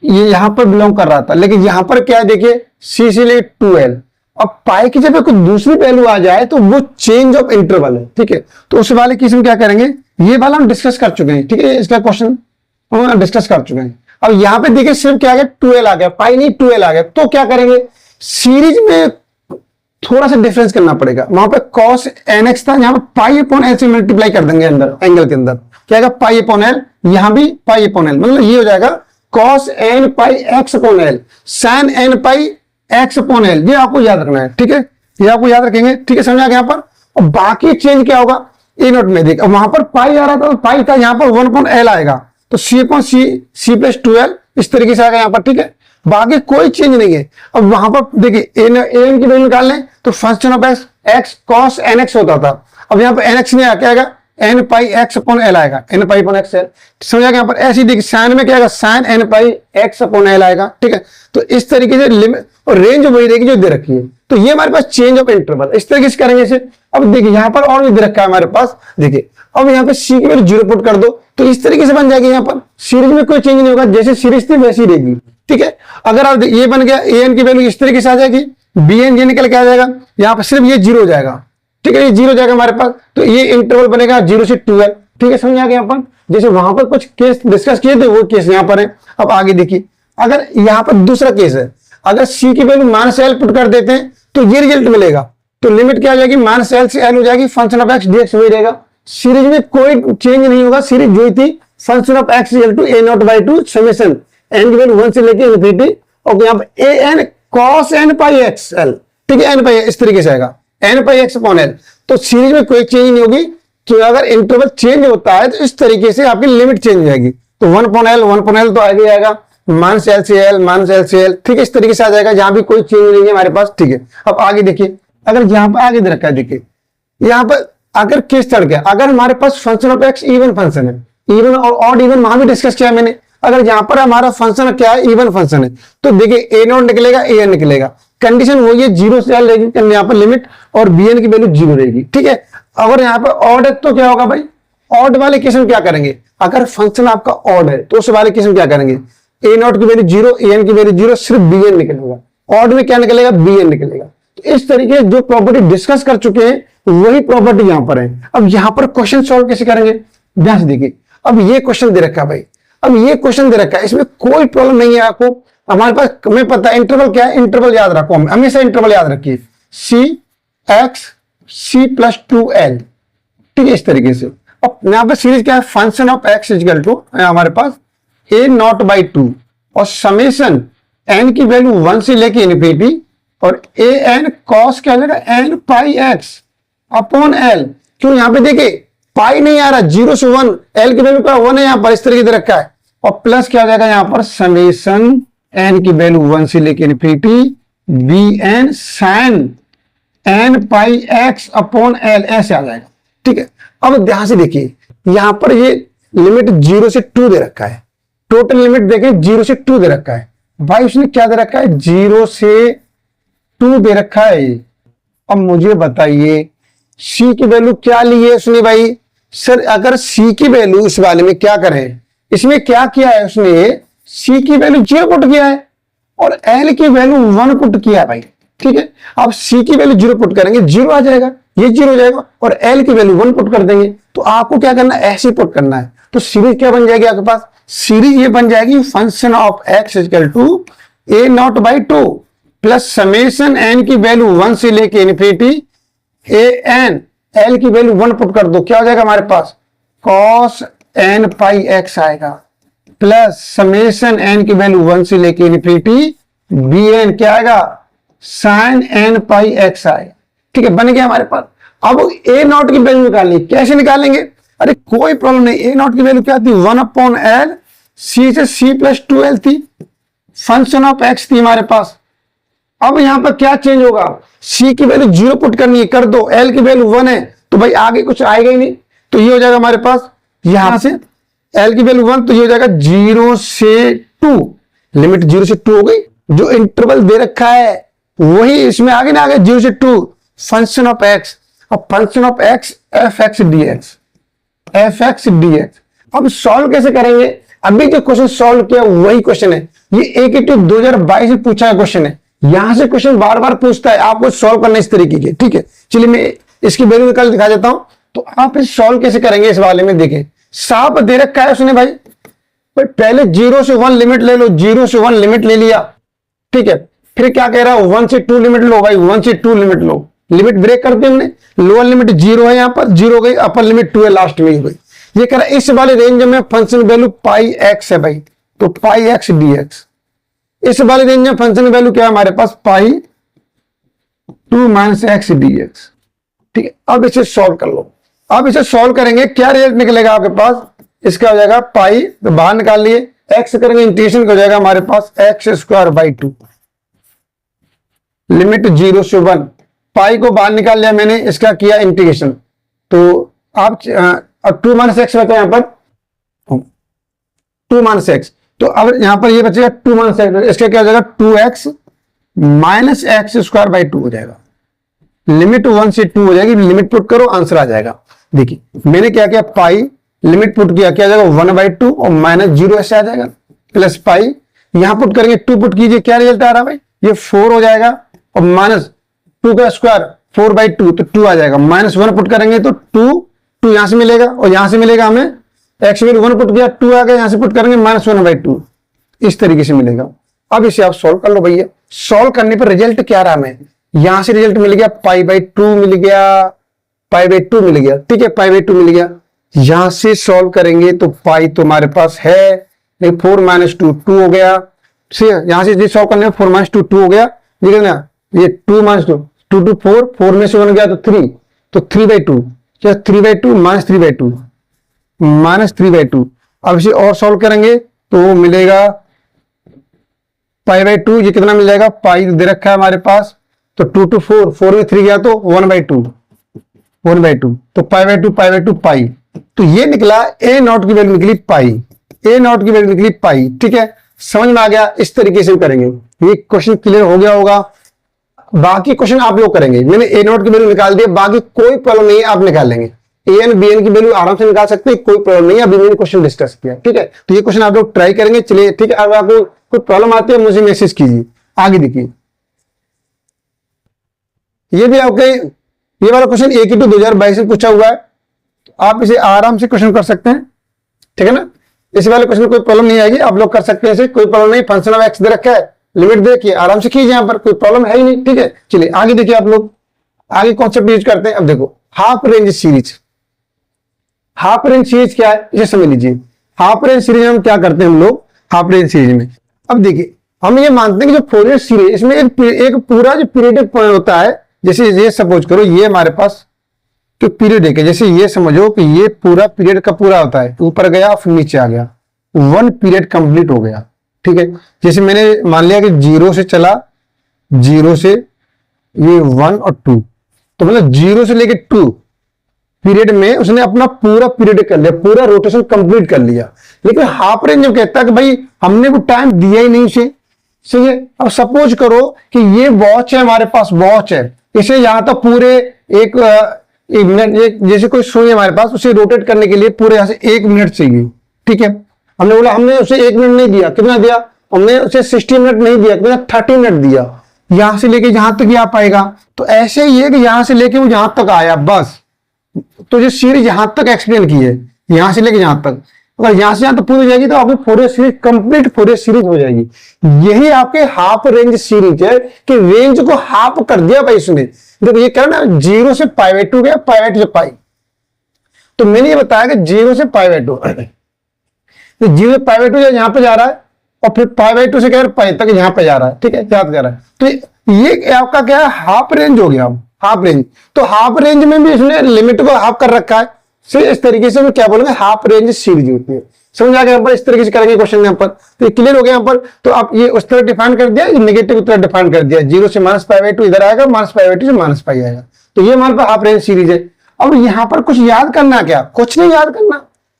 Speaker 1: ये यहां पर बिलोंग कर रहा था। लेकिन यहां पर क्या है देखिए C से ले 2L, अब पाई की जब कोई दूसरी वैल्यू आ जाए तो वो चेंज ऑफ इंटरवल है, ठीक है। तो उस वाले केस में क्या करेंगे, ये वाला हम डिस्कस कर चुके हैं, ठीक है। इसका क्वेश्चन हम डिस्कस कर चुके हैं। अब यहां पे देखिए सिर्फ क्या आ गया 12 आ गया, पाई नहीं 12 आ गया। तो क्या करेंगे, सीरीज में थोड़ा सा डिफरेंस करना पड़ेगा। वहां पे cos nx था, यहां पे पाई अपॉन एल से मल्टीप्लाई कर देंगे अंदर एंगल के अंदर, क्या आएगा पाई अपॉन एल, यहां भी पाई अपॉन एल, मतलब ये हो जाएगा cos n pi x upon L sin n pi x upon l. ये आपको याद रखना है, ठीक है, ये आपको याद रखेंगे, ठीक है, समझा गया यहाँ पर। और बाकी चेंज क्या होगा ए नोट में, देख वहां पर पाई आ रहा था, पाई था, यहाँ पर 1 अपॉन एल आएगा, तो C अपॉन C+2L इस तरीके से आएगा यहाँ पर, ठीक है। बाकी कोई चेंज नहीं है। अब वहां पर देखिए एन की वैल्यू निकाल लें तो function of x cos nx होता था, अब यहाँ पर nx नहीं आया, क्या आएगा n pi x upon L आएगा, n pi upon x L, समझा यहाँ पर। ऐसी देखिए साइन में क्या आएगा sin n pi x upon L आएगा, ठीक है। तो इस तरीके से लिमिट और रेंज वही रहेगी जो दे रखी है। तो ये हमारे पास चेंज ऑफ इंटरवल इस तरीके से करेंगे इसे। अब देखिए यहाँ पर और भी दे रखा है हमारे पास, देखिए अब यहाँ पे C की वैल्यू 0 पुट कर दो तो इस तरीके से बन जाएगी। यहाँ पर सीरीज में कोई चेंज नहीं होगा, जैसे सीरीज थी वैसी रहेगी, ठीक है। अगर आप ये बन गया an की वैल्यू इस तरीके से आ जाएगी, bn ये निकल के आ जाएगा, यहाँ पर सिर्फ ये 0 हो जाएगा, ठीक है, ये 0 हो जाएगा हमारे पास। तो ये इंटरवल बनेगा 0 से 2L, ठीक है, समझ आ गया यहाँ पर। जैसे वहां पर कुछ केस डिस्कस किए थे वो केस यहाँ पर है। अब आगे देखिए, अगर यहाँ पर दूसरा केस है, अगर C की वैल्यू -L पुट कर देते हैं तो ये रिजल्ट मिलेगा। तो लिमिट क्या आ जाएगी, -L से L हो जाएगी, फंक्शन ऑफ एक्स dx वही रहेगा। सीरीज में कोई चेंज नहीं होगा, सीरीज जो थी function of x equal to a0/2 summation n की वैल्यू 1 से लेके इनफिनिटी, और यहाँ पे an cos n pi xl, ठीक है, n पाई इस तरीके से आएगा n pi x upon L. तो सीरीज में कोई चेंज नहीं होगी, तो अगर इंटरवल चेंज होता है तो इस तरीके से आपकी लिमिट चेंज हो जाएगी। तो 1/L तो आगे आएगा, -L से L, ठीक है, इस तरीके से आ जाएगा, जहां भी कोई चेंज नहीं है हमारे पास, ठीक है। अब आगे देखिए, अगर यहाँ पर आगे दे रखा है, देखिए यहाँ पर अगर केस चढ़ गया, अगर हमारे पास function of x even function है, इवन और ऑड इवन वहां भी डिस्कस किया मैंने। अगर यहाँ पर हमारा फंक्शन क्या है, इवन फंक्शन है, तो देखिए a0 निकलेगा, an निकलेगा, कंडीशन वही है 0 से L रहेगी यहाँ पर लिमिट, और bn की वैल्यू 0 रहेगी, ठीक है। अगर यहाँ पर ऑड है तो क्या होगा भाई, ऑड वाले केस में क्या करेंगे, अगर फंक्शन आपका ऑड है तो उस वाले केस में क्या करेंगे, a0 की वैल्यू 0, an की वैल्यू 0, सिर्फ bn निकलेगा, ऑड में क्या निकलेगा, bn निकलेगा। तो इस तरीके से जो प्रॉपर्टी डिस्कस कर चुके हैं वही प्रॉपर्टी यहां पर है। अब यहां पर क्वेश्चन सॉल्व कैसे करेंगे, ध्यान से देखिए। अब ये क्वेश्चन दे रखा है भाई, अब ये क्वेश्चन दे रखा है, इसमें कोई प्रॉब्लम नहीं है आपको। हमारे पास हमें पता है इंटरवल क्या है, इंटरवल याद रखो, हमेशा इंटरवल याद रखिए, C C+2L, ठीक है, इस तरीके से। अब यहाँ पे सीरीज क्या है, function of x equal to हमारे पास a0/2 और समेशन n की वैल्यू 1 से लेके इनफिनिटी, और an cos क्या लेगा n pi x upon l। क्यों यहाँ पे देखिए पाई नहीं आ रहा, 0 से 1, l की वैल्यू का 1 है यहाँ पर, इस तरीके से रखा है, और प्लस क्या हो जाएगा यहाँ पर समेशन n की वैल्यू 1 से लेके infinity bn sin n pi x upon l, ऐसे आ जाएगा, ठीक है। अब ध्यान से देखिए, यहां पर ये लिमिट 0 से 2 दे रखा है, टोटल लिमिट देखें 0 से 2 दे रखा है भाई, उसने क्या दे रखा है 0 से 2 दे रखा है। अब मुझे बताइए C की वैल्यू क्या ली है उसने भाई, सर अगर C की वैल्यू इस वाले में क्या करें, इसमें क्या किया है उसने, C की वैल्यू 0 पुट किया है और L की वैल्यू 1 पुट किया है भाई, ठीक है। अब C की वैल्यू 0 पुट करेंगे 0 आ जाएगा, ये 0 हो जाएगा, और L की वैल्यू 1 पुट कर देंगे। तो आपको क्या करना है, ऐसे पुट करना है। तो सीरीज क्या बन जाएगी आपके पास, सीरीज ये बन जाएगी function of x equal to a0/2 plus summation n की वैल्यू 1 से लेके इनफिनिटी an, L की वैल्यू 1 पुट कर दो, क्या हो जाएगा हमारे पास cos n पाई x आएगा, प्लस समेशन n की वैल्यू 1 से लेके इनफिनिटी bn क्या आएगा sin n पाई x आएगा, ठीक है, बन गया हमारे पास। अब a0 की वैल्यू निकालनी, कैसे निकालेंगे, अरे कोई प्रॉब्लम नहीं, ए नॉट की वैल्यू क्या थी 1/L, सी से सी प्लस 2L थी, फंक्शन ऑफ एक्स थी हमारे पास। अब यहां पर क्या चेंज होगा, सी की वैल्यू 0 पुट करनी है, कर दो, एल की वैल्यू 1 है तो भाई आगे कुछ आएगा ही नहीं, तो ये हो जाएगा हमारे पास यहां से एल की वैल्यू 1, तो ये हो जाएगा 0 से 2, लिमिट 0 से 2 हो गई, जो इंटरवल दे रखा है वही इसमें आगे ना, आगे 0 से 2 फंक्शन ऑफ एक्स, अब function of x F x D x. अब सॉल्व कैसे करेंगे, अभी जो क्वेश्चन सॉल्व किया वही क्वेश्चन है, ये AKT 2022 में पूछा है क्वेश्चन है, यहां से क्वेश्चन बार बार पूछता है, आपको सॉल्व करना इस तरीके के, ठीक है। चलिए मैं इसकी वैल्यू निकाल दिखा देता हूं, तो आप इस सॉल्व कैसे करेंगे इस वाले में, देखें साफ दे रखा है उसने भाई, पहले 0 से 1 लिमिट ले लो, 0 से 1 लिमिट ले लिया, ठीक है, फिर क्या कह रहा है 1 से 2 लिमिट लो भाई, 1 से 2 लिमिट लो, लिमिट ब्रेक करते हैं हमने, लोअर लिमिट 0 है, यहां पर 0 गई, अपर लिमिट 2 है लास्ट में गई, ये कह रहा है इस वाले रेंज में फंक्शन वैल्यू पाई एक्स है भाई, तो पाई एक्स डी एक्स, इस वाले रेंज में फंक्शन वैल्यू क्या है हमारे पास पाई 2 माइनस एक्स डी एक्स, ठीक है। अब इसे सॉल्व कर लो, अब इसे सॉल्व करेंगे क्या रिजल्ट निकलेगा आपके पास, इसका हो जाएगा पाई, तो बाहर निकाल लिए, एक्स करेंगे इंटीग्रेशन हो जाएगा हमारे पास एक्स स्क्वायर बाई 2, लिमिट 0 से 1, पाई को बाहर निकाल लिया मैंने, इसका किया इंटीग्रेशन, तो आप 2 माइनस एक्स बचा यहां पर 2 माइनस एक्स, तो अब यहां पर ये बचेगा 2 माइनस एक्स, इसका क्या हो जाएगा 2x minus x square by 2 हो जाएगा, लिमिट 1 से 2 हो जाएगी, लिमिट पुट करो आंसर आ जाएगा। देखिए मैंने क्या किया, पाई लिमिट पुट किया, क्या आ जाएगा 1/2 और माइनस 0 ऐसे आ जाएगा, प्लस पाई यहां पुट करेंगे 2 पुट कीजिए, क्या रिजल्ट आ रहा है भाई, ये 4 हो जाएगा, और माइनस 2 का स्क्वायर 4/2 तो 2 आ जाएगा, माइनस 1 पुट करेंगे तो 2 यहां से मिलेगा, और यहां से मिलेगा हमें एक्स वैल्यू 1 पुट किया 2 आ गया, यहां से पुट करेंगे माइनस 1/2, इस तरीके से मिलेगा। अब इसे आप सॉल्व कर लो भैया, सॉल्व करने पर रिजल्ट क्या रहा हमें, यहां से रिजल्ट मिल गया पाई/2 मिल गया, पाई/2 मिल गया, ठीक है, पाई/2 मिल गया, यहां से सॉल्व करेंगे तो पाई तो हमारे पास है, नहीं 4 माइनस 2 2 हो गया, यहां से सॉल्व करने 4 माइनस 2 2 हो गया, ठीक है ना, ये 2 माइनस 2 2 2 4 4 में से 1 गया तो 3, तो 3/2, क्या 3/2 माइनस 3/2 माइनस 3/2, अब इसे और सॉल्व करेंगे तो मिलेगा पाई/2, ये कितना मिल जाएगा, पाई दे रखा है हमारे पास, तो 2 to 4 4 में 3 गया तो 1/2 तो पाई/2 पाई, तो ये निकला ए नॉट की वैल्यू निकली पाई, ए नॉट की वैल्यू निकली पाई, ठीक है, समझ में आ गया, इस तरीके से करेंगे, ये क्वेश्चन क्लियर हो गया होगा। बाकी क्वेश्चन आप लोग करेंगे, मैंने ए नॉट की वैल्यू निकाल दी, बाकी कोई प्रॉब्लम नहीं है, आप निकाल लेंगे, एन बी एन की वैल्यू आराम से निकाल सकते हैं, कोई प्रॉब्लम नहीं है, अभी मैंने क्वेश्चन डिस्कस किया, ठीक है, तो ये क्वेश्चन आप लोग ट्राई करेंगे, चलिए ठीक है, अगर आपको कोई प्रॉब्लम आती है मुझे मैसेज कीजिए। आगे देखिए, ये भी आपके ये वाला क्वेश्चन AKT 2022 से पूछा हुआ है, तो आप इसे आराम से क्वेश्चन कर सकते हैं, ठीक है ना, इस वाले क्वेश्चन कोई प्रॉब्लम नहीं आएगी, आप लोग कर सकते हैं इसे, कोई प्रॉब्लम नहीं, फंक्शन ऑफ एक्स दे रखा है, लिमिट देखिए आराम से कीजिए, यहां पर कोई प्रॉब्लम है ही नहीं, ठीक है। चलिए आगे देखिए, आप लोग आगे कॉन्सेप्ट यूज करते हैं। अब देखो half range series, half range series क्या है इसे समझ लीजिए। हाफ रेंज सीरीज में हम क्या करते हैं, हम लोग हाफ रेंज सीरीज में, अब देखिए हम ये मानते हैं कि जो फोरियर सीरीज इसमें एक पूरा जो पीरियडिक पॉइंट होता है, जैसे ये सपोज करो ये हमारे पास जो पीरियडिक है, जैसे ये समझो कि ये पूरा पीरियड का पूरा होता है, ऊपर गया फिर नीचे आ गया, 1 पीरियड कंप्लीट हो गया, ठीक है। जैसे मैंने मान लिया कि 0 से चला, 0 से ये 1 और 2, तो मतलब 0 से लेके 2 पीरियड में उसने अपना पूरा पीरियड कर लिया, पूरा रोटेशन कंप्लीट कर लिया। लेकिन हाफ रेंज जो कहता है कि भाई हमने वो टाइम दिया ही नहीं उसे, सही है। अब सपोज करो कि ये वॉच है हमारे पास, वॉच है, इसे यहां तक पूरे एक मिनट, जैसे कोई सुई हमारे पास, उसे रोटेट करने के लिए पूरे यहां से 1 मिनट चाहिए, ठीक है। हमने बोला हमने उसे 1 मिनट नहीं दिया, कितना दिया हमने उसे 60 मिनट नहीं दिया, कितना 30 मिनट दिया, यहां से लेके जहां तक आ पाएगा। तो ऐसे ही है कि यहां से लेके वो जहां तक आया बस, तो जो सीरीज यहां तक एक्सप्लेन की है, यहां से लेके यहां तक, अगर यहां से यहां तक पूरी हो जाएगी तो आपकी Fourier series complete Fourier series हो जाएगी। यही आपके हाफ रेंज सीरीज है कि रेंज को हाफ कर दिया भाई इसने। देखो ये क्या ना, 0 से पाई/2 गया, पाई/2 से पाई, तो मैंने ये बताया कि 0 से पाई/2, तो 0 से पाई/2 यहां पे जा रहा है, और फिर पाई/2 से क्या पाई तक यहां पे जा रहा है, ठीक है, याद कर रहा है। तो ये आपका क्या है, हाफ रेंज हो गया, हाफ रेंज। तो हाफ रेंज में भी इसने लिमिट को हाफ कर रखा है, से इस तरीके से हम क्या बोलेंगे, हाफ रेंज सीरीज होती है। समझ आ गया यहाँ पर, इस तरीके से करेंगे क्वेश्चन यहाँ पर। तो ये क्लियर हो गया यहाँ पर। तो आप ये उस तरह डिफाइन कर दिया, नेगेटिव उस तरह डिफाइन कर दिया, 0 से -π/2 इधर आएगा, -π/2 से -π आएगा। तो ये हमारे पास हाफ रेंज सीरीज है। अब यहाँ पर कुछ याद करना, क्या कुछ नहीं याद करना,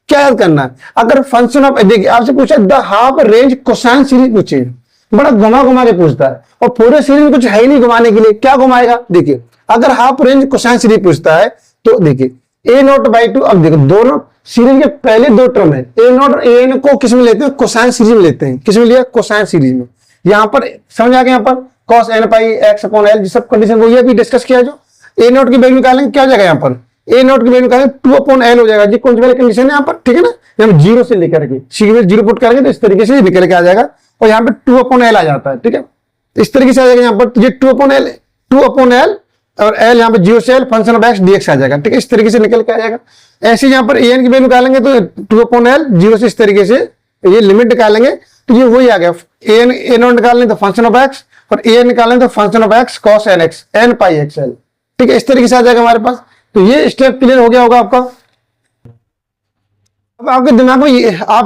Speaker 1: क्या याद करना है, अगर फंक्शन ऑफ, देखिए आपसे पूछा the half range cosine series पूछे, बड़ा घुमा घुमा के पूछता है, और पूरे सीरीज में कुछ है ही नहीं घुमाने के लिए, क्या घुमाएगा। देखिए अगर हाफ रेंज कोसाइन सीरीज पूछता है तो देखिए a0/2, अब देखो दोनों सीरीज के पहले दो टर्म है, a0 और an को किस में लेते हैं, कोसाइन सीरीज में लेते हैं। किस में लिया, कोसाइन सीरीज में। यहाँ पर समझ आ गया, यहाँ पर cos nπ(x/l) सब कंडीशन वो ये भी डिस्कस किया। जो a0 की वैल्यू निकालेंगे क्या हो जाएगा, यहाँ पर a0 की वैल्यू निकालेंगे 2/l हो जाएगा। जी कौन सी वाली कंडीशन है यहाँ पर, ठीक है ना, यहाँ 0 से लेकर के सीरीज में 0 पुट करेंगे तो इस तरीके से निकल के आ जाएगा, और यहाँ पे 2/l आ जाता है, ठीक है, इस तरीके से आ जाएगा यहाँ पर। तो ये 2/l और l यहाँ पे 0 से l function of x dx आ जाएगा, ठीक है, इस तरीके से निकल के आ जाएगा। ऐसे यहाँ पर an की वैल्यू निकालेंगे तो 2/l 0 से इस तरीके से ये लिमिट निकालेंगे तो ये वही आ गया। a0 निकालेंगे तो फंक्शन ऑफ x, और an निकालेंगे तो function of x cos nx nπxl, ठीक है, इस तरीके से आ जाएगा हमारे पास। तो ये स्टेप क्लियर हो गया होगा आपका। अब आपके दिमाग में ये आ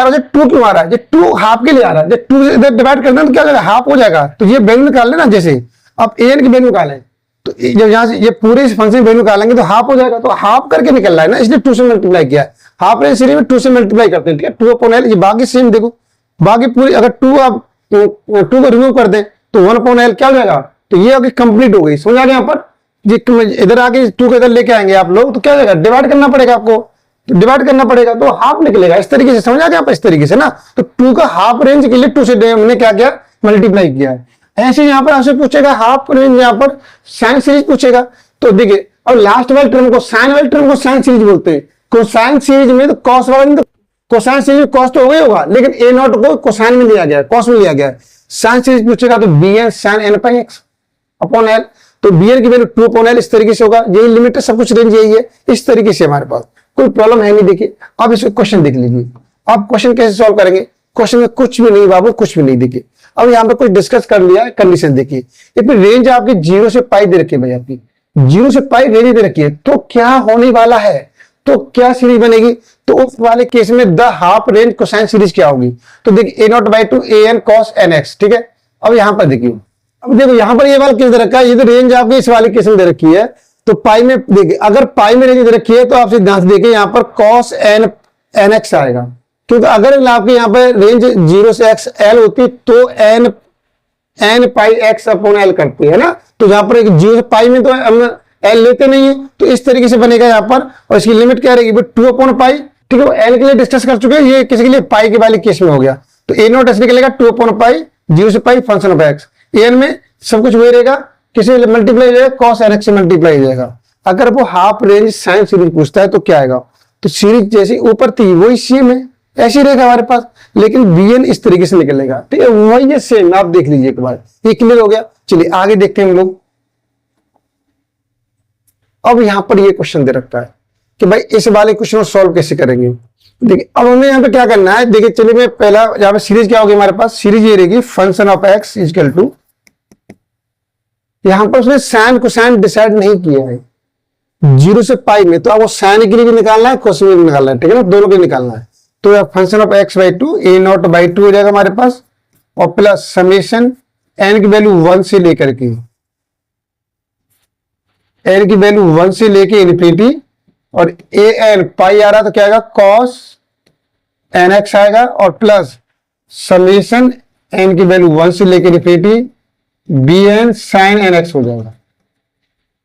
Speaker 1: रहा है 2 क्यों आ रहा है, ये 2 हाफ के लिए आ रहा है, जब 2 से इधर डिवाइड करना तो क्या हो जाएगा, हाफ हो जाएगा। तो ये वैल्यू निकाल लेना, जैसे अब an की वैल्यू निकालें तो जब यहाँ से ये पूरे फंक्शन वैल्यू निकालेंगे तो हाफ हो जाएगा, तो हाफ करके निकल रहा है ना, इसलिए 2 से मल्टीप्लाई किया है। हाफ रेंज सीरीज में 2 से मल्टीप्लाई करते हैं, ठीक है, 2/l। ये बाकी सेम देखो, बाकी पूरी अगर 2 आप 2 को रिमूव कर दें तो 1/l क्या हो जाएगा। तो ये अभी कंप्लीट हो गई, समझ आ गया यहाँ पर। इधर आके 2 को इधर लेके आएंगे आप लोग तो क्या हो जाएगा, डिवाइड करना पड़ेगा आपको, तो डिवाइड करना पड़ेगा तो हाफ निकलेगा, इस तरीके से। समझ आ गया आप, इस तरीके से ना। तो 2 का हाफ रेंज के लिए 2 से हमने क्या किया, मल्टीप्लाई किया है। ऐसे यहाँ पर आपसे पूछेगा हाफ रेंज, यहाँ पर साइन सीरीज पूछेगा। तो देखिए अब लास्ट वाले टर्म को, साइन वाले टर्म को साइन सीरीज बोलते हैं। कोसाइन सीरीज में तो कॉस वाला, तो कोसाइन सीरीज में कॉस तो हो गई होगा, लेकिन a0 को कोसाइन में लिया गया, कॉस में लिया गया। साइन सीरीज पूछेगा तो bn sin nπx/l, तो bn की वैल्यू 2/l इस तरीके से होगा। यही लिमिट है, सब कुछ रेंज यही है, इस तरीके से हमारे पास कोई प्रॉब्लम है नहीं। देखिए अब इसको क्वेश्चन देख लीजिए, आप क्वेश्चन कैसे सॉल्व करेंगे। क्वेश्चन में कुछ भी नहीं बाबू, कुछ भी नहीं। देखिए अब यहाँ पे कुछ डिस्कस कर लिया है, कंडीशन देखिए, इसमें रेंज आपकी 0 से π दे रखी है भाई, आपकी 0 से π रेंज दे रखी है। तो क्या होने वाला है, तो क्या सीरीज बनेगी, तो उस वाले केस में the half range cosine series क्या होगी। तो देखिए a0/2 an cos nx, ठीक है। अब यहाँ पर देखिए, अब देखो यहाँ पर ये वाला केस दे रखा है, ये तो रेंज आपकी इस वाले केस में दे रखी है। तो पाई में देखिए, अगर पाई में रेंज दे रखी है तो आपसे ध्यान से देखिए यहाँ पर cos nx आएगा, क्योंकि अगर आपके यहाँ पर रेंज 0 से x l होती तो nπx/l करती है ना। तो यहाँ पर 0 से पाई में तो हम l लेते नहीं है, तो इस तरीके से बनेगा यहाँ पर। और इसकी लिमिट क्या रहेगी, 2/π, ठीक है, वो l के लिए डिस्कस कर चुके हैं, ये किसी के लिए पाई के वाले केस में हो गया। तो a0 ऐसे निकलेगा 2/π 0 से π फंक्शन ऑफ x, an में सब कुछ वही रहेगा, किसी मल्टीप्लाई हो जाएगा, cos nx से मल्टीप्लाई हो जाएगा। अगर वो हाफ रेंज साइन सीरीज पूछता है तो क्या आएगा, तो सीरीज जैसी ऊपर थी वही सेम है, ऐसे रहेगा हमारे पास, लेकिन bn इस तरीके से निकलेगा, ठीक है, वही है सेम। आप देख लीजिए एक बार, ये क्लियर हो गया। चलिए आगे देखते हैं हम लोग। अब यहां पर ये क्वेश्चन दे रखा है कि भाई इस वाले क्वेश्चन को सॉल्व कैसे करेंगे। देखिए अब हमें यहाँ पे क्या करना है, देखिए चलिए मैं पहला यहाँ पे सीरीज क्या होगी हमारे पास, सीरीज ये रहेगी function of x equal to, यहां पर उसने साइन कोसाइन डिसाइड नहीं किया है 0 से π में, तो आपको साइन के लिए भी निकालना है, कोसाइन के लिए भी निकालना है, ठीक है ना, दोनों के लिए निकालना है। तो फंक्शन ऑफ x/2 a0/2 हो जाएगा हमारे पास, और प्लस समेशन n की वैल्यू 1 से लेकर के n की वैल्यू 1 से लेके इन्फिनिटी, और an पाई आ रहा तो क्या आएगा cos nx आएगा, और प्लस समेशन n की वैल्यू 1 से लेके इन्फिनिटी bn sin nx हो जाएगा,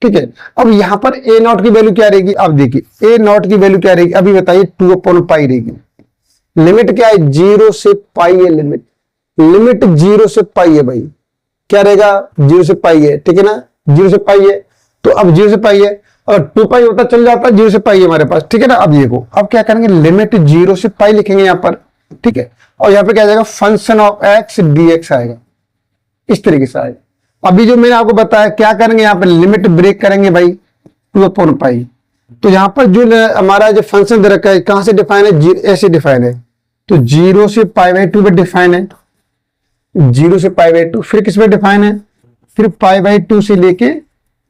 Speaker 1: ठीक है। अब यहां पर a0 की वैल्यू क्या रहेगी, अब देखिए a0 की वैल्यू क्या रहेगी, अभी बताइए 2/π रहेगी। लिमिट क्या है, 0 से π है, लिमिट 0 से π है भाई, क्या रहेगा 0 से π है, ठीक है ना, 0 से π है। तो अब 0 से π है, और 2π होता चल जाता है, 0 से π है हमारे पास, ठीक है ना। अब देखो अब क्या करेंगे, लिमिट 0 से π लिखेंगे यहाँ पर, ठीक है, और यहाँ पे क्या जाएगा फंक्शन ऑफ x dx आएगा, इस तरीके से आएगा। अभी जो मैंने आपको बताया क्या करेंगे, यहाँ पे लिमिट ब्रेक करेंगे भाई 2/π। तो यहाँ पर जो हमारा जो फंक्शन दे रखा है कहां से डिफाइन है, ऐसे डिफाइन है, तो 0 से π/2 पे डिफाइन है, 0 से π/2, फिर किस पे डिफाइन है, फिर π/2 से लेके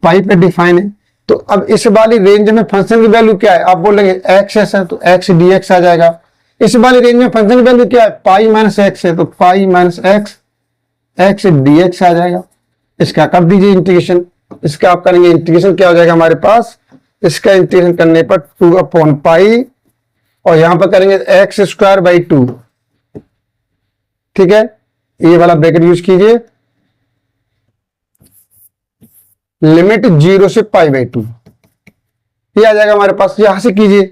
Speaker 1: π पे डिफाइन है, तो अब इस वाली रेंज में फंक्शन की वैल्यू क्या है, आप बोलेंगे एक्स है तो एक्स डी एक्स आ जाएगा। इस वाली रेंज में फंक्शन की वैल्यू क्या है, पाई माइनस एक्स है तो pi minus x x D x आ जाएगा। इसका कर दीजिए इंटीग्रेशन, इसका आप करेंगे इंटीग्रेशन, क्या हो जाएगा हमारे पास, इसका इंटीग्रेशन करने पर 2/पाई और यहां पर करेंगे एक्स स्क्वायर बाई 2। ठीक है, ये वाला ब्रैकेट यूज कीजिए, लिमिट 0 से पाई बाई 2, ये आ जाएगा हमारे पास। यहां से कीजिए,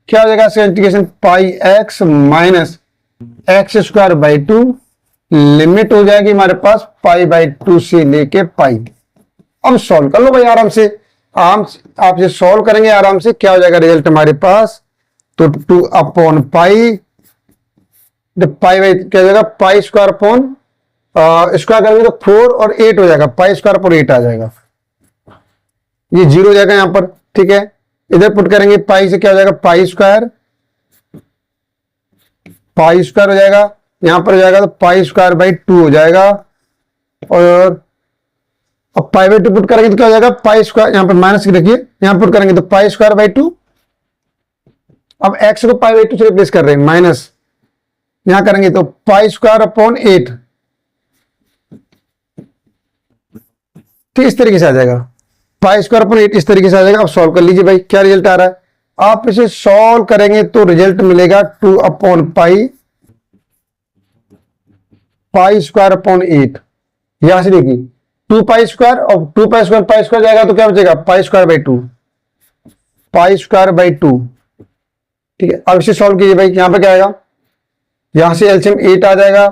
Speaker 1: क्या हो जाएगा इसका integration, pi x minus x square by 2, limit हो जाएगी हमारे पास पाई बाई 2 से लेके पाई। अब सॉल्व कर लो भाई आराम से, आप ये सॉल्व करेंगे आराम से, क्या हो जाएगा रिजल्ट हमारे पास, तो 2/पाई, पाई बाई क्या हो जाएगा, पाई स्क्वायर अपॉन स्क्वायर करेंगे तो 4 और 8 हो जाएगा, पाई स्क्वायर अपॉन 8 आ जाएगा, ये 0 हो जाएगा यहां पर। ठीक है, इधर पुट करेंगे पाई से क्या हो जाएगा, पाई स्क्वायर हो जाएगा, यहां पर हो जाएगा तो पाई स्क्वायर बाई 2 हो जाएगा, और अब पाई बाई 2 पुट करेंगे तो क्या हो जाएगा, पाई स्क्वायर, यहां पर माइनस रखिए, यहां पुट करेंगे तो पाई स्क्वायर बाई 2। अब एक्स को पाई बाई 2 से रिप्लेस कर रहे हैं, माइनस यहां करेंगे तो पाई स्क्वायर अपॉन 8। ठीक, इस तरीके से आ जाएगा, पाई स्क्वायर अपॉन 8 इस तरीके से आ जाएगा। अब सॉल्व कर लीजिए भाई, क्या रिजल्ट आ रहा है, आप इसे सॉल्व करेंगे तो रिजल्ट मिलेगा 2/पाई, पाई स्क्वायर अपॉन 8। यहां से देखिए 2 पाई स्क्वायर और 2 पाई स्क्वायर जाएगा तो क्या बचेगा, pi square by 2, pi square by 2। ठीक है, अब इसे सॉल्व कीजिए भाई, यहां पे क्या आएगा, यहां से एलसीएम 8 आ जाएगा,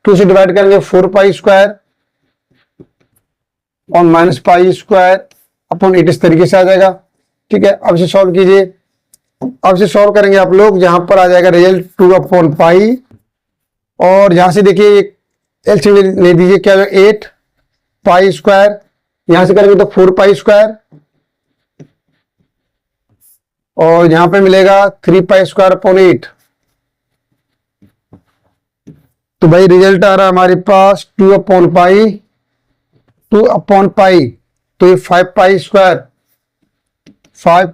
Speaker 1: 2 से डिवाइड करेंगे 4 पाई स्क्वायर और माइनस पाई स्क्वायर अपॉन 8 इस तरीके से आ जाएगा। ठीक है, अब इसे सॉल्व कीजिए, अब इसे सॉल्व करेंगे आप लोग, जहां पर आ जाएगा रिजल्ट 2/पाई, और यहां से देखिए एलसीएम ले दीजिए, क्या 8 पाई स्क्वायर, यहां से करेंगे तो 4 पाई स्क्वायर, और यहां पे मिलेगा 3 पाई स्क्वायर अपॉन 8। तो भाई रिजल्ट आ रहा है हमारे पास 2/पाई, तो ये 5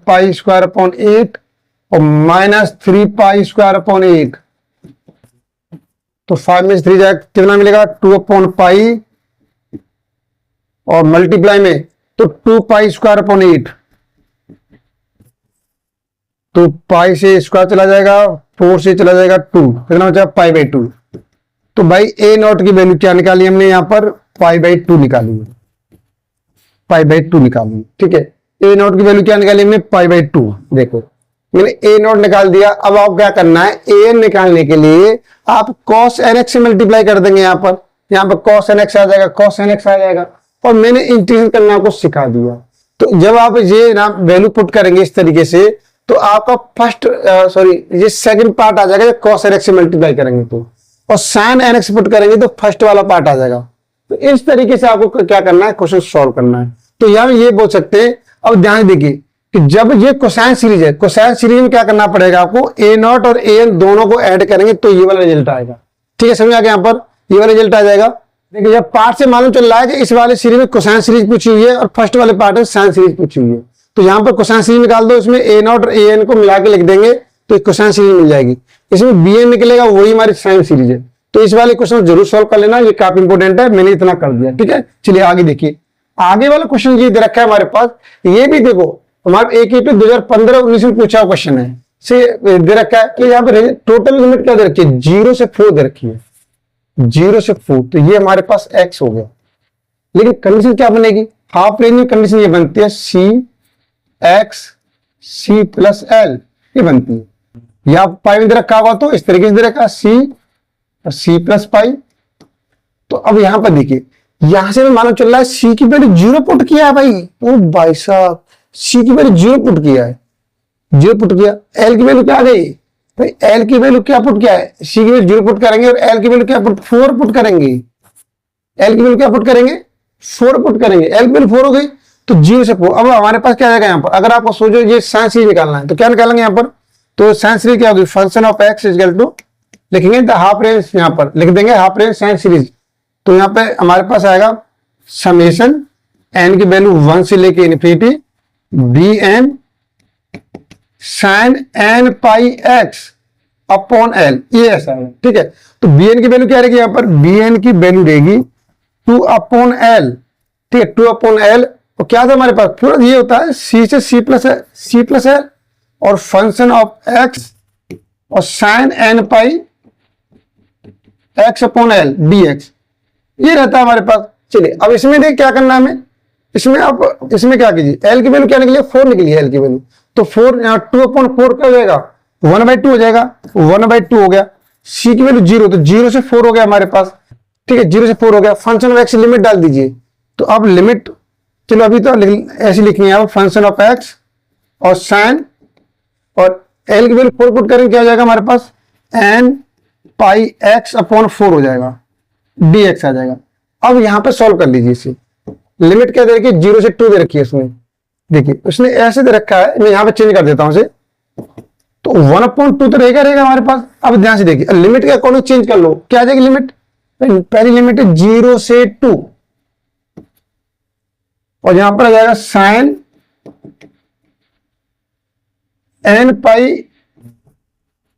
Speaker 1: पाई स्क्वायर अपॉन 8 और माइनस 3 पाई स्क्वायर अपॉन 8, तो 5 में 3 जाएगा, कितना मिलेगा 2/पाई और मल्टीप्लाई में तो 2 पाई स्क्वायर अपॉन 8, तो पाई से स्क्वायर चला जाएगा, 4 से चला जाएगा 2, कितना बचा पाई बाई 2। तो भाई ए नॉट की वैल्यू क्या निकाली हमने, यहां पर पाई बाई 2 निकाली है, पाई बाई 2 निकाली। ठीक है, ए नॉट की वैल्यू क्या निकाली हमने, पाई बाई 2। देखो मैंने ए नॉट निकाल दिया, अब आप क्या करना है, ए एन निकालने के लिए आप कॉस एन एक्स से मल्टीप्लाई कर देंगे, यहां पर कॉस एन एक्स आ जाएगा, कॉस एन एक्स आ जाएगा, और मैंने इंटीग्रेशन करना आपको सिखा दिया। तो जब आप ये ना वैल्यू पुट करेंगे इस तरीके से, तो आपका ये सेकंड पार्ट आ जाएगा, कॉस एन एक्स से मल्टीप्लाई करेंगे तो, और साइन एन एक्स पुट करेंगे तो फर्स्ट वाला पार्ट आ जाएगा। तो इस तरीके से आपको क्या करना है, क्वेश्चन सॉल्व करना है। तो यहां ये बोल सकते हैं, अब ध्यान देखिए कि जब ये कोसाइन सीरीज है, कोसाइन सीरीज में क्या करना पड़ेगा आपको, ए नॉट और ए एन दोनों को ऐड करेंगे तो ये वाला रिजल्ट आएगा। ठीक है, समझ आ गया, यहाँ पर ये वाला रिजल्ट आ जाएगा। देखिए जब पार्ट से मालूम चल रहा है कि इस वाले सीरीज में कोसाइन सीरीज पूछी हुई है और फर्स्ट वाले पार्ट में साइन सीरीज पूछी हुई है, तो यहाँ पर कोसाइन सीरीज निकाल दो, इसमें ए नॉट और ए एन को मिला के लिख देंगे तो कोसाइन सीरीज मिल जाएगी। इसमें बी एन निकलेगा, वही हमारी साइन सीरीज है। तो इस वाले क्वेश्चन जरूर सॉल्व कर लेना, ये काफी इंपॉर्टेंट है, मैंने इतना कर दिया। ठीक है, चलिए आगे देखिए, आगे वाला क्वेश्चन ये दे रखा है हमारे पास, ये भी देखो हमारे एक 2015-19 में पूछा क्वेश्चन है, से दे रखा है कि यहाँ पे टोटल लिमिट क्या दे रखी है, 0 से 4 दे रखी है, 0 से 4, तो ये हमारे पास x हो गया। लेकिन कंडीशन क्या बनेगी, हाफ रेंज में कंडीशन ये बनती है c x c plus l, ये बनती है। या पाई में दे रखा होगा तो इस तरीके से दे रखा c और c प्लस पाई। तो अब यहां पर देखिए, यहां से मालूम चल रहा है c की वैल्यू 0 पुट किया है भाई, ओ भाई साहब c की वैल्यू 0 पुट किया है, 0 पुट किया। l की वैल्यू क्या आ गई भाई, l की वैल्यू क्या पुट किया है, c की वैल्यू 0 पुट करेंगे और l की वैल्यू क्या पुट 4 पुट करेंगे, l की वैल्यू क्या पुट करेंगे 4 पुट करेंगे, l की वैल्यू 4 हो गई तो 0 से 4। अब हमारे पास क्या आएगा यहाँ पर, अगर आपको सोचो ये साइन सीरीज निकालना है तो क्या निकालेंगे यहाँ पर, तो साइन सीरीज क्या होगी, function of x equal to, लिखेंगे द हाफ रेंज, यहाँ पर लिख देंगे हाफ रेंज साइन सीरीज। तो यहाँ पे हमारे पास आएगा समेशन n की वैल्यू 1 से लेके infinity B N sine n pi x upon l, ये ऐसा है, ठीक है। तो बी एन की वैल्यू क्या रहेगी यहां पर, बी एन की वैल्यू रहेगी 2 अपॉन एल, ठीक है, 2 अपॉन एल। और क्या था हमारे पास, पूरा ये होता है सी से सी प्लस एल और फंक्शन ऑफ एक्स और sine n pi x upon l d x, ये रहता है हमारे पास। चलिए अब इसमें देख क्या करना है हमें, इसमें आप इसमें क्या कीजिए, एल की वैल्यू क्या निकली है, 4 निकली है एल की वैल्यू। तो 4 यहाँ 2 अपॉन 4 क्या हो जाएगा, 1/2 हो जाएगा, 1/2 हो गया। सी की वैल्यू 0, तो 0 से 4 हो गया हमारे पास, ठीक है, 0 से 4 हो गया। फंक्शन ऑफ एक्स लिमिट डाल दीजिए, तो अब लिमिट, चलो अभी तो ऐसी लिखनी है, फंक्शन ऑफ एक्स और साइन और एल की वैल्यू 4 पुट करेंगे, क्या हो जाएगा हमारे पास, एन पाई एक्स अपॉन 4 हो जाएगा, डी एक्स आ जाएगा। अब यहां पर सॉल्व कर लीजिए इसे, लिमिट क्या दे रखी है, 0 से 2 दे रखी है इसमें, देखिए उसने ऐसे दे रखा है, मैं यहां पे चेंज कर देता हूं इसे, तो 1/2 तो रहेगा हमारे पास। अब ध्यान से देखिए, लिमिट के अकॉर्डिंग चेंज कर लो, क्या आ जाएगी लिमिट, पहली लिमिट है 0 से 2 और यहां पर आ जाएगा sign n pi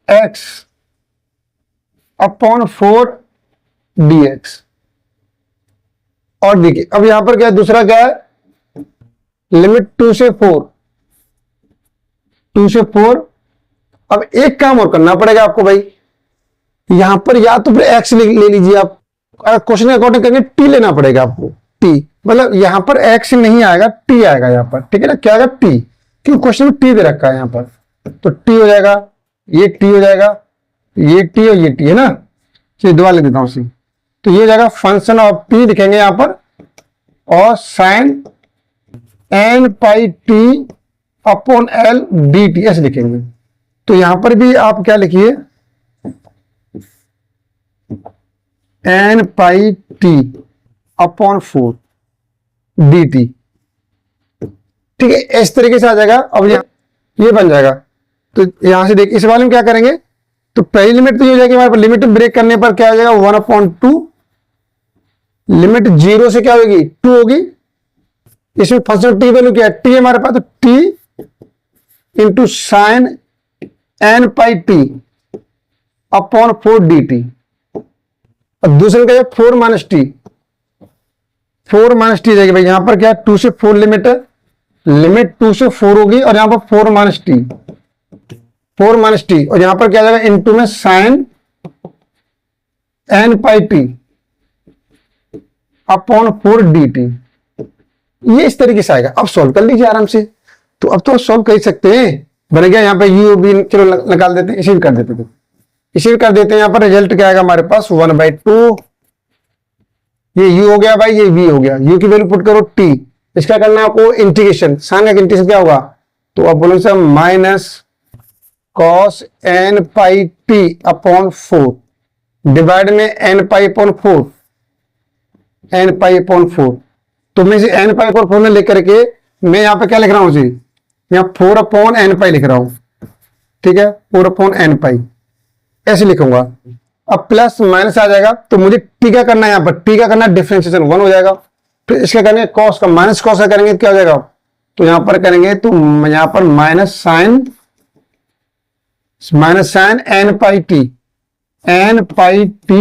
Speaker 1: x upon 4 D x. और देखिए अब यहां पर क्या है, दूसरा क्या है, लिमिट 2 से 4, 2 से 4। अब एक काम और करना पड़ेगा आपको भाई, यहां पर या तो फिर एक्स ले लीजिए आप, क्वेश्चन के अकॉर्डिंग करेंगे टी लेना पड़ेगा आपको, टी, मतलब यहां पर एक्स नहीं आएगा, टी आएगा यहां पर, ठीक है ना, क्या आएगा टी, क्योंकि क्वेश्चन में टी दे रखा है यहां पर, तो टी हो जाएगा, ये टी हो जाएगा, ये टी और ये टी है ना। चलिए दोबारा लिख देता हूं उसी, तो ये हो जाएगा फंक्शन ऑफ टी लिखेंगे यहां पर और sine n pi t upon l d t ऐसे लिखेंगे। तो यहां पर भी आप क्या लिखिए, n pi t upon 4 d t, ठीक है, इस तरीके से आ जाएगा। अब ये बन जाएगा, तो यहां से देखिए इस वाले में क्या करेंगे, तो पहली लिमिट तो ये हो जाएगी हमारे पास, लिमिट ब्रेक करने पर क्या आ जाएगा 1/2, लिमिट 0 से क्या होगी 2 होगी, इसमें फंक्शन टी वैल्यू क्या है, टी हमारे पास, तो T into sine n pi t upon 4 d T. और दूसरे क्या है 4 माइनस टी, 4 माइनस टी जाएगी भाई, यहां पर क्या है 2 से 4 लिमिट है, लिमिट 2 से 4 होगी और यहां पर 4 माइनस टी, 4 माइनस टी, और यहां पर क्या जाएगा इनटू में sign n pi t upon 4 d T, ये इस तरीके से आएगा। अब सॉल्व कर लीजिए आराम से, तो अब तो सॉल्व कर ही सकते हैं, बन गया यहाँ पे यू भी, चलो निकाल देते हैं, इसे भी कर देते हैं, इसे भी कर देते हैं। यहाँ पर रिजल्ट क्या आएगा हमारे पास 1/2, ये u हो गया भाई, ये v हो गया, u की वैल्यू पुट करो t, इसका करना है आपको इंटीग्रेशन, साइन का इंटीग्रेशन क्या होगा, तो आप बोलोगे sir minus cos n pi t upon 4 divide में n pi upon 4, n pi upon 4, तो मैं इसे एन पाई अपॉन 4 में लेकर के मैं यहाँ पे क्या लिख रहा हूँ जी, यहाँ 4 अपॉन एन पाई लिख रहा हूँ, ठीक है, 4 अपॉन एन पाई ऐसे लिखूंगा। अब प्लस माइनस आ जाएगा, तो मुझे टी का करना है, यहाँ पर टी का करना डिफरेंशिएशन 1 हो जाएगा, फिर इसका करेंगे कॉस का, माइनस कॉस का करेंगे क्या हो जाएगा, तो यहां पर करेंगे तो यहां पर minus sign n pi t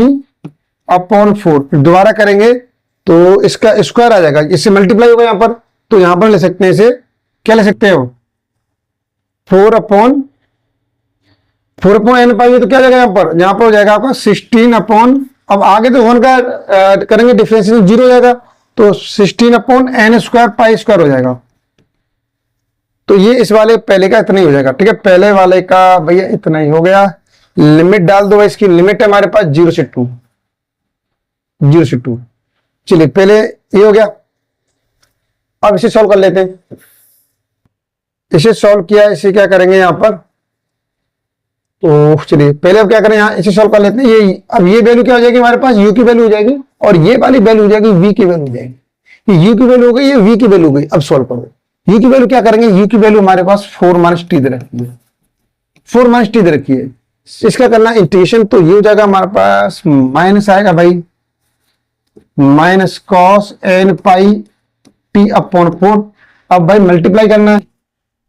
Speaker 1: upon 4, दोबारा करेंगे तो इसका स्क्वायर आ जाएगा, इससे मल्टीप्लाई होगा यहां पर, तो यहां पर ले सकते हैं इसे, क्या ले सकते हो 4 अपॉन एन पाई, तो क्या जाएगा यहां पर हो जाएगा आपका 16 अपॉन, अब आगे तो 1 का करेंगे डिफरेंशिएशन 0 हो जाएगा, तो 16 upon n square pi square हो जाएगा। तो ये इस वाले पहले का इतना ही हो जाएगा, ठीक है, पहले वाले का भैया इतना ही हो गया। लिमिट डाल दो, इसकी लिमिट है हमारे पास 0 से 2, 0 से 2। चलिए पहले ये हो गया, अब इसे सॉल्व कर लेते हैं। इसे सॉल्व किया, इसे क्या करेंगे यहां पर, तो चलिए पहले अब क्या करें, यहां इसे सॉल्व कर लेते हैं। ये अब ये वैल्यू क्या हो जाएगी हमारे पास, u की वैल्यू हो जाएगी, और ये वाली वैल्यू हो जाएगी v की वैल्यू हो जाएगी, ये u की वैल्यू हो गई, ये v की वैल्यू हो गई। अब सॉल्व करो, u की वैल्यू क्या करेंगे, u की वैल्यू हमारे पास 4 माइनस टी दे रखी है, 4 माइनस टी दे रखी है, इसका करना इंटीग्रेशन, तो ये हो जाएगा हमारे पास माइनस आएगा भाई, minus cos n pi t upon 4। अब भाई मल्टीप्लाई करना है,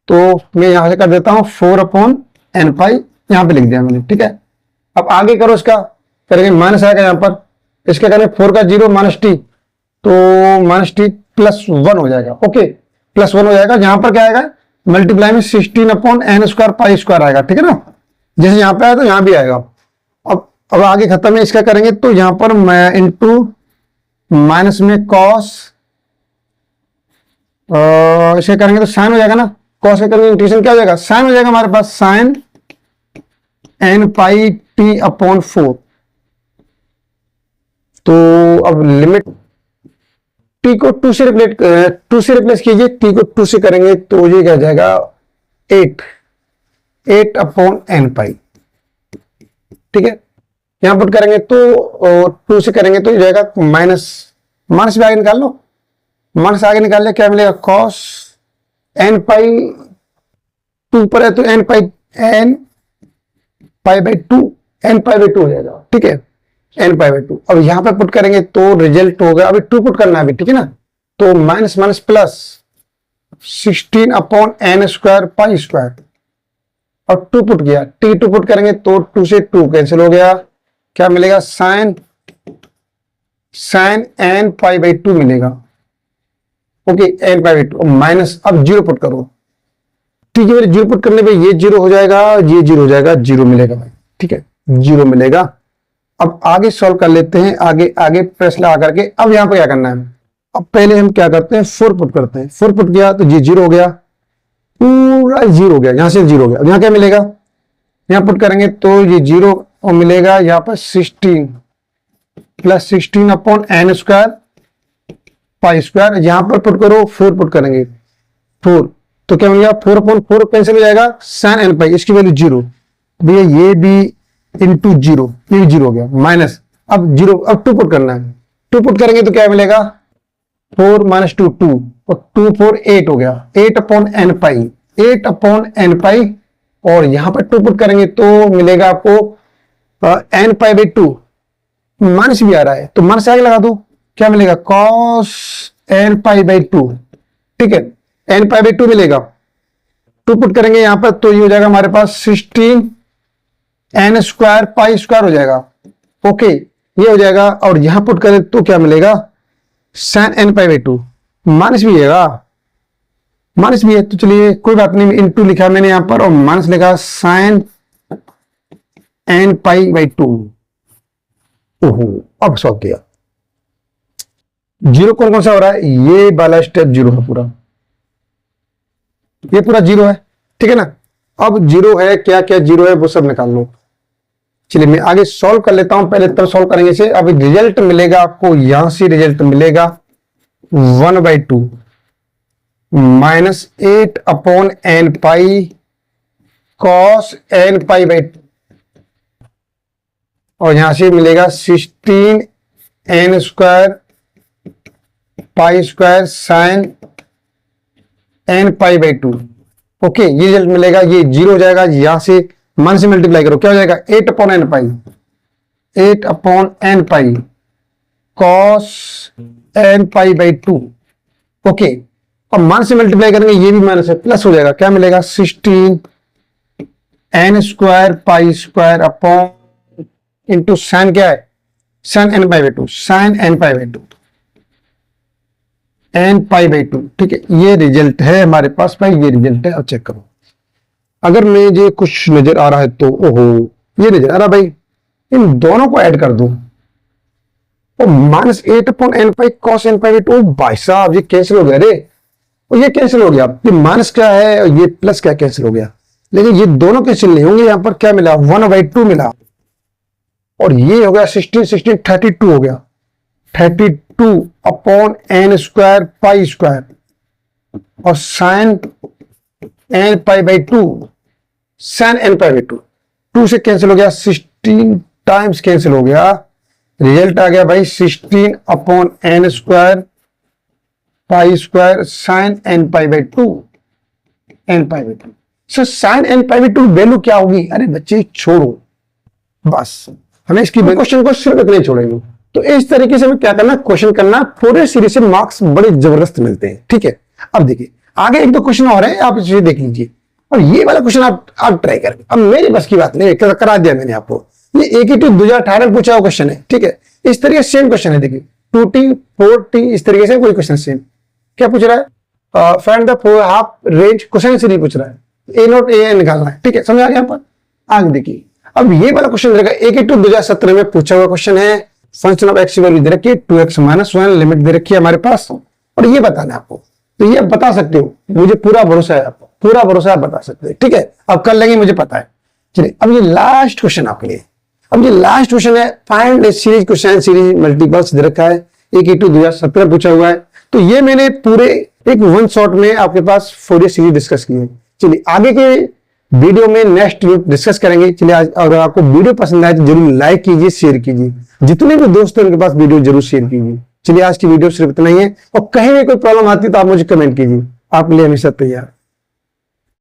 Speaker 1: तो मैं यहां से कर देता हूं 4/n पाई, यहां पे लिख दिया मैंने, ठीक है। अब आगे करो, इसका करेंगे माइनस आएगा यहां पर, इसके करेंगे 4 का 0 माइनस टी, तो माइनस टी +1 हो जाएगा। ओके, +1 हो जाएगा। यहां पर क्या आएगा, मल्टीप्लाई में 16/n² पाई स्क्वायर आएगा, ठीक है ना। जैसे यहां पे आया तो यहां भी आएगा। अब आगे खत्म है, इसका करेंगे तो यहां पर इंटू माइनस में कॉस, इसे करेंगे तो साइन हो जाएगा ना, कॉस का करेंगे इंटीग्रेशन क्या हो जाएगा, साइन हो जाएगा हमारे पास, साइन n पाई t/4। तो अब लिमिट t को 2 से रिप्लेस कीजिए, t को 2 से करेंगे तो ये क्या जाएगा 8/n पाई, ठीक है। यहां पुट करेंगे तो 2 से करेंगे तो ये जाएगा माइनस भी आगे निकाल लो, माइनस आगे निकाल लिया, क्या मिलेगा कॉस n पाई 2 पर है तो n पाई बाई 2 हो जाएगा, ठीक है, n पाई बाई 2। अब यहां पे पुट करेंगे तो रिजल्ट होगा, अभी 2 पुट करना है अभी, ठीक है ना। तो minus minus plus 16/n² pi square, और 2 पुट किया, t2 पुट करेंगे तो 2 से 2 कैंसिल हो गया, क्या मिलेगा साइन n पाई बाई 2 मिलेगा। Okay, n pi by 2 minus, अब 0 पुट करो, ठीक है, 0 पुट करने पे ये 0 हो जाएगा, ये 0 हो जाएगा, 0 मिलेगा भाई, ठीक है, 0 मिलेगा। अब आगे सॉल्व कर लेते हैं, आगे प्रेस लगा करके। अब यहां पर क्या करना है, अब पहले हम क्या करते हैं 4 पुट करते हैं, 4 पुट किया तो ये 0 हो गया, पूरा 0 हो गया, यहां से 0 हो गया। अब यहां क्या मिलेगा, यहां पुट करेंगे तो ये 0 मिलेगा, यहां पर 16 + 16/n² पाई स्क्वायर, यहां पर पुट करो 4 पुट करेंगे 4, तो क्या मिलेगा 4/4 कैंसिल हो जाएगा, sin n पाई, इसकी वैल्यू 0, भैया ये भी इंटू 0, ये भी 0 हो गया, माइनस, अब 0, अब 2 पुट करना है, 2 पुट करेंगे तो क्या मिलेगा 4 - 2 2, और 2 4 8 हो गया, 8/n पाई, और यहां पर 2 पुट करेंगे तो मिलेगा आपको n पाई बाई 2, माइनस भी आ रहा है तो माइनस आगे लगा दो, क्या मिलेगा cos n पाई बाई 2, ठीक है, n पाई बाई 2 मिलेगा। 2 पुट करेंगे यहां पर तो ये हो जाएगा हमारे पास 16n² पाई स्क्वायर हो जाएगा। ओके, ये हो जाएगा, और यहां पुट करें तो क्या मिलेगा sin n pi by 2, minus भी है तो चलिए कोई बात नहीं, इनटू लिखा मैंने यहां पर और माइनस लिखा sin n पाई बाई 2। ओहो, अब सॉल्व किया, 0 कौन सा हो रहा है, ये वाला स्टेप 0 है पूरा, ये पूरा 0 है, ठीक है ना। अब 0 है, क्या क्या 0 है वो सब निकाल लो। चलिए मैं आगे सॉल्व कर लेता हूं, पहले तब सॉल्व करेंगे इसे। अब रिजल्ट मिलेगा आपको, यहां से रिजल्ट मिलेगा 1/2 minus 8/n pi cos n pi by 2, और यहां से मिलेगा 16n² pi square sin n pi by 2। Okay, ये रिजल्ट मिलेगा, ये 0 हो जाएगा, यहां से मन से मल्टीप्लाई करो, क्या हो जाएगा 8/n pi cos n pi by 2। Okay, अब मान से मल्टीप्लाई करेंगे, ये भी माइनस है, प्लस हो जाएगा, क्या मिलेगा 16n² pi square upon into sine क्या है sin n pi by 2, sin n pi by 2, n pi by 2, ठीक है। ये रिजल्ट है हमारे पास भाई, ये रिजल्ट है। अब चेक करो, अगर मुझे कुछ नजर आ रहा है तो, ओहो ये नजर आ रहा भाई, इन दोनों को ऐड कर दो, और -8/n pi cos n pi by 2, भाई साहब ये कैंसिल हो गया रे, और ये कैंसिल हो गया, ये माइनस क्या है और ये प्लस क्या कैंसिल हो गया, लेकिन ये दोनों कैंसिल नहीं होंगे। यहां पर क्या मिला 1/2 मिला, और ये हो गया 16 32 हो गया, 32/n² पाई स्क्वायर, और sin n pi by 2, sin n pi by 2, 2 से कैंसिल हो गया, 16 टाइम्स कैंसिल हो गया, रिजल्ट आ गया भाई 16/n² pi square sin n pi by 2, n pi by 2। So sin n pi by 2 value क्या होगी, अरे बच्चे छोड़ो, बस हमें इसकी क्वेश्चन को सिर्फ इतना ही छोड़ेंगे। तो इस तरीके से हमें क्या करना, क्वेश्चन करना, फोरियर सीरीज से मार्क्स बड़े जबरदस्त मिलते हैं, ठीक है। अब देखिए, आगे एक दो क्वेश्चन और है, आप इसे देख लीजिए। और ये वाला क्वेश्चन आप ट्राई करें। अब मेरी बस की बात नहीं, करा दिया मैंने आपको। ये AKT 2018 में पूछा हुआ क्वेश्चन है, ठीक है। इस तरीके से सेम क्वेश्चन है, देखिए 2T 4T इस तरीके से कोई क्वेश्चन सेम। क्या पूछ रहा है? Find the half range cosine series पूछ रहा है, A0 A निकालना है, ठीक है। समझ आ गया यहाँ पर? आगे देखिए, अब ये वाला क्वेश्चन रहेगा AKT 2017 में पूछा हुआ क्वेश्चन है। फंक्शन ऑफ एक्स की वैल्यू दे रखी है 2x-1 लिमिट दे रखी है हमारे पास, और ये बताना है आपको। तो ये बता सकते हो, मुझे पूरा भरोसा है आपको, पूरा भरोसा आप बता सकते हैं, ठीक है। अब कर लेंगे, मुझे पता है। चलिए अब ये लास्ट क्वेश्चन आपके लिए। अब ये लास्ट क्वेश्चन है, फाइंड ए सीरीज कोसाइन सीरीज मल्टीपल्स दे रखा है, AKT 2017 पूछा हुआ है। तो ये मैंने पूरे एक वन शॉट में आपके पास फोरियर सीरीज डिस्कस की है। चलिए आगे के वीडियो में नेक्स्ट डिस्कस करेंगे। चलिए आज अगर आपको वीडियो पसंद आए तो जरूर लाइक कीजिए, शेयर कीजिए, जितने भी दोस्त हैं उनके पास वीडियो जरूर शेयर कीजिए। चलिए आज की वीडियो सिर्फ इतना ही है, और कहीं भी कोई प्रॉब्लम आती है तो आप मुझे कमेंट कीजिए, आपके लिए हमेशा तैयार।